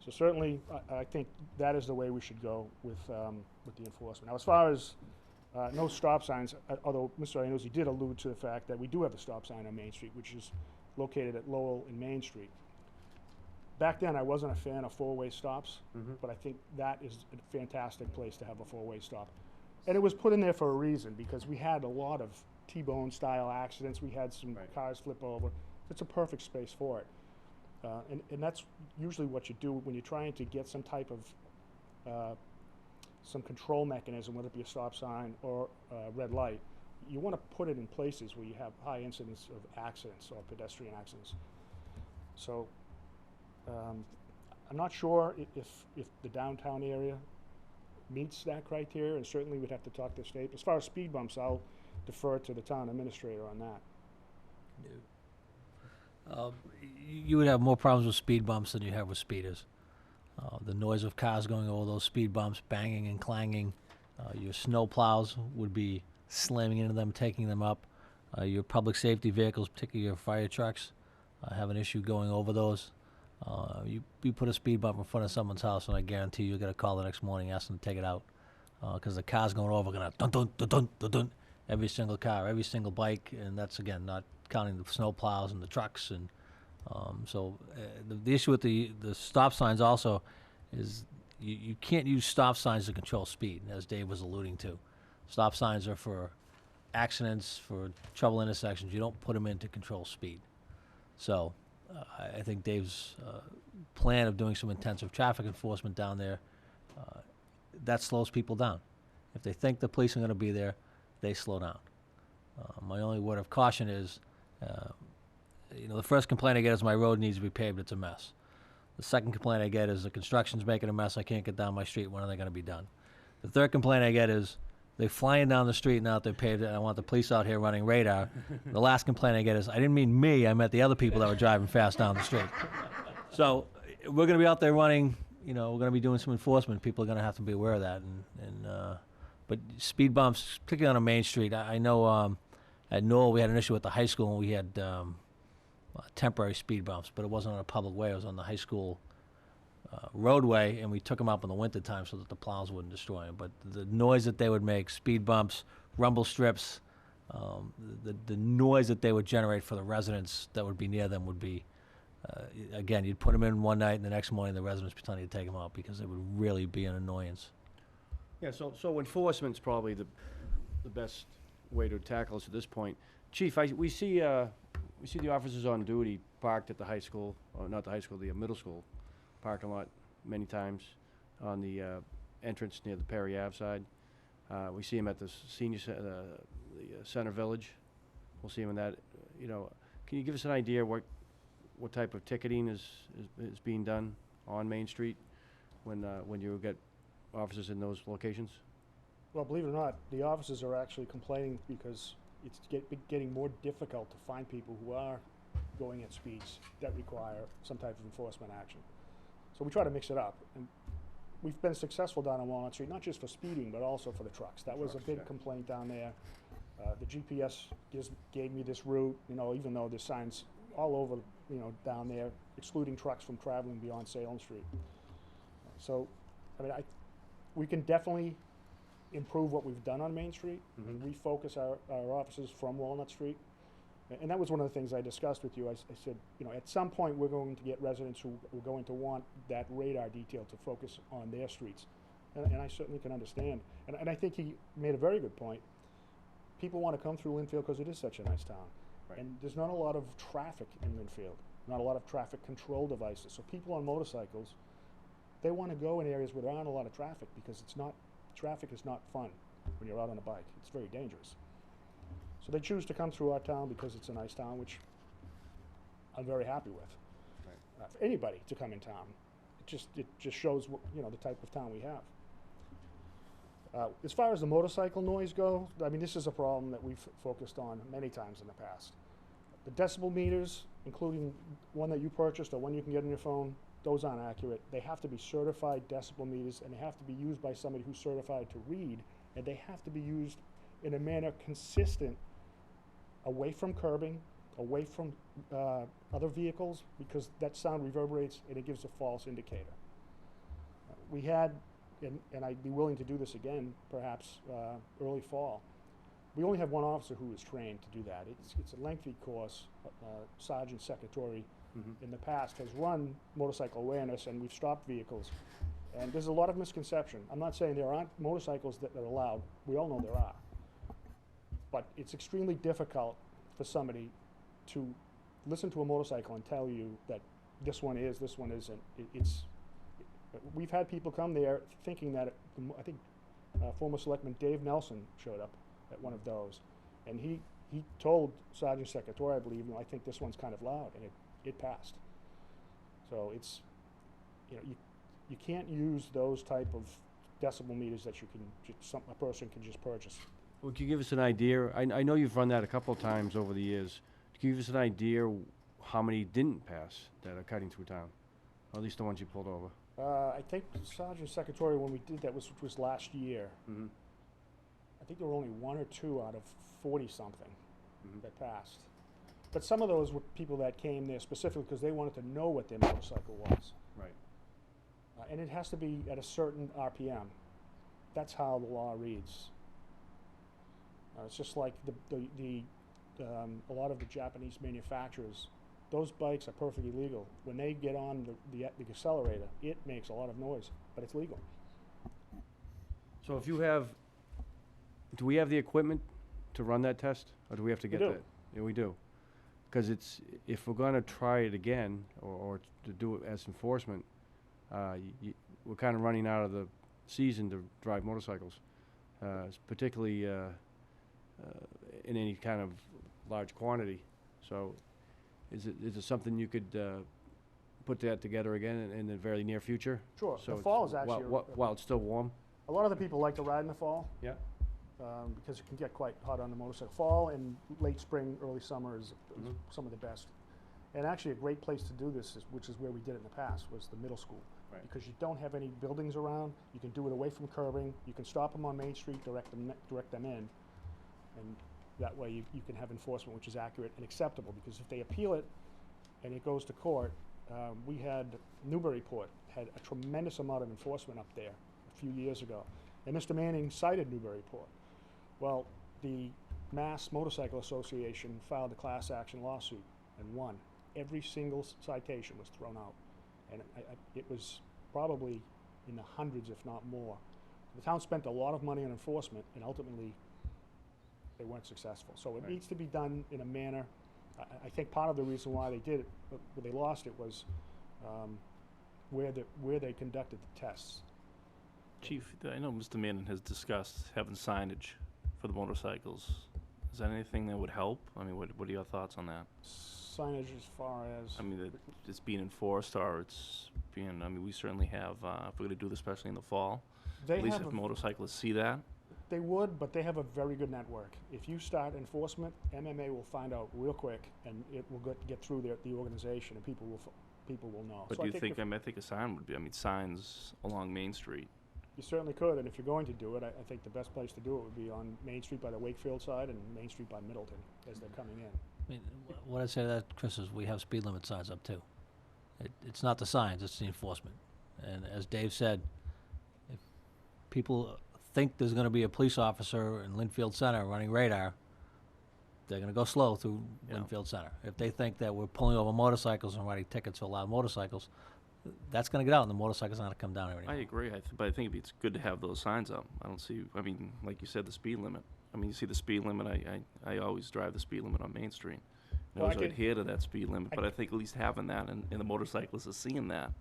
So certainly, I think that is the way we should go with the enforcement. Now, as far as No stop signs, although Mr. Iannuzzi did allude to the fact that we do have a stop sign on Main Street, which is located at Lowell and Main Street. Back then, I wasn't a fan of four-way stops, but I think that is a fantastic place to have a four-way stop. And it was put in there for a reason, because we had a lot of T-bone style accidents. We had some cars flip over. It's a perfect space for it. And that's usually what you do when you're trying to get some type of some control mechanism, whether it be a stop sign or a red light. You want to put it in places where you have high incidence of accidents or pedestrian accidents. So I'm not sure if the downtown area meets that criteria, and certainly we'd have to talk to the state. As far as speed bumps, I'll defer to the town administrator on that. You would have more problems with speed bumps than you have with speeders. The noise of cars going over those speed bumps, banging and clanging. Your snow plows would be slamming into them, taking them up. Your public safety vehicles, particularly your fire trucks, have an issue going over those. You put a speed bump in front of someone's house, and I guarantee you'll get a call the next morning asking to take it out. Because the cars going over are going to dun dun dun dun dun. Every single car, every single bike, and that's, again, not counting the snow plows and the trucks. And the issue with the stop signs also is you can't use stop signs to control speed, as Dave was alluding to. Stop signs are for accidents, for trouble intersections. You don't put them in to control speed. So I think Dave's plan of doing some intensive traffic enforcement down there, that slows people down. If they think the police are going to be there, they slow down. My only word of caution is, the first complaint I get is my road needs to be paved, it's a mess. The second complaint I get is the construction's making a mess, I can't get down my street, when are they going to be done? The third complaint I get is they're flying down the street now that they're paved it, and I want the police out here running radar. The last complaint I get is, I didn't mean me, I meant the other people that were driving fast down the street. So we're going to be out there running, we're going to be doing some enforcement. People are going to have to be aware of that. But speed bumps, particularly on a main street, I know at Knoll we had an issue with the high school, and we had temporary speed bumps, but it wasn't on a public way. It was on the high school roadway, and we took them up in the wintertime so that the plows wouldn't destroy them. But the noise that they would make, speed bumps, rumble strips, the noise that they would generate for the residents that would be near them would be, again, you'd put them in one night, and the next morning the residents would be telling you to take them out because it would really be an annoyance. Yeah, so enforcement's probably the best way to tackle this at this point. Chief, we see the officers on duty parked at the high school, or not the high school, the middle school parking lot many times on the entrance near the Perry Ave side. We see them at the senior center village. We'll see them in that. Can you give us an idea what type of ticketing is being done on Main Street when you get officers in those locations? Well, believe it or not, the officers are actually complaining because it's getting more difficult to find people who are going at speeds that require some type of enforcement action. So we try to mix it up. And we've been successful down on Walnut Street, not just for speeding, but also for the trucks. That was a big complaint down there. The GPS gave me this route, even though there's signs all over, down there, excluding trucks from traveling beyond Salem Street. So, we can definitely improve what we've done on Main Street and refocus our officers from Walnut Street. And that was one of the things I discussed with you. I said, at some point we're going to get residents who are going to want that radar detail to focus on their streets. And I certainly can understand. And I think he made a very good point. People want to come through Linfield because it is such a nice town. Right. And there's not a lot of traffic in Linfield, not a lot of traffic control devices. So people on motorcycles, they want to go in areas where there aren't a lot of traffic because traffic is not fun when you're out on a bike. It's very dangerous. So they choose to come through our town because it's a nice town, which I'm very happy with. Right. For anybody to come in town, it just shows the type of town we have. As far as the motorcycle noise go, this is a problem that we've focused on many times in the past. The decibel meters, including one that you purchased or one you can get on your phone, those aren't accurate. They have to be certified decibel meters, and they have to be used by somebody who's certified to read, and they have to be used in a manner consistent away from curbing, away from other vehicles, because that sound reverberates and it gives a false indicator. We had and I'd be willing to do this again, perhaps early fall. We only have one officer who is trained to do that. It's a lengthy course. Sergeant Secretary in the past has run motorcycle awareness, and we've stopped vehicles. And there's a lot of misconception. I'm not saying there aren't motorcycles that are allowed. We all know there are. But it's extremely difficult for somebody to listen to a motorcycle and tell you that this one is, this one isn't. We've had people come there thinking that, I think former Selectman Dave Nelson showed up at one of those, and he told Sergeant Secretary, I believe, I think this one's kind of loud, and it passed. So it's, you can't use those type of decibel meters that you can, a person can just purchase. Well, can you give us an idea? I know you've run that a couple of times over the years. Can you give us an idea how many didn't pass that are cutting through town? Or at least the ones you pulled over? I think Sergeant Secretary, when we did that, which was last year, I think there were only 1 or 2 out of 40-something that passed. But some of those were people that came there specifically because they wanted to know what their motorcycle was. Right. And it has to be at a certain RPM. That's how the law reads. It's just like a lot of the Japanese manufacturers. Those bikes are perfectly legal. When they get on the accelerator, it makes a lot of noise, but it's legal. So if you have, do we have the equipment to run that test, or do we have to get do. that? Yeah, we do. Because if we're gonna try it again, or to do it as enforcement, we're kind of running out of the season to drive motorcycles, particularly in any kind of large quantity. So is it something you could put that together again in the very near future? Sure. So The fall is actually while it's still warm? A lot of the people like to ride in the fall. Yeah. Because it can get quite hot on the motorcycle. Fall and late spring, early summer is some of the best. And actually a great place to do this, which is where we did it in the past, was the middle school. Right. Because you don't have any buildings around. You can do it away from curbing. You can stop them on Main Street, direct them in. And that way you can have enforcement which is accurate and acceptable. Because if they appeal it and it goes to court, we had Newburyport had a tremendous amount of enforcement up there a few years ago. And Mr. Manning cited Newburyport. Well, the Mass Motorcycle Association filed a class action lawsuit and won. Every single citation was thrown out. And it was probably in the hundreds, if not more. The town spent a lot of money on enforcement, and ultimately they weren't successful. So it needs to be done in a manner. I think part of the reason why they did it, where they lost it, was where they conducted the tests. Chief, I know Mr. Manning has discussed having signage for the motorcycles. Is that anything that would help? I mean, what are your thoughts on that? Signage as far as? I mean, that it's being enforced, or it's being, I mean, we certainly have, if we're gonna do this, especially in the fall, They at least have if motorcyclists see that. They would, but they have a very good network. If you start enforcement, MMA will find out real quick, and it will get through the organization, and people will know. But So do you think, if I mean, I think a sign would be, I mean, signs along Main Street. you certainly could, and if you're going to do it, I think the best place to do it would be on Main Street by the Wakefield side and Main Street by Middleton as they're coming in. I mean, what I'd say to that, Chris, is we have speed limit signs up too. It's not the signs, it's the enforcement. And as Dave said, if people think there's gonna be a police officer in Linfield Center running radar, they're gonna go slow through Linfield Center. If they think that we're pulling over motorcycles and writing tickets for loud motorcycles, that's gonna get out and the motorcycle's not gonna come down anymore. I agree, but I think it's good to have those signs up. I don't see, I mean, like you said, the speed limit. I mean, you see the speed limit, I always drive the speed limit on Main Street. I Well, I always could- adhere to that speed limit, I but I think at least having that and the motorcyclists are seeing that,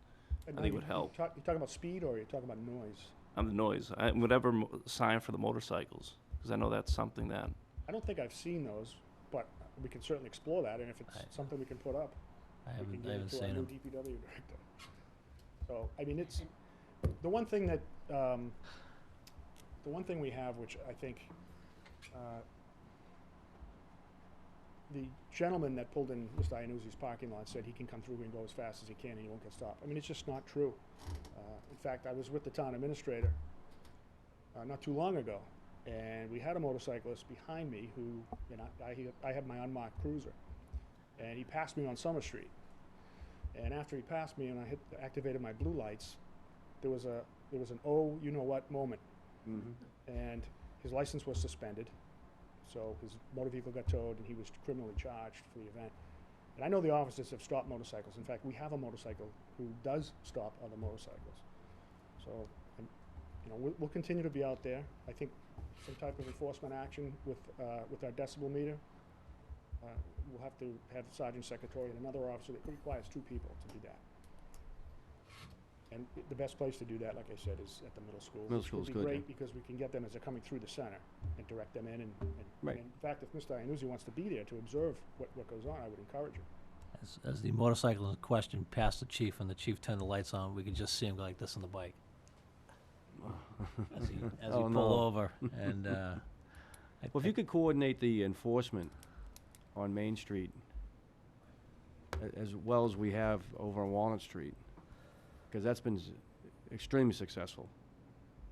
I think would help. You talking about speed, or you're talking about noise? On the noise, whatever sign for the motorcycles, because I know that's something that, I don't think I've seen those, but we can certainly explore that, and if it's something we can put up, I we haven't, can I give it haven't to our seen new them. DPW director. So, I mean, it's, the one thing that, the one thing we have, which I think, the gentleman that pulled in Mr. Iannuzzi's parking lot said he can come through and go as fast as he can and he won't get stopped. I mean, it's just not true. In fact, I was with the town administrator not too long ago, and we had a motorcyclist behind me who, and I have my unmarked cruiser, and he passed me on Summer Street. And after he passed me and I activated my blue lights, there was a there was an oh, you know what moment. Mhm. And his license was suspended, so his motor vehicle got towed and he was criminally charged for the event. And I know the officers have stopped motorcycles. In fact, we have a motorcycle who does stop other motorcycles. So, you know, we'll continue to be out there. I think some type of enforcement action with our decibel meter. We'll have to have Sergeant Secretary and another officer that requires 2 people to do that. And the best place to do that, like I said, is at the middle school. Middle which school's would be good, great because we can get them as they're coming through the center and direct them in. And Right. in fact, if Mr. Iannuzzi wants to be there to observe what goes on, I would encourage him. As the motorcycle in question passed the chief and the chief turned the lights on, we could just see him go like this on the bike. As he Oh, pulled no. over and, Well, if you could coordinate the enforcement on Main Street as well as we have over on Walnut Street, because that's been extremely successful.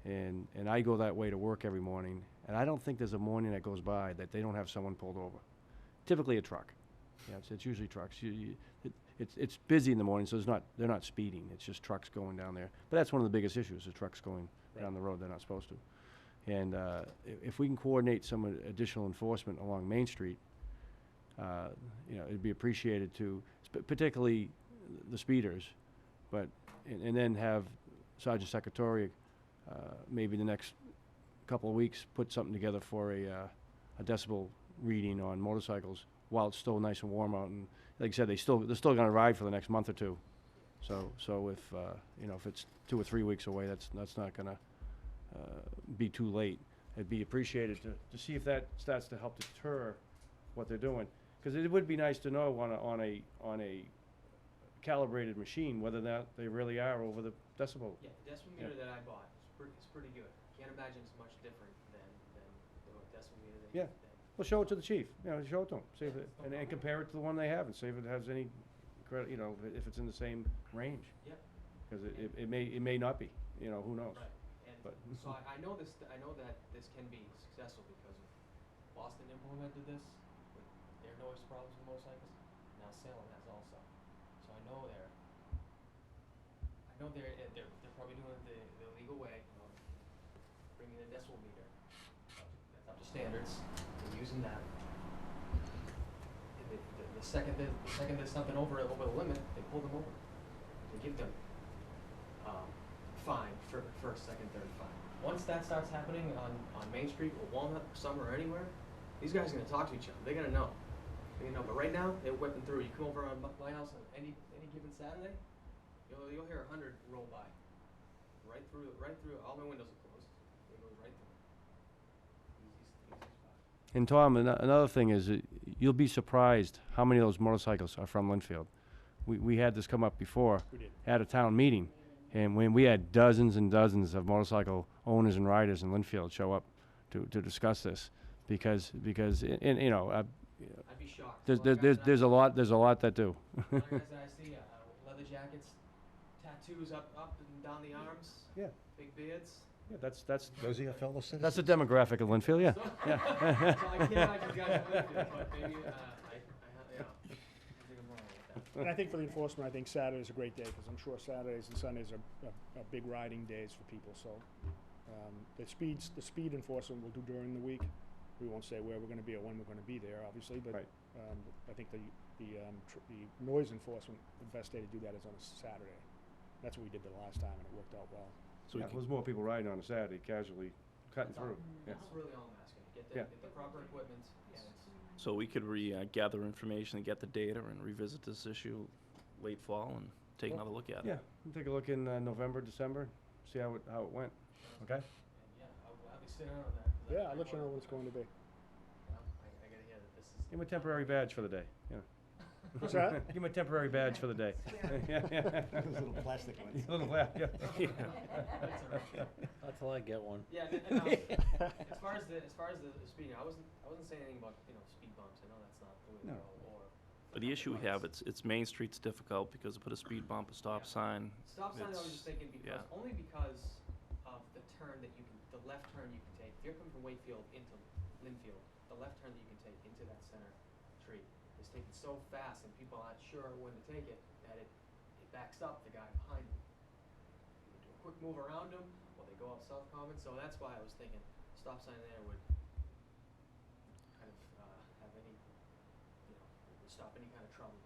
And I go that way to work every morning, and I don't think there's a morning that goes by that they don't have someone pulled over. Typically a truck. Yeah, it's usually trucks. It's busy in the morning, so they're not speeding. It's just trucks going down there. But that's one of the biggest issues, the trucks going down the road they're not supposed to. And if we can coordinate some additional enforcement along Main Street, you know, it'd be appreciated to, particularly the speeders, but, and then have Sergeant Secretary, maybe the next couple of weeks, put something together for a decibel reading on motorcycles while it's still nice and warm out. And like I said, they're still gonna ride for the next month or 2. So if, you know, if it's 2 or 3 weeks away, that's not gonna be too late. It'd be appreciated to see if that starts to help deter what they're doing. Because it would be nice to know on a calibrated machine whether that they really are over the decibel. Yeah, the decibel meter that I bought is pretty good. Can't imagine it's much different than the decibel meter that Yeah. Well, show it to the chief. You know, show it to him. See if it, and compare it to the one they have, and see if it has any, you know, if it's in the same range. Yep. Because it may not be. You know, who knows? Right. And But so I know this. I know that this can be successful because of Boston implemented this with their noise problems with motorcycles. Now Salem has also. So I know they're probably doing it the legal way, you know, bringing a decibel meter that's up to standards and using that. And the second there's something over the limit, they pull them over. They give them fine for first, second, third fine. Once that starts happening on Main Street or Walnut, Summer, or anywhere, these guys are gonna talk to each other. They're gonna know. But right now they're whipping through. You come over on my house on any given Saturday, you'll hear 100 roll by, right through. All my windows are closed. It goes right through. Easy spot. And Tom, another thing is, you'll be surprised how many of those motorcycles are from Linfield. We had this come up before We did. at a town meeting, and when we had dozens and dozens of motorcycle owners and riders in Linfield show up to discuss this, because you know, I'd be shocked. there's a lot that do. A lot of guys that I see, leather jackets, tattoos up and down the arms. Yeah. Big beards. Yeah, that's Those are your fellow citizens? that's the demographic of Linfield. Yeah. So, Yeah. so I can't imagine you guys in Linfield, but maybe I think I'm wrong with that. And I think for the enforcement, I think Saturday's a great day, because I'm sure Saturdays and Sundays are big riding days for people, so. The speed enforcement we'll do during the week. We won't say where we're gonna be or when we're gonna be there, obviously, but, Right. I think the noise enforcement, the best day to do that is on a Saturday. That's what we did the last time, and it worked out well. So yeah, there's more people riding on a Saturday, casually cutting through. Yeah. That's really all I'm asking. Get the proper equipment. And So we could gather information and get the data and revisit this issue late fall and take Well, another look at it. Yeah, we'll take a look in November, December, see how it went. Okay. And yeah, I'll gladly sit down on that. 'Cause Yeah, I I'll let you know wanna- when it's going to be. I gotta hear that this is. Give him a temporary badge for the day. Yeah. What's that? Give him a temporary badge for the day. Yeah. Those little plastic ones. Little yeah. That's till I get one. Yeah, as far as the speeding, I wasn't saying anything about speed bumps. I know that's not the way to No. go. Or But the issue we have, it's Main Street's difficult because to put a speed bump, a stop sign. stop sign. I was it's- just thinking because only because of the turn that the left turn you can take. If you're coming from Wakefield into Linfield, the left turn that you can take into that center tree is taken so fast, and people aren't sure when to take it that it backs up the guy behind you. quick move around them, or they go up South Common. So that's why I was thinking stop sign there would kind of have any, would stop any kind of trouble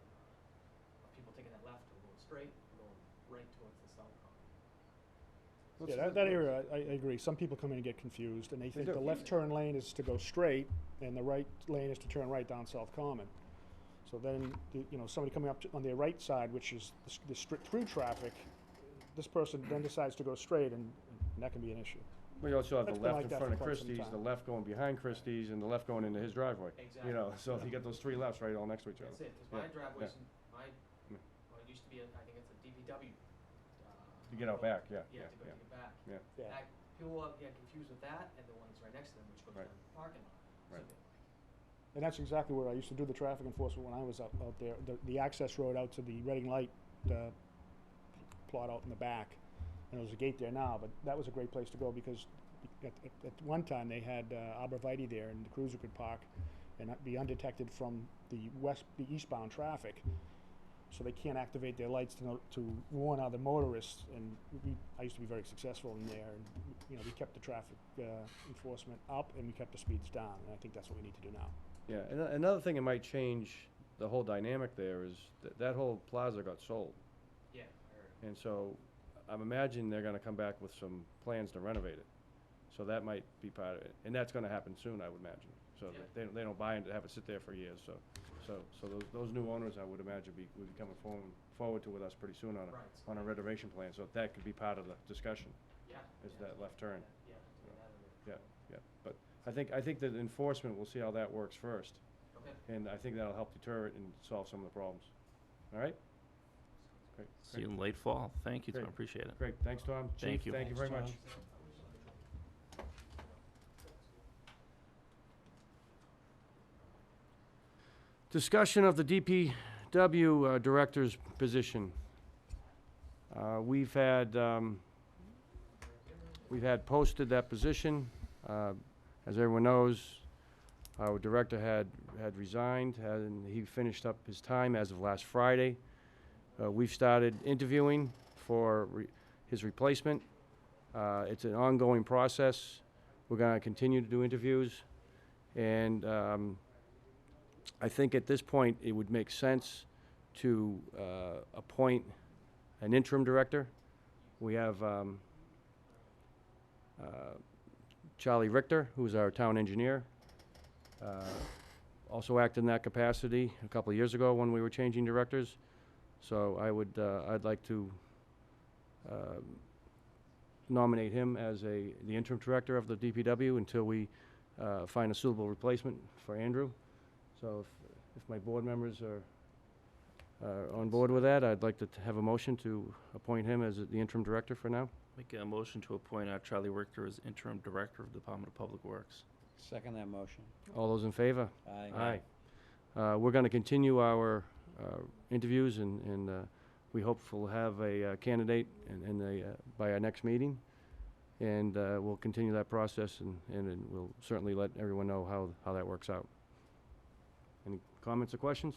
of people taking that left or going straight, or going right towards the South Common. Yeah, that area, I agree. Some people come in and get confused, and they think the left turn lane is to go straight, and the right lane is to turn right down South Common. So then, somebody coming up on their right side, which is the through traffic, this person then decides to go straight, and that can be an issue. We also have the That's been left like in that front for of quite some Christie's, time. the left going behind Christie's, and the left going into his driveway. Exactly. So if you get those three lefts right all next to each other. That's it. Because my driveway's well, it used to be I think it's a DPW. To get out back, yeah. Yeah, to get back. Yeah. Yeah. People get confused with that and the one that's right next to them, which goes Right. down to the parking lot. Right. And that's exactly where I used to do the traffic enforcement when I was out there. The access road out to the Reading Light plot out in the back. And there's a gate there now, but that was a great place to go because at one time they had arborvitae there and the cruiser could park and not be undetected from the eastbound traffic. So they can't activate their lights to warn other motorists. And I used to be very successful in there. And we kept the traffic enforcement up and we kept the speeds down. And I think that's what we need to do now. Yeah, and another thing that might change the whole dynamic there is that whole plaza got sold. Yeah. And so I'm imagining they're gonna come back with some plans to renovate it. So that might be part of it. And that's gonna happen soon, I would imagine. So they don't buy into have it sit there for years, so those new owners, I would imagine, would be coming forward to with us pretty soon on a renovation plan. So that could be part of the discussion. Yeah. Is that left turn. Yeah. Yeah. But I think that enforcement, we'll see how that works first. Okay. And I think that'll help deter it and solve some of the problems. All right? Great. See you in late fall. Thank you, Tom. Great. Appreciate it. Great. Thanks, Tom. Thank Chief, you. Thank you very much. Discussion of the DPW director's position. We've had posted that position. As everyone knows, our director had resigned, and he finished up his time as of last Friday. We've started interviewing for his replacement. It's an ongoing process. We're going to continue to do interviews, and I think at this point it would make sense to appoint an interim director. We have Charlie Richter, who's our town engineer, also acted in that capacity a couple of years ago when we were changing directors. So I'd like to nominate him as the interim director of the DPW until we find a suitable replacement for Andrew. So if my board members are on board with that, I'd like to have a motion to appoint him as the interim director for now. Make a motion to appoint Charlie Richter as interim director of the Department of Public Works. Second that motion. All those in favor? Aye. We're going to continue our interviews, and we hope we'll have a candidate by our next meeting. And we'll continue that process, and we'll certainly let everyone know how that works out. Any comments or questions?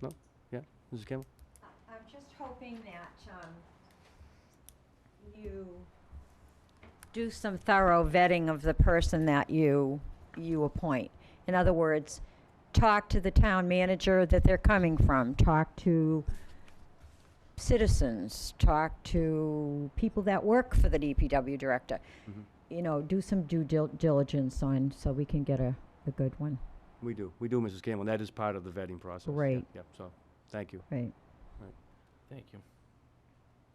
No? Yeah, Mrs. Campbell? I'm just hoping that you do some thorough vetting of the person that you appoint. In other words, talk to the town manager that they're coming from, talk to citizens, talk to people that work for the DPW director. Do some due diligence on so we can get a good one. We do, Mrs. Campbell. That is part of the vetting process. Great. Yep, so, thank you. Right. Thank you.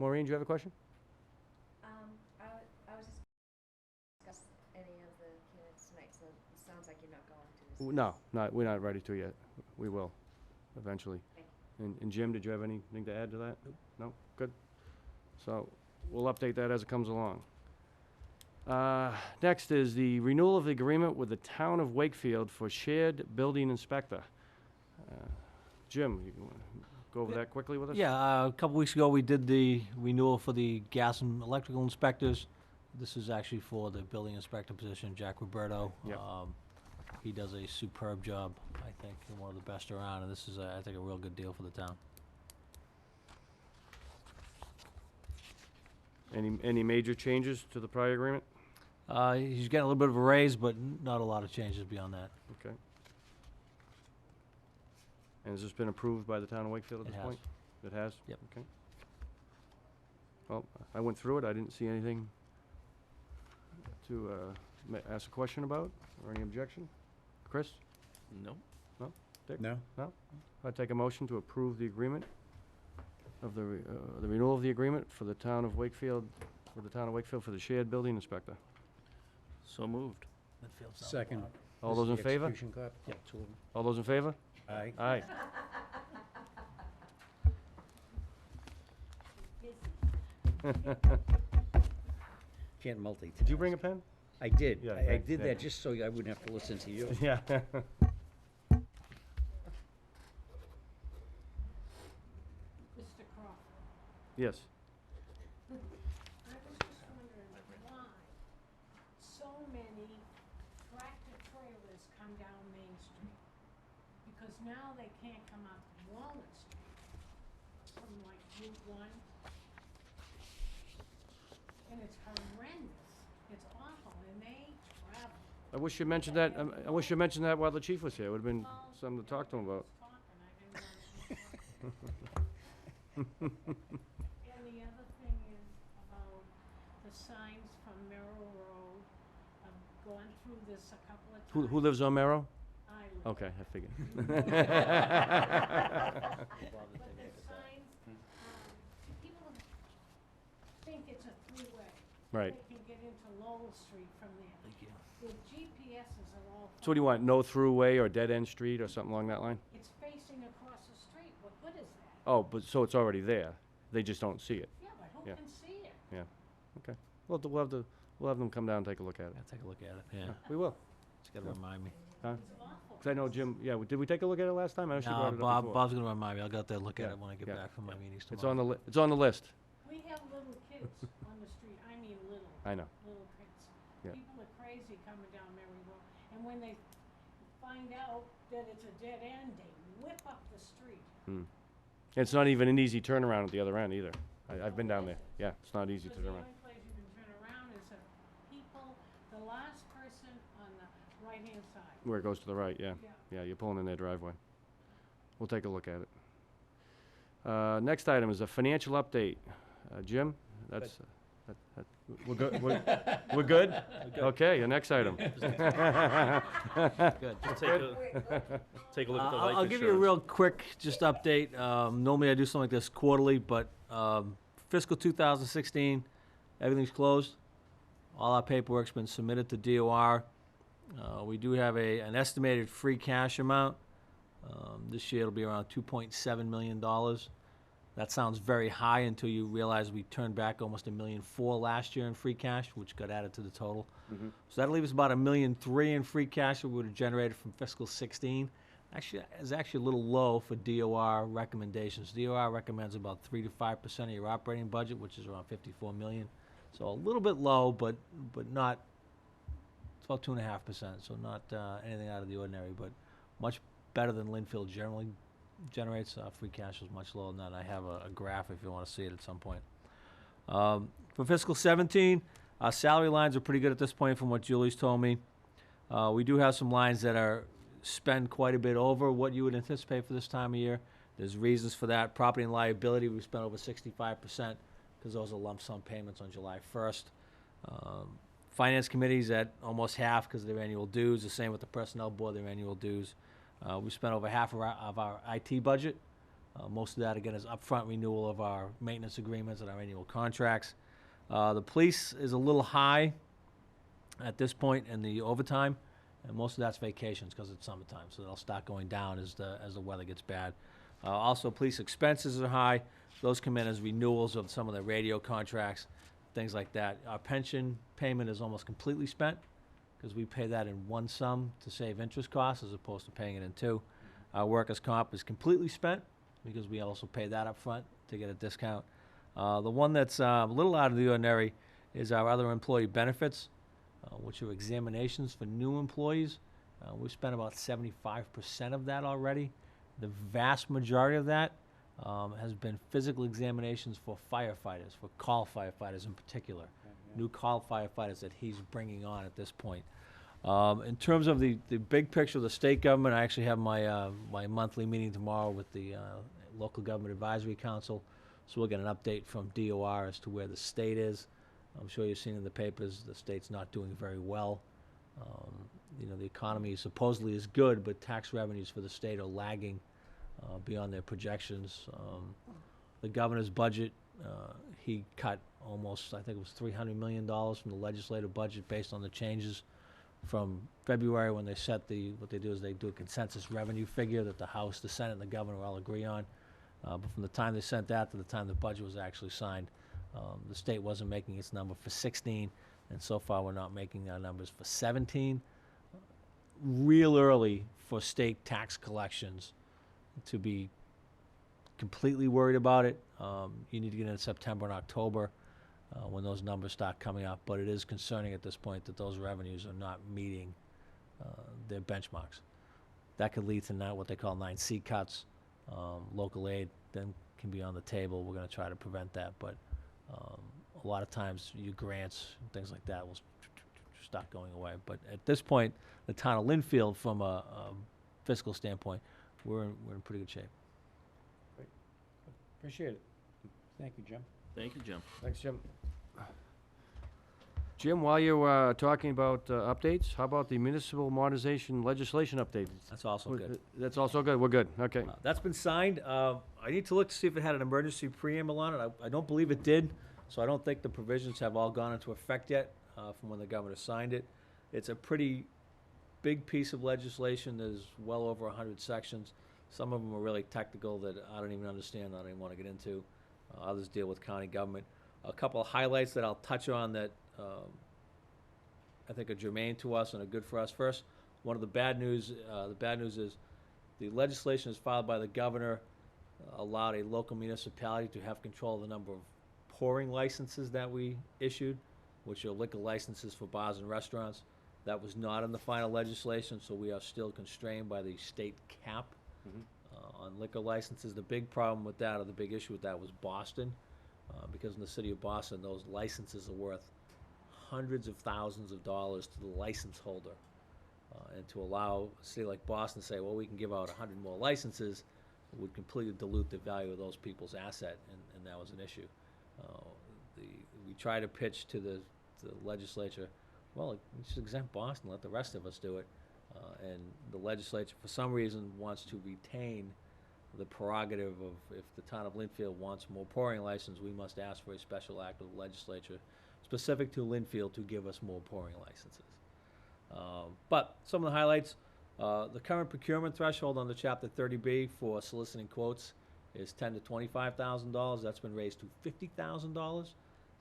Maureen, do you have a question? I was just discuss any of the candidates tonight, so it sounds like you're not going to. No, we're not ready to yet. We will, eventually. And Jim, did you have anything to add to that? No? Good. So, we'll update that as it comes along. Next is the renewal of the agreement with the town of Wakefield for shared building inspector. Jim, you can go over that quickly with us? Yeah, a couple weeks ago, we did the renewal for the gas and electrical inspectors. This is actually for the building inspector position, Jack Roberto. Yep. He does a superb job, I think, and one of the best around, and this is, I think, a real good deal for the town. Any major changes to the prior agreement? He's getting a little bit of a raise, but not a lot of changes beyond that. Okay. And has this been approved by the town of Wakefield at It this has. point? It has? Yep. Okay. Well, I went through it. I didn't see anything to ask a question about or any objection. Chris? No. No? Dick? No? No? I'd take a motion to approve the agreement of the renewal of the agreement for the town of Wakefield, for the shared building inspector. So moved. Second. All This those is in the favor? execution copy? Yep. Two of them. All those in favor? Aye. Aye. Can't multitask. Did you bring a pen? I did. Yeah, I right, did yeah. that just so I wouldn't have to listen to you. Yeah. Mr. Crawford, Yes. I was just wondering why so many tractor trailers come down Main Street? Because now they can't come up Walnut Street from like Route 1. And it's horrendous. It's awful, and they travel. I wish you mentioned that, I wish you mentioned that while the chief was here. It would've been something to talk to him about. And the other thing is about the signs from Merrill Road. I've gone through this a couple of times. Who lives on Merrow? I live. Okay, I figured. But the signs, people think it's a three-way. Right. They can get into Lowell Street from there. Thank you. The GPSs are all. So what do you want, no throughway or dead-end street or something along that line? It's facing across the street. What good is that? Oh, but, so it's already there. They just don't see it. Yeah, but who Yeah. can see it? Yeah, okay. We'll have them come down and take a look at it. Yeah, take a look at it, yeah. We will. Just gotta remind me. Huh? It's awful. 'Cause I know Jim, yeah, did we take a look at it last time? I know she brought it up before. Bob's gonna remind me. I'll go out there and look at Yeah, it when I get yeah, back from my meetings It's tomorrow. it's on the list. We have little kids on the street. I mean little. I know. Little kids. Yeah. People are crazy coming down Mary Road. And when they find out that it's a dead end, they whip up the street. It's not even an easy turnaround at the other end either. I've been down there. Yeah, it's not easy to Because turn the around. only place you can turn around is the last person on the right-hand side. Where it goes to the right, yeah. Yeah. Yeah, you're pulling in their driveway. We'll take a look at it. Next item is a financial update. Jim, that's, we're good? We're good? Okay, your next item. Good. Take a look at the life I'll give you a insurance. real quick just update. Normally I do something like this quarterly, but fiscal 2016, everything's closed. All our paperwork's been submitted to DOR. We do have an estimated free cash amount. This year it'll be around $2.7 million. That sounds very high until you realize we turned back almost $1.4 million last year in free cash, which got added to the total. So that'll leave us about $1.3 million in free cash that we would have generated from fiscal 16. Actually, it's actually a little low for DOR recommendations. DOR recommends about 3 to 5% of your operating budget, which is around $54 million. So a little bit low, but not. It's about 2.5%, so not anything out of the ordinary, but much better than Linfield generally generates. Free cash is much lower than that. I have a graph if you want to see it at some point. For fiscal 17, our salary lines are pretty good at this point from what Julie's told me. We do have some lines that are spend quite a bit over what you would anticipate for this time of year. There's reasons for that. Property and liability, we spent over 65% because those are lump sum payments on July 1st. Finance committee's at almost half because of their annual dues. The same with the personnel board, their annual dues. We spent over half of our IT budget. Most of that, again, is upfront renewal of our maintenance agreements and our annual contracts. The police is a little high at this point in the overtime, and most of that's vacations because it's summertime, so they'll start going down as the weather gets bad. Also, police expenses are high. Those come in as renewals of some of the radio contracts, things like that. Our pension payment is almost completely spent because we pay that in one sum to save interest costs as opposed to paying it in two. Our workers' comp is completely spent because we also pay that up front to get a discount. The one that's a little out of the ordinary is our other employee benefits, which are examinations for new employees. We've spent about 75% of that already. The vast majority of that has been physical examinations for firefighters, for call firefighters in particular. New call firefighters that he's bringing on at this point. In terms of the big picture of the state government, I actually have my my monthly meeting tomorrow with the Local Government Advisory Council. So we'll get an update from DOR as to where the state is. I'm sure you've seen in the papers the state's not doing very well. You know, the economy supposedly is good, but tax revenues for the state are lagging beyond their projections. The governor's budget, he cut almost, I think it was $300 million from the legislative budget based on the changes from February when they set what they do is they do a consensus revenue figure that the House, the Senate, and the governor all agree on. But from the time they sent that to the time the budget was actually signed, the state wasn't making its number for 16, and so far we're not making our numbers for 17. Real early for state tax collections to be completely worried about it. You need to get into September and October when those numbers start coming up, but it is concerning at this point that those revenues are not meeting their benchmarks. That could lead to now what they call 9C cuts. Local aid then can be on the table. We're going to try to prevent that, but a lot of times your grants and things like that will start going away. But at this point, the town of Linfield, from a fiscal standpoint, we're in pretty good shape. Appreciate it. Thank you, Jim. Thank you, Jim. Thanks, Jim. Jim, while you're talking about updates, how about the municipal modernization legislation update? That's also good. That's also good? We're good, okay. That's been signed. I need to look to see if it had an emergency preamble on it. I don't believe it did, so I don't think the provisions have all gone into effect yet from when the governor signed it. It's a pretty big piece of legislation. There's well over 100 sections. Some of them are really technical that I don't even understand, I don't even want to get into. Others deal with county government. A couple of highlights that I'll touch on that I think are germane to us and are good for us. First, one of the bad news is the legislation is filed by the governor allowed a local municipality to have control of the number of pouring licenses that we issued, which are liquor licenses for bars and restaurants. That was not in the final legislation, so we are still constrained by the state cap on liquor licenses. The big problem with that, or the big issue with that, was Boston, because in the city of Boston, those licenses are worth hundreds of thousands of dollars to the license holder. And to allow a city like Boston to say, well, we can give out 100 more licenses, would completely dilute the value of those people's asset, and that was an issue. We try to pitch to the legislature, well, you should exempt Boston, let the rest of us do it. And the legislature, for some reason, wants to retain the prerogative of, if the town of Linfield wants more pouring license, we must ask for a special act of the legislature specific to Linfield to give us more pouring licenses. But some of the highlights, the current procurement threshold under Chapter 30B for soliciting quotes is $10,000 to $25,000. That's been raised to $50,000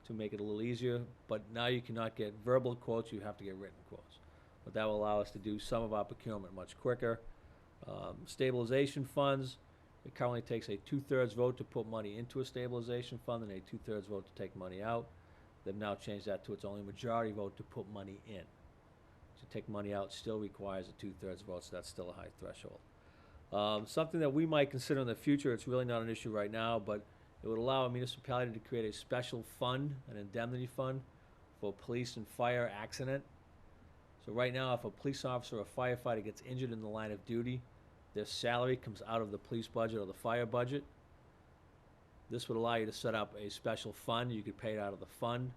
to make it a little easier. But now you cannot get verbal quotes, you have to get written quotes. But that will allow us to do some of our procurement much quicker. Stabilization funds, it currently takes a 2/3 vote to put money into a stabilization fund and a 2/3 vote to take money out. They've now changed that to it's only a majority vote to put money in. To take money out still requires a 2/3 vote, so that's still a high threshold. Something that we might consider in the future, it's really not an issue right now, but it would allow a municipality to create a special fund, an indemnity fund, for police and fire accident. So right now, if a police officer or firefighter gets injured in the line of duty, their salary comes out of the police budget or the fire budget. This would allow you to set up a special fund. You could pay it out of the fund,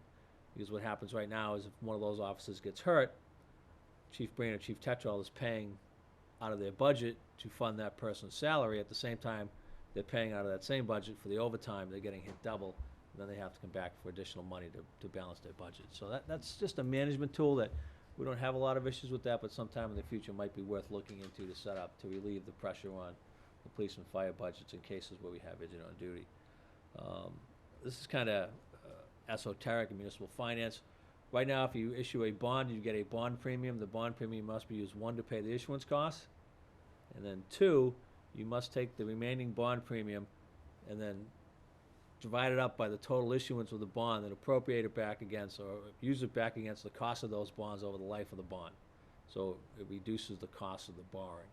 because what happens right now is if one of those officers gets hurt, Chief Breen or Chief Tetrall is paying out of their budget to fund that person's salary. At the same time, they're paying out of that same budget for the overtime. They're getting hit double, and then they have to come back for additional money to balance their budget. So that's just a management tool that we don't have a lot of issues with that, but sometime in the future might be worth looking into to set up to relieve the pressure on the police and fire budgets in cases where we have injured on duty. This is kind of esoteric in municipal finance. Right now, if you issue a bond, you get a bond premium. The bond premium must be used, 1, to pay the issuance costs, and then 2, you must take the remaining bond premium and then divide it up by the total issuance of the bond and appropriate it back against, or use it back against the cost of those bonds over the life of the bond. So it reduces the cost of the borrowing.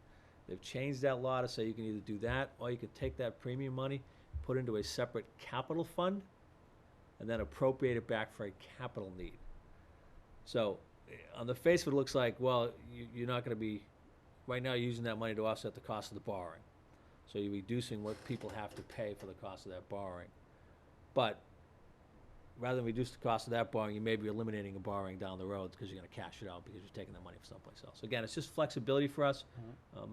They've changed that law to say you can either do that, or you can take that premium money put into a separate capital fund and then appropriate it back for a capital need. So, on the face of it, it looks like, well, you're not gonna be, right now, you're using that money to offset the cost of the borrowing. So you're reducing what people have to pay for the cost of that borrowing. But rather than reduce the cost of that borrowing, you may be eliminating a borrowing down the road because you're gonna cash it out because you're taking that money from someplace else. Again, it's just flexibility for us.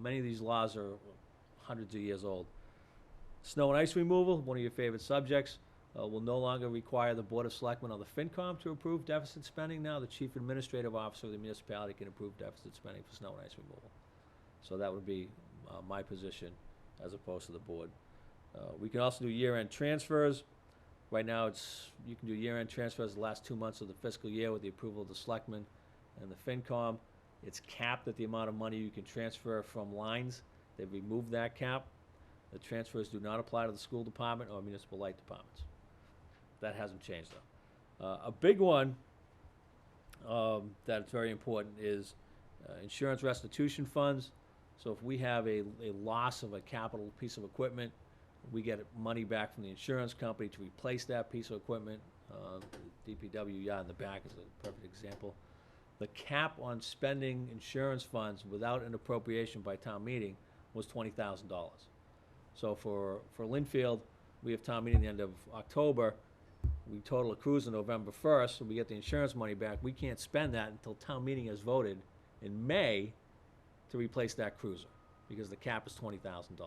Many of these laws are hundreds of years old. Snow and ice removal, one of your favorite subjects, will no longer require the Board of Selectmen or the FinCom to approve deficit spending. Now, the Chief Administrative Officer of the municipality can approve deficit spending for snow and ice removal. So that would be my position as opposed to the board. We can also do year-end transfers. Right now, you can do year-end transfers the last 2 months of the fiscal year with the approval of the Selectmen and the FinCom. It's capped at the amount of money you can transfer from lines. They've removed that cap. The transfers do not apply to the school department or municipal light departments. That hasn't changed, though. A big one that's very important is insurance restitution funds. So if we have a loss of a capital piece of equipment, we get money back from the insurance company to replace that piece of equipment. The DPW yard in the back is a perfect example. The cap on spending insurance funds without an appropriation by town meeting was $20,000. So for Linfield, we have town meeting the end of October. We total accrues on November 1st, so we get the insurance money back. We can't spend that until town meeting has voted in May to replace that cruiser, because the cap is $20,000.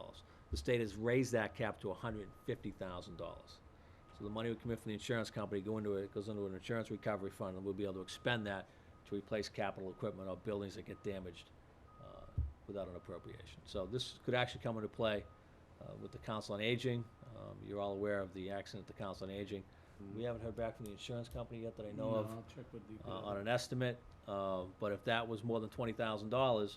The state has raised that cap to $150,000. So the money would come in from the insurance company, goes into an insurance recovery fund, and we'll be able to expend that to replace capital equipment or buildings that get damaged without an appropriation. So this could actually come into play with the Council on Aging. You're all aware of the accident at the Council on Aging. We haven't heard back from the insurance company yet that I know of I'll check with DPW. on an estimate. But if that was more than $20,000,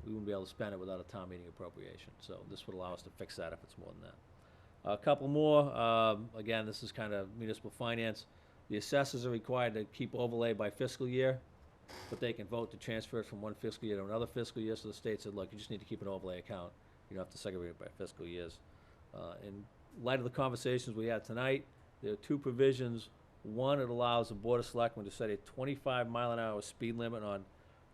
we wouldn't be able to spend it without a town meeting appropriation. So this would allow us to fix that if it's more than that. A couple more. Again, this is kind of municipal finance. The assessors are required to keep overlay by fiscal year, but they can vote to transfer it from one fiscal year to another fiscal year. So the state said, look, you just need to keep an overlay account. You don't have to segregate it by fiscal years. In light of the conversations we had tonight, there are two provisions. One, it allows the Board of Selectmen to set a 25-mile-an-hour speed limit on,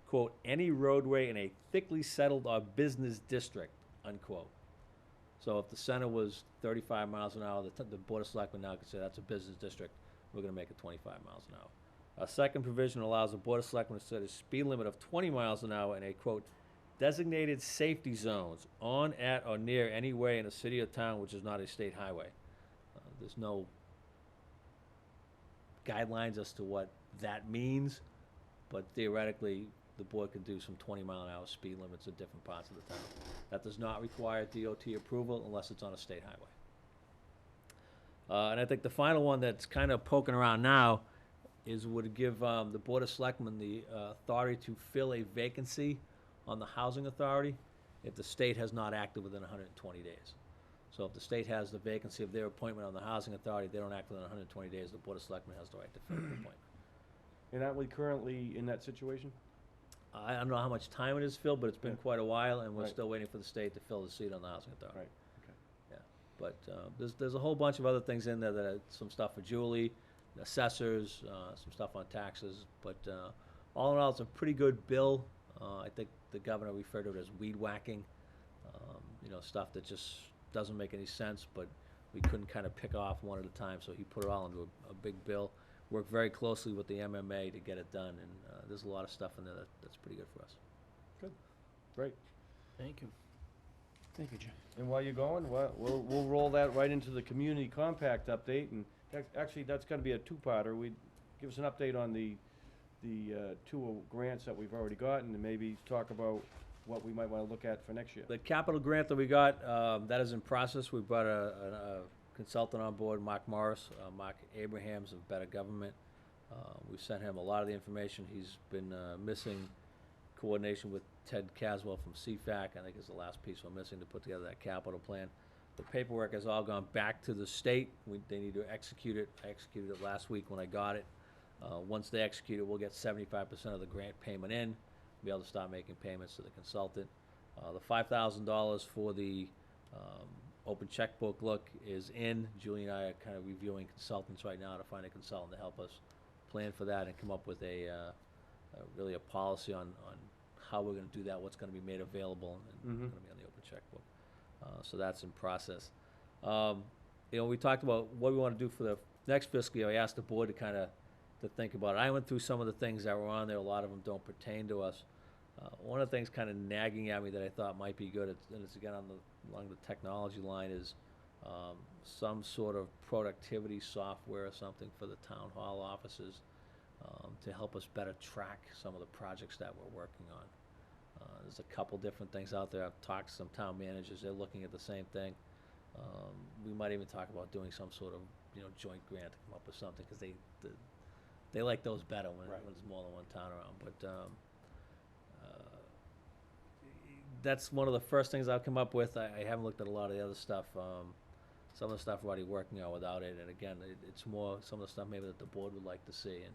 quote, any roadway in a thickly settled or business district, unquote. So if the center was 35 miles an hour, the Board of Selectmen now can say that's a business district. We're going to make it 25 miles an hour. A second provision allows the Board of Selectmen to set a speed limit of 20 miles an hour in a, quote, designated safety zones on, at, or near any way in a city or town which is not a state highway. There's no guidelines as to what that means, but theoretically, the board could do some 20-mile-an-hour speed limits in different parts of the town. That does not require DOT approval unless it's on a state highway. And I think the final one that's kind of poking around now is would give the Board of Selectmen the authority to fill a vacancy on the Housing Authority if the state has not acted within 120 days. So if the state has the vacancy of their appointment on the Housing Authority, they don't act within 120 days, the Board of Selectmen has the right to fill the appointment. And aren't we currently in that situation? I don't know how much time it is, Phil, but it's been quite a while, and we're Right. still waiting for the state to fill the seat on the Housing Authority. Right, okay. Yeah, but there's a whole bunch of other things in there that are some stuff for Julie, assessors, some stuff on taxes, but all in all, it's a pretty good bill. I think the governor referred to it as weed whacking, stuff that just doesn't make any sense, but we couldn't kind of pick off one at a time, so he put it all into a big bill. Worked very closely with the MMA to get it done, and there's a lot of stuff in there that's pretty good for us. Good, great. Thank you. Thank you, Jim. And while you're going, we'll roll that right into the community compact update, and actually, that's gonna be a two-parter. Give us an update on the two grants that we've already gotten, and maybe talk about what we might wanna look at for next year. The capital grant that we got, that is in process. We brought a consultant on board, Mark Morris, Mark Abrahams of Better Government. We've sent him a lot of the information. He's been missing coordination with Ted Caswell from CFAC. I think is the last piece we're missing to put together that capital plan. The paperwork has all gone back to the state. They need to execute it. I executed it last week when I got it. Once they execute it, we'll get 75% of the grant payment in, be able to start making payments to the consultant. The $5,000 for the open checkbook look is in. Julie and I are kind of reviewing consultants right now to find a consultant to help us plan for that and come up with really a policy on how we're gonna do that, what's gonna be made available, and Mhm. gonna be on the open checkbook. So that's in process. We talked about what we wanna do for the next fiscal year. I asked the board to think about it. I went through some of the things that were on there. A lot of them don't pertain to us. One of the things kind of nagging at me that I thought might be good, and it's again along the technology line, is some sort of productivity software or something for the town hall offices to help us better track some of the projects that we're working on. There's a couple different things out there. I've talked to some town managers. They're looking at the same thing. We might even talk about doing some sort of joint grant to come up with something, because they like those better when there's more than one town around. But that's one of the first things I've come up with. I haven't looked at a lot of the other stuff. Some of the stuff we're already working on without it. And again, it's more some of the stuff maybe that the board would like to see. And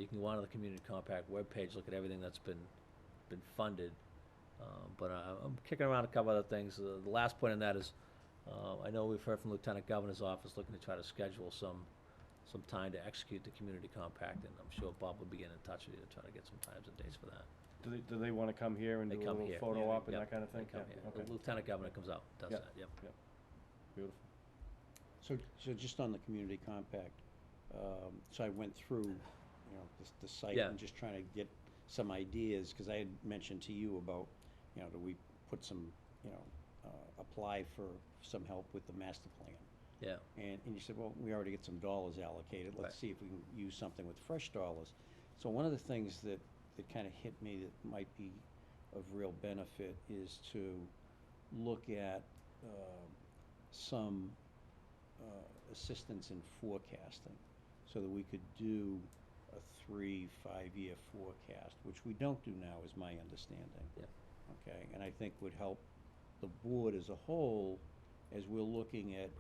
you can go onto the Community Compact webpage, look at everything that's been funded. But I'm kicking around a couple other things. The last point on that is, I know we've heard from Lieutenant Governor's office looking to try to schedule some time to execute the Community Compact, and I'm sure Bob will be getting in touch with you to try to get some times and dates for that. Do they want to come here and They do a come little here. photo Yeah, op and yep, that kind of they thing? come Yeah, here. okay. Lieutenant Governor comes out, does Yeah, that, yep. yeah. Beautiful. So just on the community compact, so I went through, the site Yeah. and just trying to get some ideas, because I had mentioned to you about, do we put some, apply for some help with the master plan? Yeah. And you said, well, we already get some dollars allocated. Right. Let's see if we can use something with fresh dollars. So one of the things that kind of hit me that might be of real benefit is to look at some assistance in forecasting, so that we could do a 3-5 year forecast, which we don't do now, is my understanding. Yeah. Okay, and I think would help the board as a whole, as we're looking at,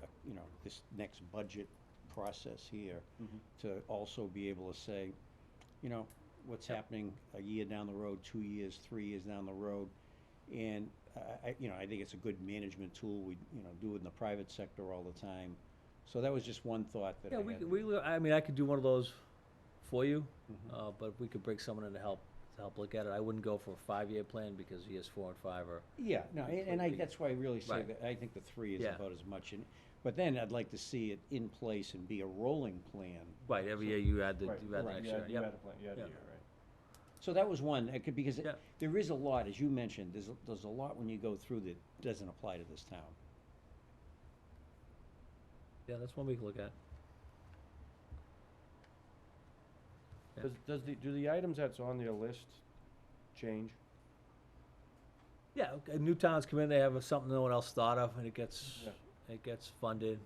this next budget process here, to also be able to say, what's happening a year down the road, 2 years, 3 years down the road. And, I think it's a good management tool. We, do it in the private sector all the time. So that was just one thought that I had. I could do one of those for you, but if we could bring someone in to help look at it. I wouldn't go for a 5-year plan, because years 4 and 5 are. Yeah, no, that's why I really say Right. that I think the 3 is Yeah. about as much. But then I'd like to see it in place and be a rolling plan. Right, every year you add the Right, next year. you had a plan, you had a Yep. year, right? So that was one, because Yeah. there is a lot, as you mentioned, there's a lot when you go through that doesn't apply to this town. Yeah, that's one we can look at. Yeah. Do the items that's on their list change? Yeah, new towns come in, they have something no one else thought of, and it gets funded.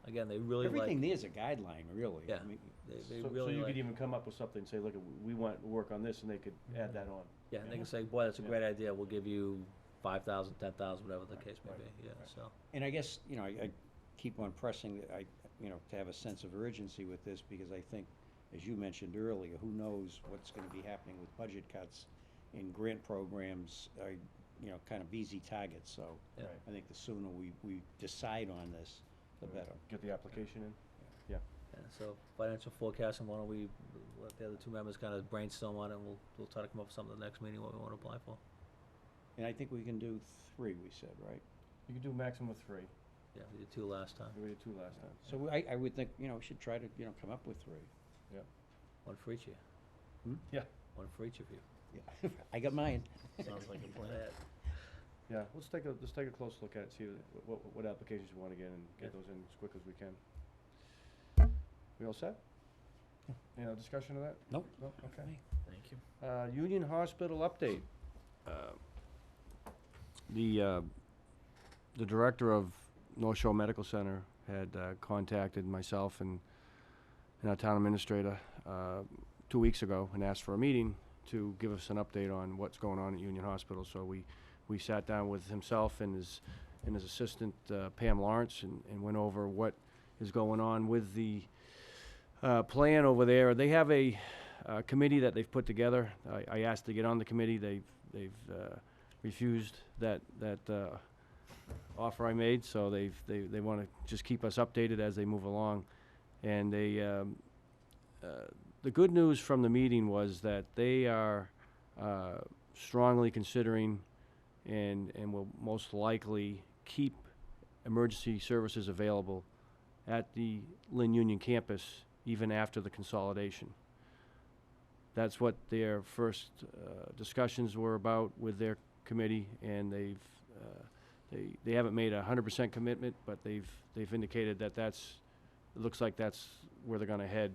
Again, they really like. Everything there's a guideline, really. Yeah. I mean, They So really you like. could even come up with something and say, look, we want to work on this, and they could add that on. Yeah, and they can say, boy, that's a Yeah. great idea, we'll give you 5,000, 10,000, whatever the case may right, be, yeah, right. so. And I guess, I keep on pressing, to have a sense of urgency with this, because I think, as you mentioned earlier, who knows what's gonna be happening with budget cuts, and grant programs are, kind of easy targets, so. Yeah. Right. I think the sooner we decide on this, the better. Get the application in? Yeah, so financial forecasting, why don't we let the other two members kind of brainstorm on it, and we'll try to come up with something at the next meeting, what we wanna apply for. And I think we can do 3, we said, right? You could do maximum of 3. Yeah, we did 2 last time, We did 2 last time. So I would think, we should try to, come up with 3. one for each of you. Yeah. One for each of you. Yeah, I got mine. Sounds like a plan. Yeah, let's take a close look at it, see what applications we want to get, and get Yeah. those in as quick as we can. We all set? Any other discussion of that? Nope. No, okay. Thank you. Union Hospital update. The director of North Shore Medical Center had contacted myself and our town administrator 2 weeks ago and asked for a meeting to give us an update on what's going on at Union Hospital. So we sat down with himself and his assistant Pam Lawrence and went over what is going on with the plan over there. They have a committee that they've put together. I asked to get on the committee. They've refused that offer I made, so they want to just keep us updated as they move along. And the good news from the meeting was that they are strongly considering and will most likely keep emergency services available at the Lynn Union campus even after the consolidation. That's what their first discussions were about with their committee, and they haven't made a 100% commitment, but they've indicated that it looks like that's where they're going to head.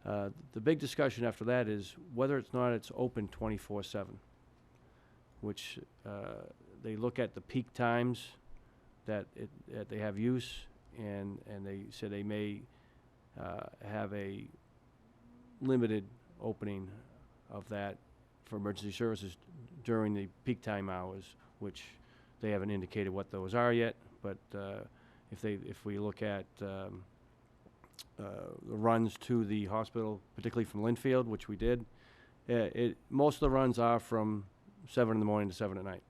The big discussion after that is whether it's not it's open 24/7, which they look at the peak times that they have use, and they said they may have a limited opening of that for emergency services during the peak time hours, which they haven't indicated what those are yet. But if we look at the runs to the hospital, particularly from Linfield, which we did, most of the runs are from 7 in the morning to 7 at night.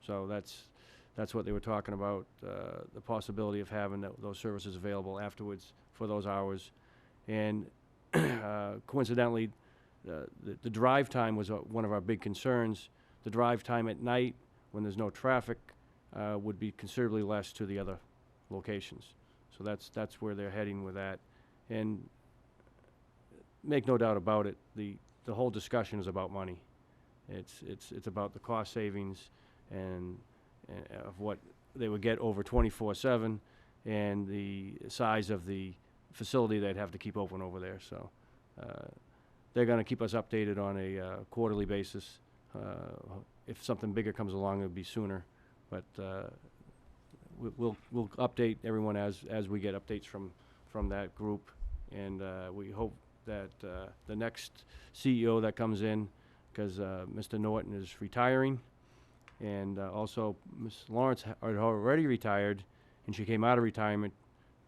So that's what they were talking about, the possibility of having those services available afterwards for those hours. And coincidentally, the drive time was one of our big concerns. The drive time at night, when there's no traffic, would be considerably less to the other locations. So that's where they're heading with that. And make no doubt about it, the whole discussion is about money. It's about the cost savings and of what they would get over 24/7 and the size of the facility they'd have to keep open over there. So they're going to keep us updated on a quarterly basis. If something bigger comes along, it'll be sooner. But we'll update everyone as we get updates from that group. And we hope that the next CEO that comes in, because Mr. Norton is retiring, and also Ms. Lawrence had already retired, and she came out of retirement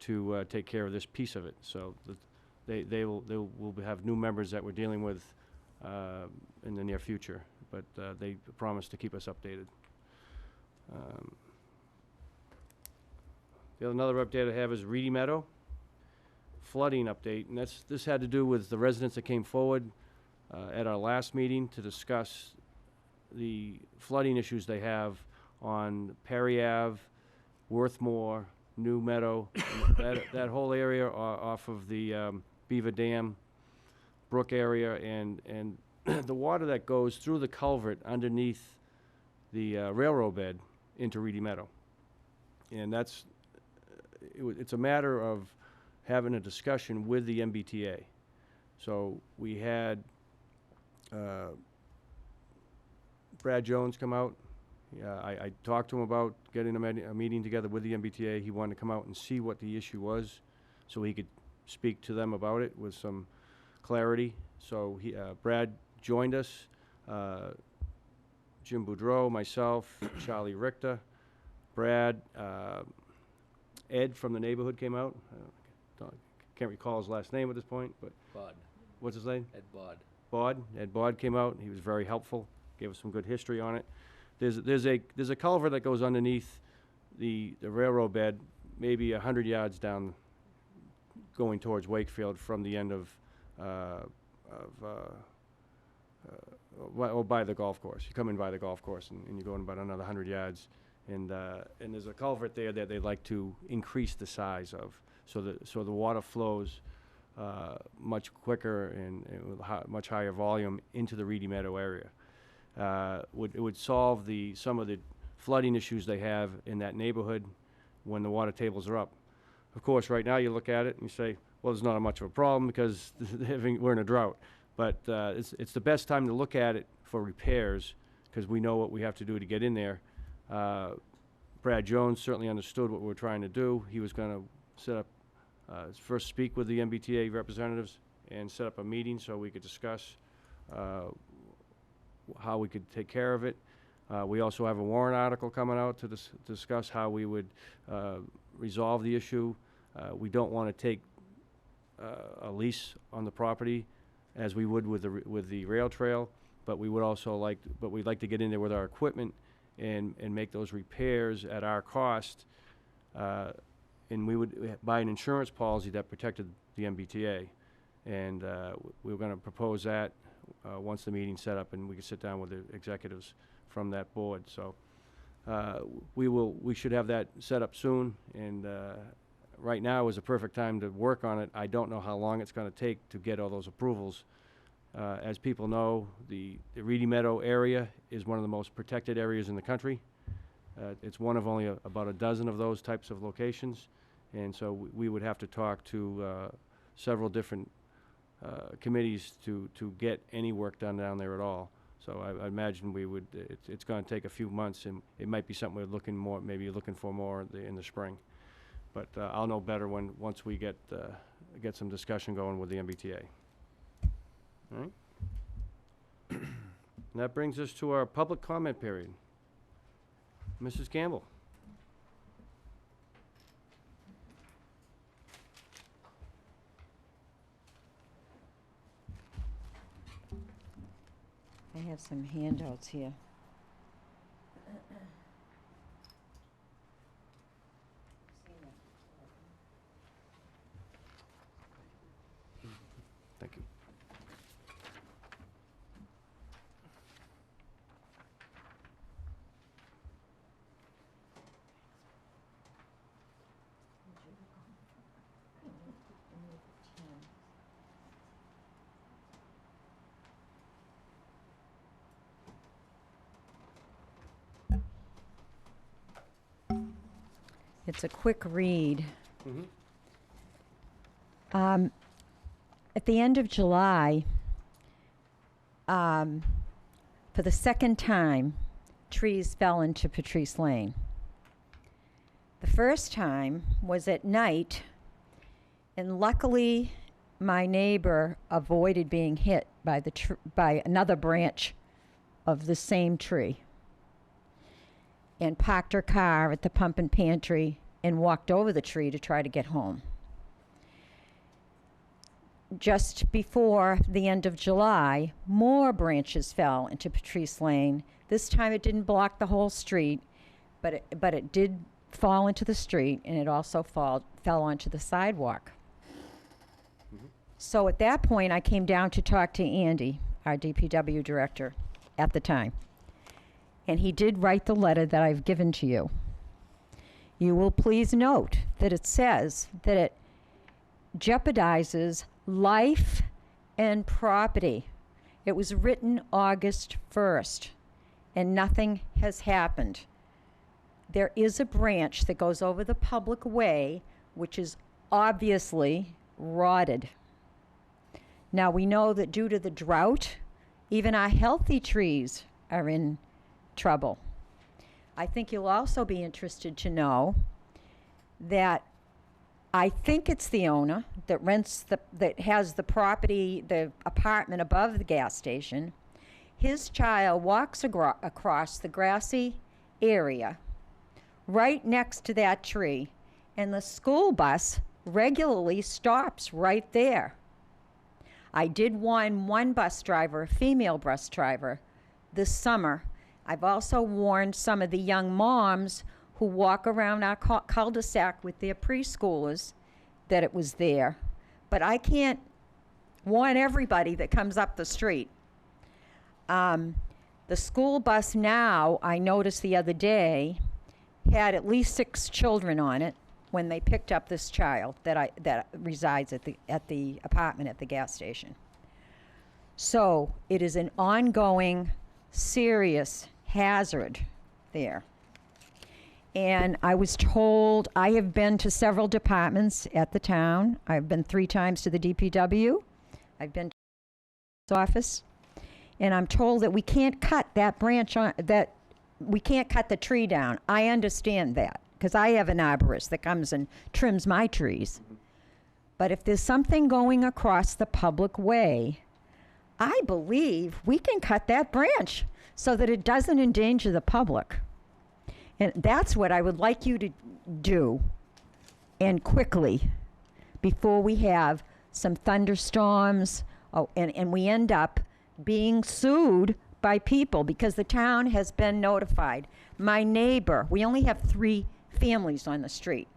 to take care of this piece of it. So they will have new members that we're dealing with in the near future, but they promised to keep us updated. Another update I have is Reedy Meadow flooding update, and this had to do with the residents that came forward at our last meeting to discuss the flooding issues they have on Perry Ave, Worthmore, New Meadow, that whole area off of the Beaver Dam Brook area, and the water that goes through the culvert underneath the railroad bed into Reedy Meadow. And it's a matter of having a discussion with the MBTA. So we had Brad Jones come out. I talked to him about getting a meeting together with the MBTA. He wanted to come out and see what the issue was so he could speak to them about it with some clarity. So Brad joined us, Jim Boudreau, myself, Charlie Richter, Brad, Ed from the neighborhood came out. Can't recall his last name at this point, but Bod. What's his name? Ed Bod. Bod. Ed Bod came out. He was very helpful. Gave us some good history on it. There's a culvert that goes underneath the railroad bed, maybe 100 yards down, going towards Wakefield from the end of by the golf course. You come in by the golf course, and you go in about another 100 yards, and there's a culvert there that they'd like to increase the size of, so the water flows much quicker and with much higher volume into the Reedy Meadow area. It would solve some of the flooding issues they have in that neighborhood when the water tables are up. Of course, right now you look at it and you say, well, there's not much of a problem because we're in a drought. But it's the best time to look at it for repairs because we know what we have to do to get in there. Brad Jones certainly understood what we were trying to do. He was going to set up, first speak with the MBTA representatives and set up a meeting so we could discuss how we could take care of it. We also have a warrant article coming out to discuss how we would resolve the issue. We don't want to take a lease on the property as we would with the rail trail, but we would also we'd like to get in there with our equipment and make those repairs at our cost. And we would buy an insurance policy that protected the MBTA. And we were going to propose that once the meeting's set up, and we could sit down with the executives from that board. So we should have that set up soon, and right now is a perfect time to work on it. I don't know how long it's going to take to get all those approvals. As people know, the Reedy Meadow area is one of the most protected areas in the country. It's one of only about a dozen of those types of locations, and so we would have to talk to several different committees to get any work done down there at all. So I imagine we would. It's going to take a few months, and it might be something we're maybe looking for more in the spring. But I'll know better once we get some discussion going with the MBTA. All right. And that brings us to our public comment period. Mrs. Campbell. I have some handouts here. Thank you. It's a quick read. At the end of July, for the second time, trees fell into Patrice Lane. The first time was at night, and luckily my neighbor avoided being hit by by another branch of the same tree, and parked her car at the pump and pantry and walked over the tree to try to get home. Just before the end of July, more branches fell into Patrice Lane. This time it didn't block the whole street, but it did fall into the street, and it also fell onto the sidewalk. So at that point, I came down to talk to Andy, our DPW director at the time. And he did write the letter that I've given to you. You will please note that it says that it jeopardizes life and property. It was written August 1st, and nothing has happened. There is a branch that goes over the public way, which is obviously rotted. Now, we know that due to the drought, even our healthy trees are in trouble. I think you'll also be interested to know that I think it's the owner that that has the property, the apartment above the gas station. His child walks across the grassy area right next to that tree, and the school bus regularly stops right there. I did warn one bus driver, a female bus driver, this summer. I've also warned some of the young moms who walk around our cul-de-sac with their preschoolers that it was there. But I can't warn everybody that comes up the street. The school bus now, I noticed the other day, had at least 6 children on it when they picked up this child that resides at the apartment at the gas station. So it is an ongoing, serious hazard there. And I was told, I have been to several departments at the town. I've been 3 times to the DPW. I've been to the office. And I'm told that we can't cut that branch that we can't cut the tree down. I understand that, because I have an arborist that comes and trims my trees. But if there's something going across the public way, I believe we can cut that branch so that it doesn't endanger the public. And that's what I would like you to do, and quickly, before we have some thunderstorms, and we end up being sued by people, because the town has been notified. my neighbor, we only have 3 families on the street.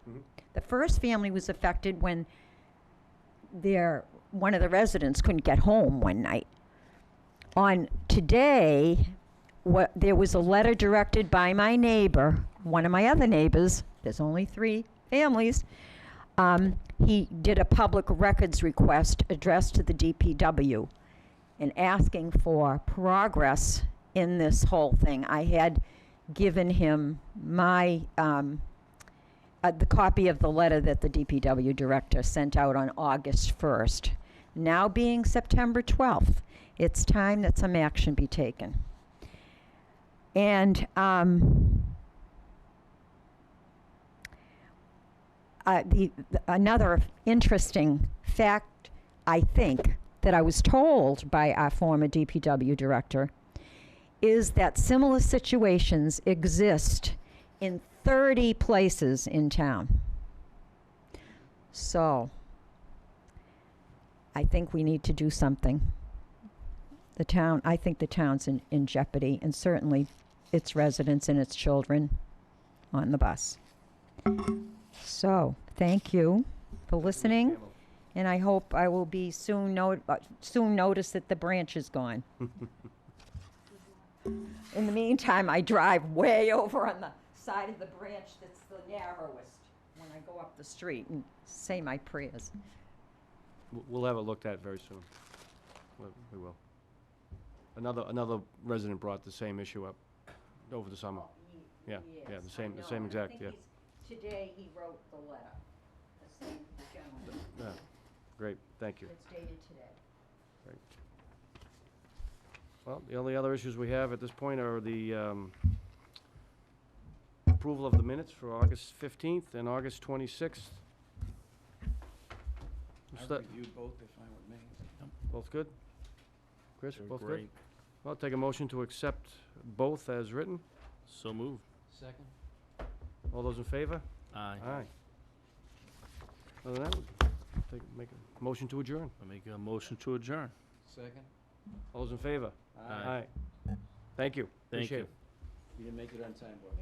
The first family was affected when one of the residents couldn't get home one night. On today, there was a letter directed by my neighbor, one of my other neighbors, there's only 3 families. He did a public records request addressed to the DPW and asking for progress in this whole thing. I had given him my, the copy of the letter that the DPW director sent out on August 1st. Now being September 12th, it's time that some action be taken. And another interesting fact, I think, that I was told by our former DPW director is that similar situations exist in 30 places in town. So, I think we need to do something. I think the town's in jeopardy, and certainly its residents and its children on the bus. So, thank you for listening, and I hope I will be soon notice that the branch is gone. In the meantime, I drive way over on the side of the branch that's the narrowest when I go up the street and say my prayers. We'll have it looked at very soon. We will. Another resident brought the same issue up over the summer. Yeah, the same exact, yeah. Today he wrote the letter, the same gentleman. Yeah, great, thank you. It's dated today. Great. Well, the only other issues we have at this point are the approval of the minutes for August 15th and August 26th. I've reviewed both, they're fine with me. Both good? Chris, They're both good? great. Well, take a motion to accept both as written. So moved. Second? All those in favor? Aye. Aye. Other than that, make a motion to adjourn. I make a motion to adjourn. Second? All those in favor? Aye. Thank you. Thank Appreciate you. it. You didn't make it on time, Bob.